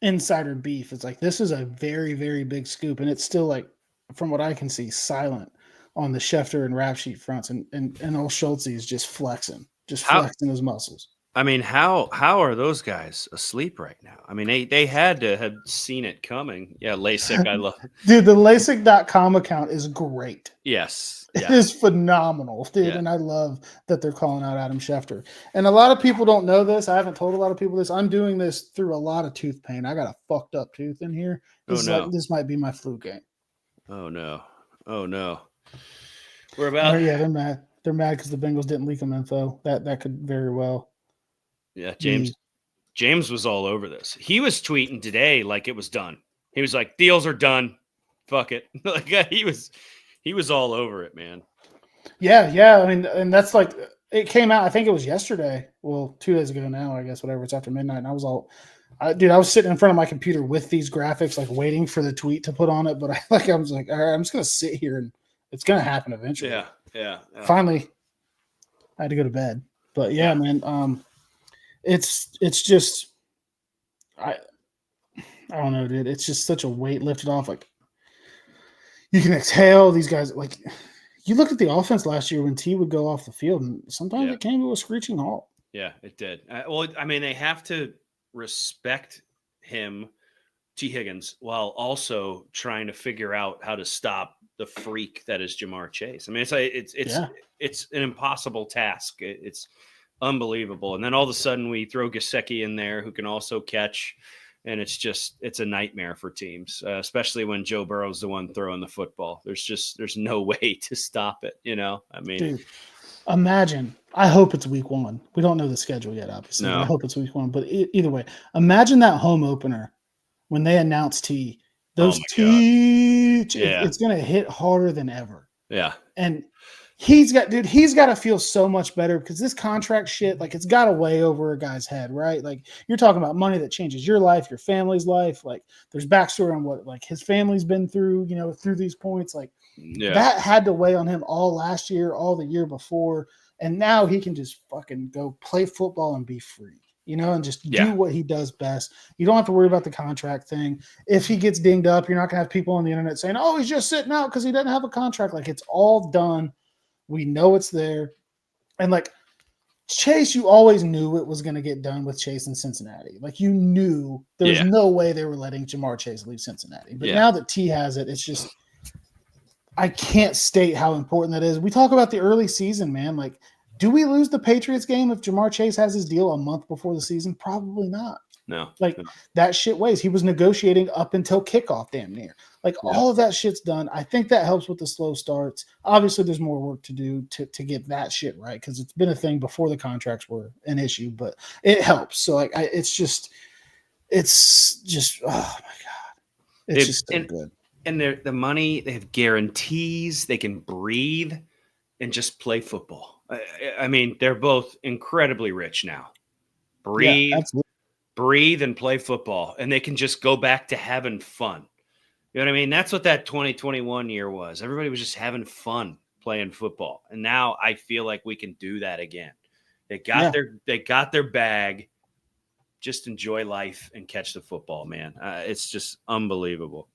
insider beef. It's like this is a very, very big scoop, and it's still like, from what I can see, silent on the Schefter and Rap sheet fronts, and old Schultz is just flexing his muscles. I mean, how are those guys asleep right now? I mean, they had to have seen it coming. Yeah, LASIK, I love. Dude, the LASIK.com account is great. Yes. It Yeah. is phenomenal, dude. Yeah. And I love that they're calling out Adam Schefter. And a lot of people don't know this. I haven't told a lot of people this. I'm doing this through a lot of tooth pain. I got a fucked up tooth in here. This this might be my flu game. Oh no. Oh no. We're about. Yeah, they're mad. They're mad because the Bengals didn't leak them info. That could very well. Yeah, James was all over this. He was tweeting today like it was done. He was like, "Deals are done. Fuck it." Like he was all over it, man. Yeah. I mean, and that's like it came out. I think it was yesterday. Well, 2 days ago now. I guess whatever. It's after midnight. And I was I was sitting in front of my computer with these graphics, like waiting for the tweet to put on it. But I was like, all right, I'm just gonna sit here and it's gonna happen eventually. Yeah. Finally, I had to go to bed. But yeah. Man. It's just I don't know, dude. It's just such a weight lifted off. Like you can exhale. These guys, like you look at the offense last year when T would go off the field, and sometimes it came to a screeching halt. Yeah, it did. Well, I mean, they have to respect him, T. Higgins, while also trying to figure out how to stop the freak that is Jamar Chase. I mean, it's an impossible task. It's unbelievable. And then all of a sudden we throw Gesicki in there who can also catch. And it's a nightmare for teams, especially when Joe Burrow's the one throwing the football. There's no way to stop it. I mean, dude, imagine, I hope it's week 1. We don't know the schedule yet, obviously. No. I hope it's week 1, but either way, imagine that home opener when they announce T, those T, it's going to hit harder than ever. Yeah. And he's got to feel so much better because this contract shit, like it's got to weigh over a guy's head, right? Like you're talking about money that changes your life, your family's life. Like there's backstory on what like his family's been through, through these points. Like that had to weigh on him all last year, all the year before. And now he can just fucking go play football and be free, and just do what he does best. You don't have to worry about the contract thing. If he gets dinged up, you're not gonna have people on the internet saying, "Oh, he's just sitting out because he doesn't have a contract." Like it's all done. We know it's there. And like Chase, you always knew it was going to get done with Chase in Cincinnati. Like you knew there was no way they were letting Jamar Chase leave Cincinnati. But now that T has it, it's just, I can't state how important that is. We talk about the early season, man. Like, do we lose the Patriots game if Jamar Chase has his deal a month before the season? Probably not. No. Like that shit weighs. He was negotiating up until kickoff damn near. Like all of that shit's done. I think that helps with the slow starts. Obviously, there's more work to do to get that shit right because it's been a thing before the contracts were an issue, but it helps. So like it's just oh my God. It's just so good. And the money, they have guarantees, they can breathe and just play football. I mean, they're both incredibly rich now. Breathe and play football, and they can just go back to having fun. You know what I mean? That's what that 2021 year was. Everybody was just having fun playing football. And now I feel like we can do that again. They got their bag. Just enjoy life and catch the football, man. It's just unbelievable.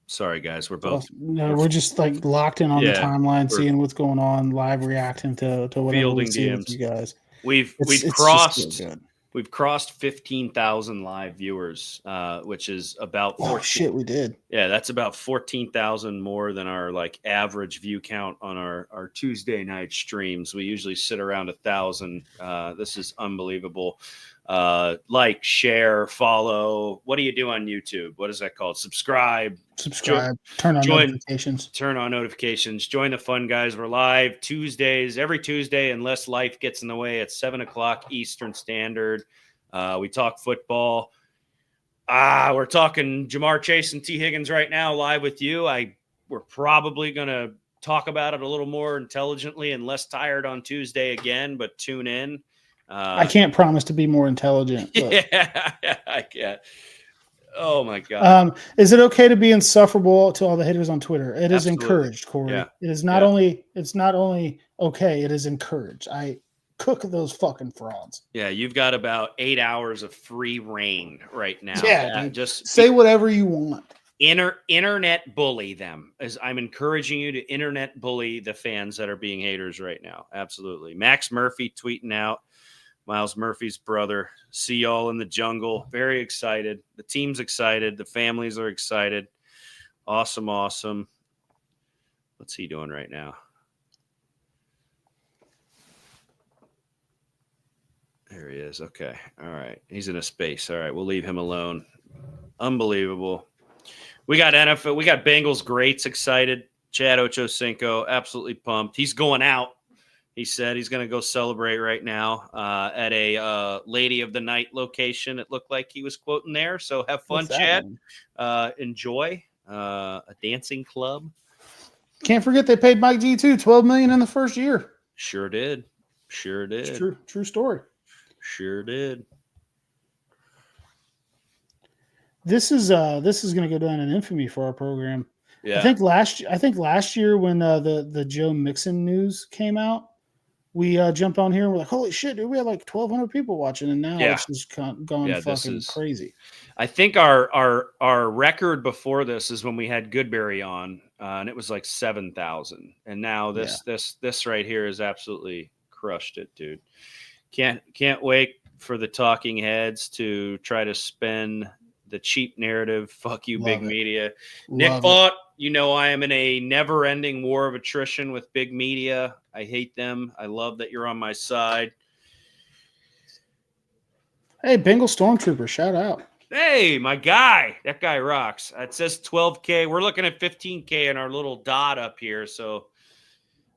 Sorry, guys. We're just like locked in on the timeline, seeing what's going on, live reacting to whatever we see with you guys. We've crossed 15,000 live viewers, which is about we did. Yeah, that's about 14,000 more than our like average view count on our Tuesday night streams. We usually sit around 1,000. This is unbelievable. Like, share, follow. What do you do on YouTube? What is that called? Subscribe. Turn on notifications. Turn on notifications. Join the fun, guys. We're live every Tuesday, unless life gets in the way, at 7:00 Eastern Standard. We talk football. We're talking Jamar Chase and T. Higgins right now, live with you. We're probably going to talk about it a little more intelligently and less tired on Tuesday again, but tune in. I can't promise to be more intelligent. But. Yeah, I can't. Oh my God. Is it okay to be insufferable to all the haters on Twitter? It is encouraged, Corey. Yeah. It is not only okay, it is encouraged. I cook those fucking frauds. Yeah, you've got about 8 hours of free reign right now. Yeah, just say whatever you want. Internet bully them. As I'm encouraging you to internet bully the fans that are being haters right now. Absolutely. Max Murphy tweeting out, Miles Murphy's brother. See y'all in the jungle. Very excited. The team's excited. The families are excited. Awesome. What's he doing right now? There he is. Okay. All right. He's in a space. All right. We'll leave him alone. Unbelievable. We got NFL. We got Bengals greats excited. Chad Ochocinco, absolutely pumped. He's going out. He said he's going to go celebrate right now at a Lady of the Night location. It looked like he was quoting there. So have fun, Chad. Enjoy a dancing club. Can't forget they paid Mike G too, $12 million in the first year. Sure did. It's true story. Sure did. This is going to go down in infamy for our program. Yeah. I think last year when the Joe Mixon news came out, we jumped on here and we're like, holy shit, dude, we had like 1,200 people watching, and now it's just going fucking crazy. I think our record before this is when we had Goodberry on, and it was like 7,000, and now this right here is absolutely crushed it, dude. Can't wait for the talking heads to try to spin the cheap narrative. Fuck you, big media. Nick Vaught, you know I am in a never-ending war of attrition with big media. I hate them. I love that you're on my side. Hey, Bengal Stormtrooper, shout out. Hey, my guy. That guy rocks. It says 12K. We're looking at 15K in our little dot up here, so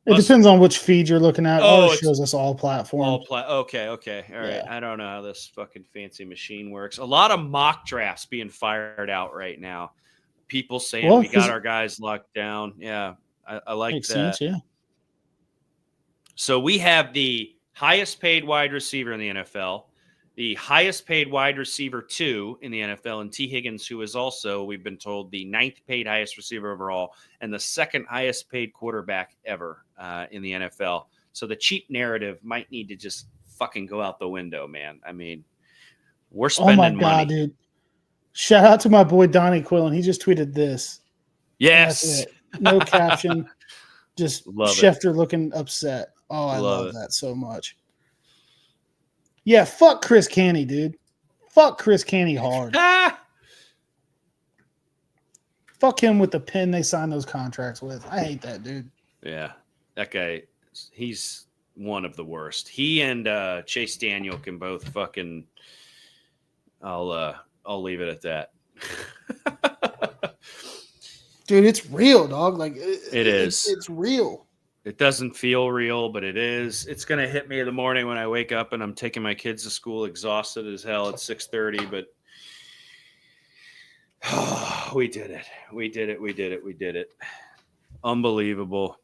it depends on which feed you're looking at. Ours shows us all platforms. Okay. All right. I don't know how this fucking fancy machine works. A lot of mock drafts being fired out right now. People saying we got our guys locked down. Yeah, I like makes that. Sense, yeah. So we have the highest paid wide receiver in the NFL, the highest paid wide receiver 2 in the NFL, and T. Higgins, who is also, we've been told, the 9th paid highest receiver overall and the 2nd highest paid quarterback ever in the NFL. So the cheap narrative might need to just fucking go out the window, man. I mean, we're spending money. Oh, my God, dude. Shout out to my boy Donnie Quillen. He just tweeted this. Yes. No caption. Just Schefter looking upset. Oh, I love that so much. Yeah, fuck Chris Canny, dude. Fuck Chris Canny hard. Fuck him with the pen they signed those contracts with. I hate that dude. Yeah, that guy, he's one of the worst. He and Chase Daniel can both fucking. I'll leave it at that. Dude, it's real, dog. Like it is. It's real. It doesn't feel real, but it is. It's going to hit me in the morning when I wake up and I'm taking my kids to school exhausted as hell at 6:30, but we did it. We did it. Unbelievable.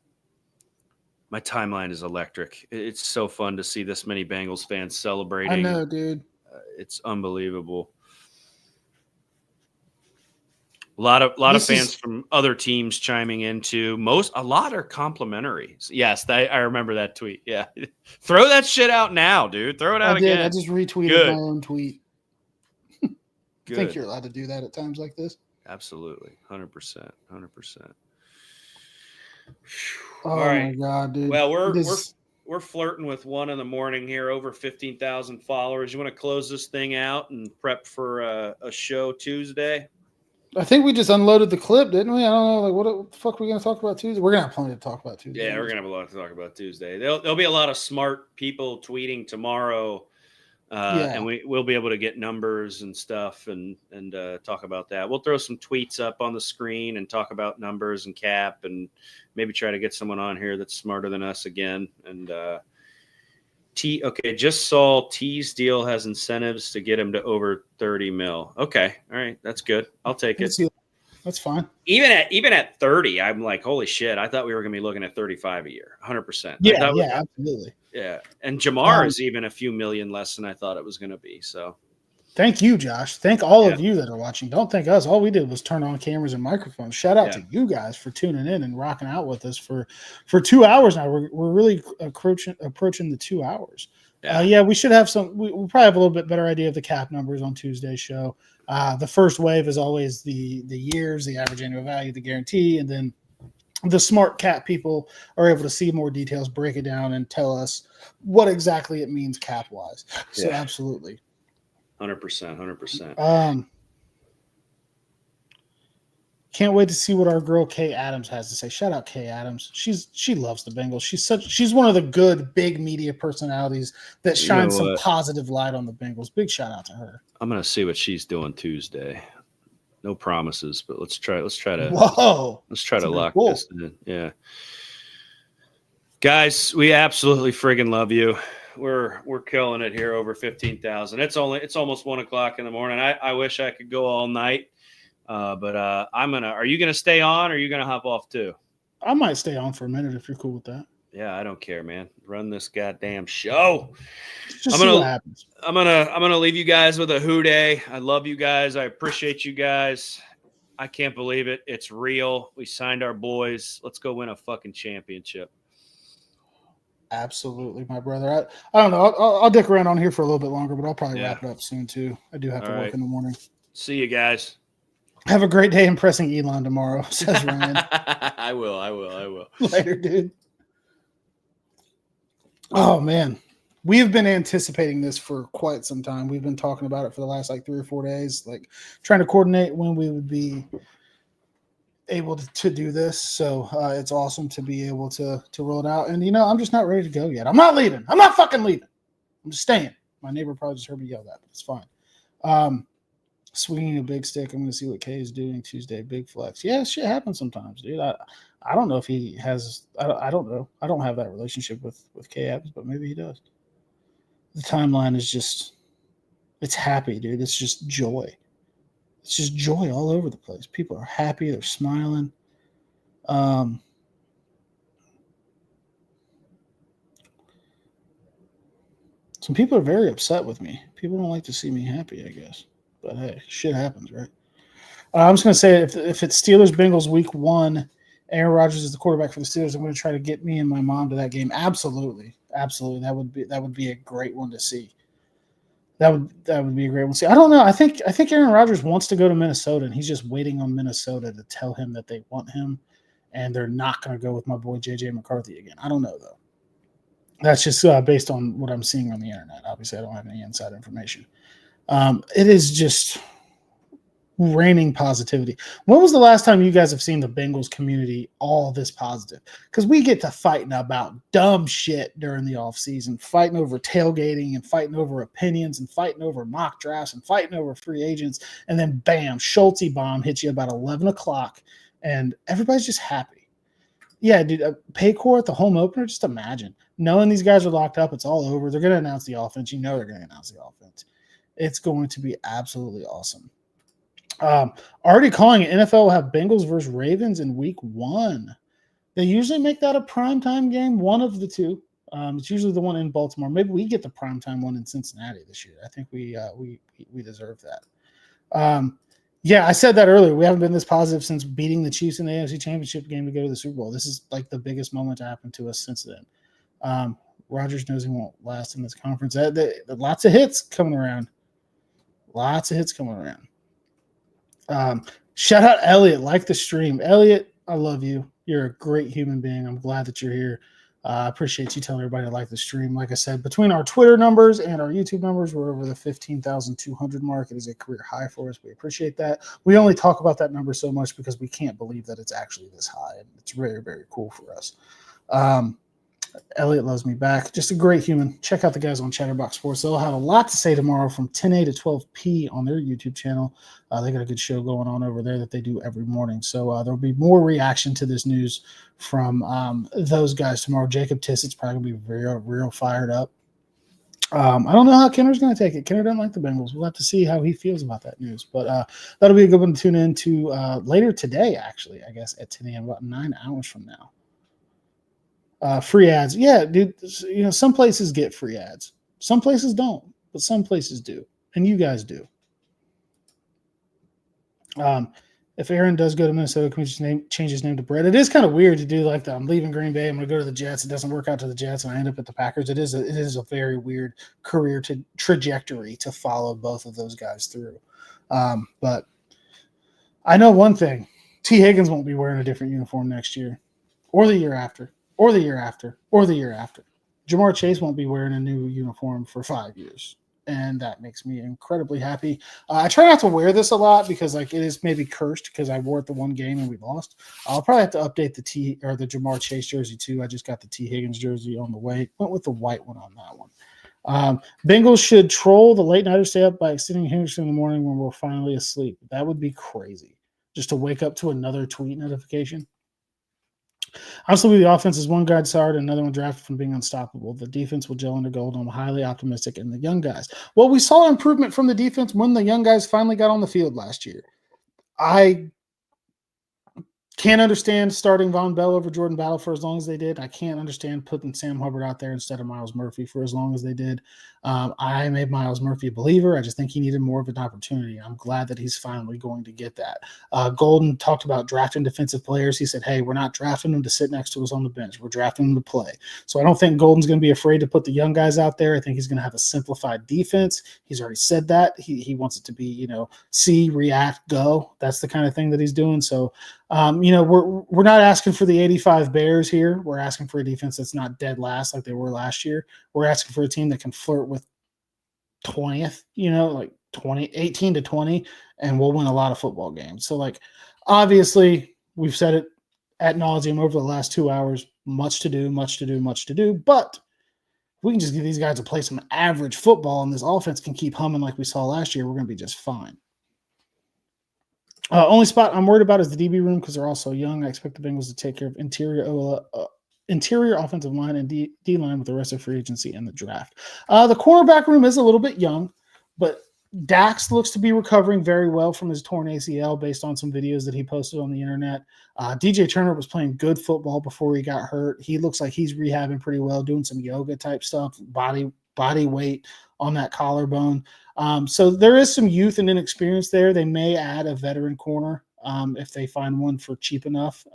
My timeline is electric. It's so fun to see this many Bengals fans celebrating. I know, dude. It's unbelievable. A lot of fans from other teams chiming in too. A lot are complimentary. Yes, I remember that tweet. Yeah. Throw that shit out now, dude. Throw it out again. I just retweeted my own tweet. I think you're allowed to do that at times like this. Absolutely. 100%. Oh, all right. My God, dude. Well, we're flirting with 1 a.m. here, over 15,000 followers. You want to close this thing out and prep for a show Tuesday? I think we just unloaded the clip, didn't we? I don't know. Like, what the fuck are we going to talk about Tuesday? We're going to have plenty to talk about Tuesday. Yeah, we're going to have a lot to talk about Tuesday. There'll be a lot of smart people tweeting tomorrow, and we'll be able to get numbers and stuff and talk about that. We'll throw some tweets up on the screen and talk about numbers and cap, and maybe try to get someone on here that's smarter than us again. And just saw T's deal has incentives to get him to over 30 mil. Okay. All right. That's good. I'll take it. That's fine. Even at 30, I'm like, holy shit. I thought we were going to be looking at 35 a year. 100%. Yeah, absolutely. Yeah. And Jamar is even a few million less than I thought it was going to be. So thank you, Josh. Thank all of you that are watching. Don't thank us. All we did was turn on cameras and microphones. Shout out to you guys for tuning in and rocking out with us for 2 hours now. We're really approaching the 2 hours. Yeah, we should have some. We'll probably have a little bit better idea of the cap numbers on Tuesday's show. The first wave is always the years, the average annual value, the guarantee, and then the smart cap people are able to see more details, break it down, and tell us what exactly it means cap wise. So absolutely, 100%. Can't wait to see what our girl Kay Adams has to say. Shout out Kay Adams. She loves the Bengals. She's one of the good big media personalities that shines some positive light on the Bengals. Big shout out to her. I'm gonna see what she's doing Tuesday. No promises, but let's try to lock this in. Yeah. Guys, we absolutely friggin' love you. We're killing it here, over 15,000. It's almost 1:00 in the morning. I wish I could go all night. But are you gonna stay on or are you gonna hop off too? I might stay on for a minute if you're cool with that. Yeah, I don't care, man. Run this goddamn show. Just see what happens. I'm gonna leave you guys with a hooday. I love you guys. I appreciate you guys. I can't believe it. It's real. We signed our boys. Let's go win a fucking championship. Absolutely, my brother. I don't know. I'll dick around on here for a little bit longer, but I'll probably wrap it up soon too. I do have to work in the morning. See you guys. Have a great day impressing Elon tomorrow, says Ryan. I will. Later, dude. Oh, man. We have been anticipating this for quite some time. We've been talking about it for the last 3 or 4 days, trying to coordinate when we would be able to do this. So it's awesome to be able to roll it out. And, I'm just not ready to go yet. I'm not leaving. I'm not fucking leaving. I'm just staying. My neighbor probably just heard me yell that, but it's fine. Swinging a big stick. I'm going to see what Kay is doing Tuesday. Big flex. Yeah, shit happens sometimes, dude. I don't know if he has. I don't know. I don't have that relationship with Kay Adams, but maybe he does. The timeline is just. It's happy, dude. It's just joy. It's just joy all over the place. People are happy. They're smiling. Some people are very upset with me. People don't like to see me happy, I guess. But hey, shit happens, right? I'm just going to say if it's Steelers-Bengals week 1, Aaron Rodgers is the quarterback for the Steelers, I'm going to try to get me and my mom to that game. Absolutely. That would be a great one to see. That would be a great one to see. I don't know. I think Aaron Rodgers wants to go to Minnesota, and he's just waiting on Minnesota to tell him that they want him, and they're not going to go with my boy J.J. McCarthy again. I don't know, though. That's just based on what I'm seeing on the internet. Obviously, I don't have any inside information. It is just raining positivity. When was the last time you guys have seen the Bengals community all this positive? Because we get to fighting about dumb shit during the offseason, fighting over tailgating and fighting over opinions and fighting over mock drafts and fighting over free agents. And then, bam, Schulte bomb hits you about 11 o'clock, and everybody's just happy. Yeah, dude, Paycor at the home opener, just imagine. Knowing these guys are locked up, it's all over. They're going to announce the offense. You know they're going to announce the offense. It's going to be absolutely awesome. Already calling it, NFL will have Bengals versus Ravens in week 1. They usually make that a primetime game, one of the two. It's usually the one in Baltimore. Maybe we get the primetime one in Cincinnati this year. I think we deserve that. Yeah, I said that earlier. We haven't been this positive since beating the Chiefs in the AFC Championship game to go to the Super Bowl. This is the biggest moment to happen to us since then. Rodgers knows he won't last in this conference. Lots of hits coming around. Shout out Elliot, like the stream. Elliot, I love you. You're a great human being. I'm glad that you're here. I appreciate you telling everybody to like the stream. Like I said, between our Twitter numbers and our YouTube numbers, we're over the 15,200 mark. It is a career high for us. We appreciate that. We only talk about that number so much because we can't believe that it's actually this high. And it's very, very cool for us. Elliot loves me back. Just a great human. Check out the guys on Chatterbox Sports. They'll have a lot to say tomorrow from 10A to 12P on their YouTube channel. They got a good show going on over there that they do every morning. So there'll be more reaction to this news from those guys tomorrow. Jacob Tissett's probably going to be real fired up. I don't know how Kenner's going to take it. Kenner doesn't like the Bengals. We'll have to see how he feels about that news. But that'll be a good one to tune in to later today, actually, I guess, at 10 a.m., about 9 hours from now. Free ads. Yeah, dude, some places get free ads. Some places don't, but some places do. And you guys do. if Aaron does go to Minnesota, can we just change his name to Brett? It is kind of weird to do like that. I'm leaving Green Bay. I'm going to go to the Jets. It doesn't work out to the Jets, and I end up at the Packers. It is a very weird career trajectory to follow both of those guys through. But I know one thing. T. Higgins won't be wearing a different uniform next year or the year after or the year after or the year after. Jamar Chase won't be wearing a new uniform for 5 years. And that makes me incredibly happy. I try not to wear this a lot because like it is maybe cursed because I wore it the one game and we lost. I'll probably have to update the Jamar Chase jersey too. I just got the T. Higgins jersey on the way. Went with the white one on that one. Bengals should troll the late nighter stay up by extending Henderson in the morning when we're finally asleep. That would be crazy. Just to wake up to another tweet notification. Honestly, the offense is one guy starred and another one drafted from being unstoppable. The defense will gel into gold. I'm highly optimistic in the young guys. Well, we saw improvement from the defense when the young guys finally got on the field last year. I can't understand starting Von Bell over Jordan Battle for as long as they did. I can't understand putting Sam Hubbard out there instead of Myles Murphy for as long as they did. I made Myles Murphy a believer. I just think he needed more of an opportunity. I'm glad that he's finally going to get that. Golden talked about drafting defensive players. He said, hey, we're not drafting them to sit next to us on the bench. We're drafting them to play. So I don't think Golden's going to be afraid to put the young guys out there. I think he's going to have a simplified defense. He's already said that. He wants it to be, see, react, go. That's the kind of thing that he's doing. So, we're not asking for the 85 Bears here. We're asking for a defense that's not dead last like they were last year. We're asking for a team that can flirt with 20th, like 18 to 20, and we'll win a lot of football games. So, obviously, we've said it ad nauseum over the last 2 hours. Much to do. But if we can just get these guys to play some average football and this offense can keep humming like we saw last year, we're going to be just fine. Only spot I'm worried about is the DB room because they're all so young. I expect the Bengals to take care of interior offensive line and D-line with the rest of free agency and the draft. The cornerback room is a little bit young, but Dax looks to be recovering very well from his torn ACL based on some videos that he posted on the internet. DJ Turner was playing good football before he got hurt. He looks like he's rehabbing pretty well, doing some yoga type stuff, body weight on that collarbone. So there is some youth and inexperience there. They may add a veteran corner if they find one for cheap enough.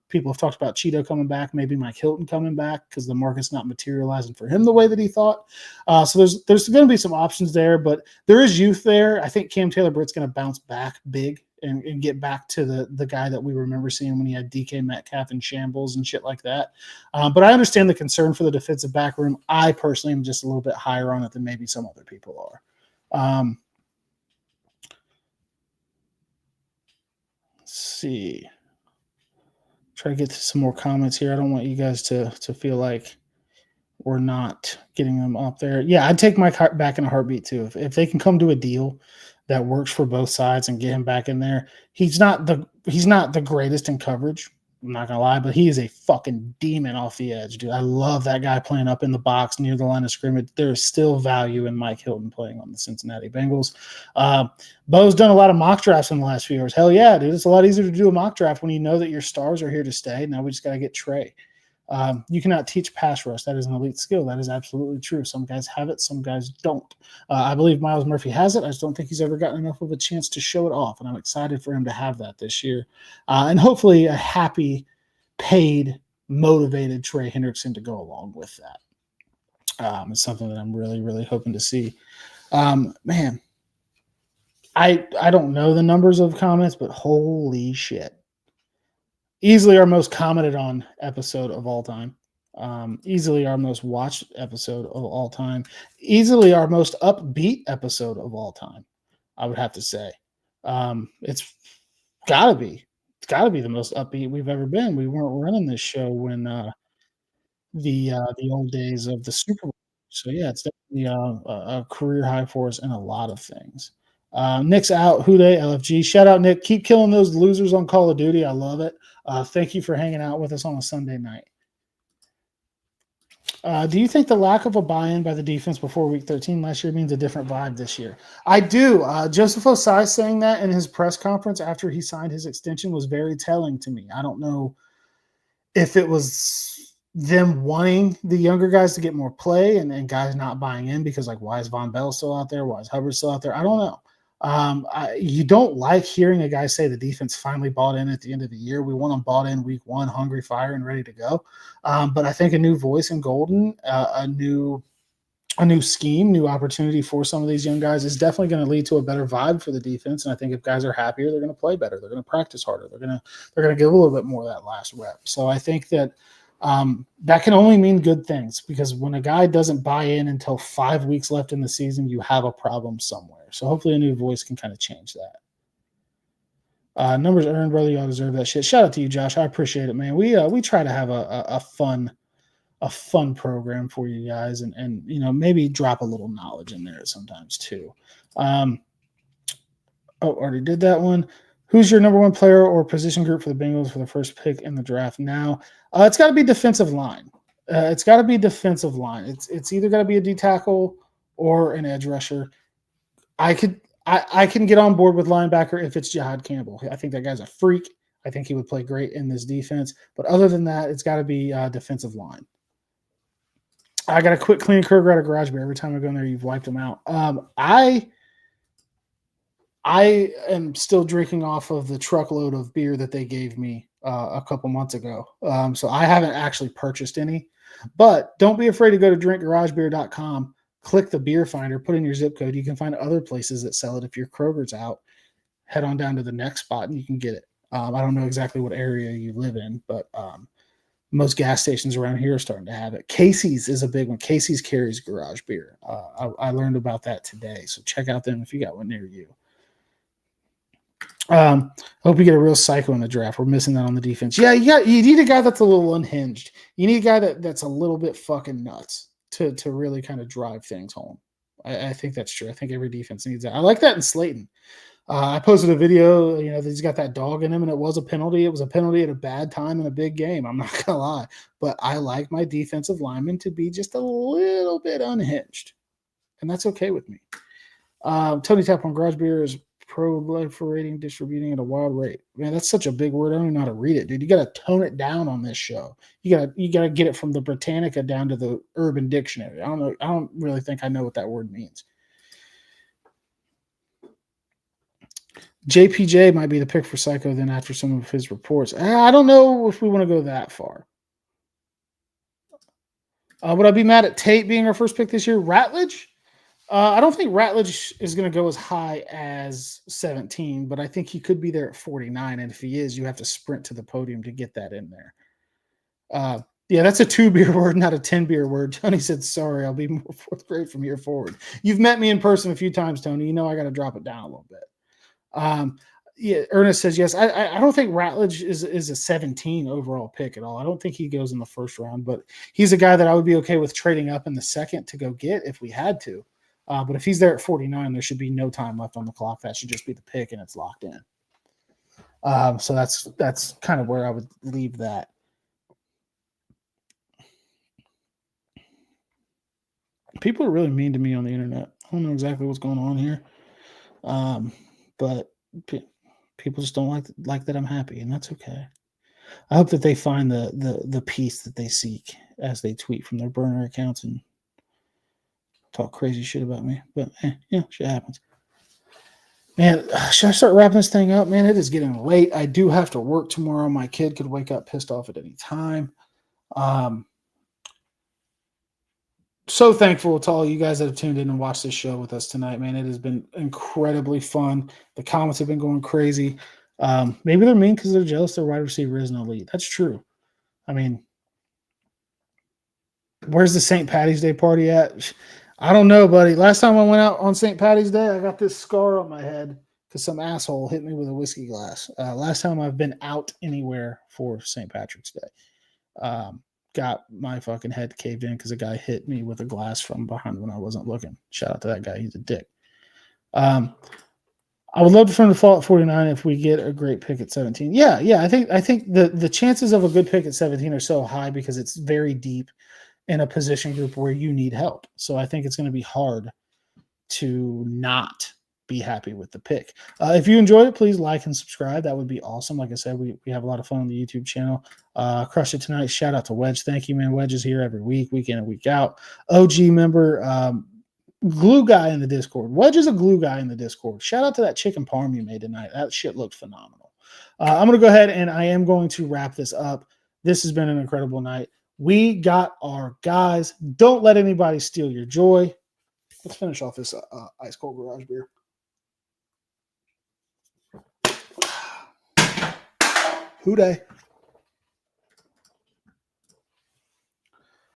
People have talked about Cheeto coming back, maybe Mike Hilton coming back because the market's not materializing for him the way that he thought. So there's going to be some options there, but there is youth there. I think Cam Taylor-Britt's going to bounce back big and get back to the guy that we remember seeing when he had DK Metcalf in shambles and shit like that. But I understand the concern for the defensive back room. I personally am just a little bit higher on it than maybe some other people are. Let's see. Try to get to some more comments here. I don't want you guys to feel like we're not getting them up there. Yeah, I'd take Mike back in a heartbeat too. If they can come to a deal that works for both sides and get him back in there. He's not the greatest in coverage. I'm not gonna lie, but he is a fucking demon off the edge, dude. I love that guy playing up in the box near the line of scrimmage. There's still value in Mike Hilton playing on the Cincinnati Bengals. Bo's done a lot of mock drafts in the last few years. Hell yeah, dude. It's a lot easier to do a mock draft when you know that your stars are here to stay. Now we just got to get Trey. You cannot teach pass rush. That is an elite skill. That is absolutely true. Some guys have it, some guys don't. I believe Myles Murphy has it. I just don't think he's ever gotten enough of a chance to show it off, and I'm excited for him to have that this year. And hopefully a happy, paid, motivated Trey Hendrickson to go along with that. It's something that I'm really, really hoping to see. Man, I don't know the numbers of comments, but holy shit. Easily our most commented on episode of all time. Easily our most watched episode of all time. Easily our most upbeat episode of all time, I would have to say. It's got to be. It's got to be the most upbeat we've ever been. We weren't running this show when the old days of the Super Bowl. So, yeah, it's definitely a career high for us in a lot of things. Nick's out. Houday, LFG. Shout out, Nick. Keep killing those losers on Call of Duty. I love it. Thank you for hanging out with us on a Sunday night. Do you think the lack of a buy-in by the defense before Week 13 last year means a different vibe this year? I do. Joseph Osai saying that in his press conference after he signed his extension was very telling to me. I don't know if it was them wanting the younger guys to get more play and guys not buying in because, why is Von Bell still out there? Why is Hubbard still out there? I don't know. You don't like hearing a guy say the defense finally bought in at the end of the year. We want them bought in week one, hungry, fire, and ready to go. But I think a new voice in Golden, a new scheme, new opportunity for some of these young guys is definitely going to lead to a better vibe for the defense. And I think if guys are happier, they're going to play better. They're going to practice harder. They're going to give a little bit more of that last rep. So I think that that can only mean good things, because when a guy doesn't buy in until 5 weeks left in the season, you have a problem somewhere. So hopefully a new voice can kind of change that. Numbers earned, brother. Y'all deserve that shit. Shout out to you, Josh. I appreciate it, man. We try to have a fun program for you guys, and maybe drop a little knowledge in there sometimes too. Already did that one. Who's your number one player or position group for the Bengals for the first pick in the draft now? It's got to be defensive line. It's got to be defensive line. It's either got to be a D tackle or an edge rusher. I can get on board with linebacker if it's Jihad Campbell. I think that guy's a freak. I think he would play great in this defense. But other than that, it's got to be defensive line. I got to quit cleaning Kroger out of garage beer. Every time I go in there, you've wiped them out. I am still drinking off of the truckload of beer that they gave me a couple months ago. So I haven't actually purchased any. But don't be afraid to go to drinkgaragebeer.com, click the beer finder, put in your zip code. You can find other places that sell it. If your Kroger's out, head on down to the next spot and you can get it. I don't know exactly what area you live in, but most gas stations around here are starting to have it. Casey's is a big one. Casey's carries garage beer. I learned about that today. So check out them if you got one near you. I hope you get a real psycho in the draft. We're missing that on the defense. Yeah, you need a guy that's a little unhinged. You need a guy that's a little bit fucking nuts to really kind of drive things home. I think that's true. I think every defense needs that. I like that in Slayton. I posted a video, that he's got that dog in him, and it was a penalty. It was a penalty at a bad time in a big game. I'm not going to lie. But I like my defensive linemen to be just a little bit unhinged. And that's okay with me. Tony Tap on Garage Beer is proliferating, distributing at a wild rate. Man, that's such a big word. I don't even know how to read it, dude. You got to tone it down on this show. You got to get it from the Britannica down to the Urban Dictionary. I don't know. I don't really think I know what that word means. JPJ might be the pick for Psycho then after some of his reports. I don't know if we want to go that far. Would I be mad at Tate being our first pick this year? Ratledge? I don't think Ratledge is going to go as high as 17, but I think he could be there at 49. And if he is, you have to sprint to the podium to get that in there. Yeah, that's a 2-beer word, not a 10-beer word. Tony said, sorry, I'll be more fourth grade from here forward. You've met me in person a few times, Tony. You know I got to drop it down a little bit. Yeah, Ernest says, yes. I don't think Ratledge is a 17 overall pick at all. I don't think he goes in the first round, but he's a guy that I would be okay with trading up in the second to go get if we had to. But if he's there at 49, there should be no time left on the clock. That should just be the pick, and it's locked in. So that's kind of where I would leave that. People are really mean to me on the internet. I don't know exactly what's going on here, but people just don't like that I'm happy, and that's okay. I hope that they find the peace that they seek as they tweet from their burner accounts and talk crazy shit about me. But shit happens. Man, should I start wrapping this thing up? Man, it is getting late. I do have to work tomorrow. My kid could wake up pissed off at any time. So thankful to all you guys that have tuned in and watched this show with us tonight, man. It has been incredibly fun. The comments have been going crazy. Maybe they're mean because they're jealous their wide receiver isn't elite. That's true. I mean, where's the St. Patty's Day party at? I don't know, buddy. Last time I went out on St. Patty's Day, I got this scar on my head because some asshole hit me with a whiskey glass. Last time I've been out anywhere for St. Patrick's Day. Got my fucking head caved in because a guy hit me with a glass from behind when I wasn't looking. Shout out to that guy. He's a dick. I would love for him to fall at 49 if we get a great pick at 17. Yeah. I think the chances of a good pick at 17 are so high because it's very deep in a position group where you need help. So I think it's going to be hard to not be happy with the pick. If you enjoyed it, please like and subscribe. That would be awesome. Like I said, we have a lot of fun on the YouTube channel. Crushed it tonight. Shout out to Wedge. Thank you, man. Wedge is here every week in and week out. OG member. glue guy in the Discord. Wedge is a glue guy in the Discord. Shout out to that chicken parm you made tonight. That shit looked phenomenal. I'm going to go ahead and I am going to wrap this up. This has been an incredible night. We got our guys. Don't let anybody steal your joy. Let's finish off this ice cold garage beer. Who day?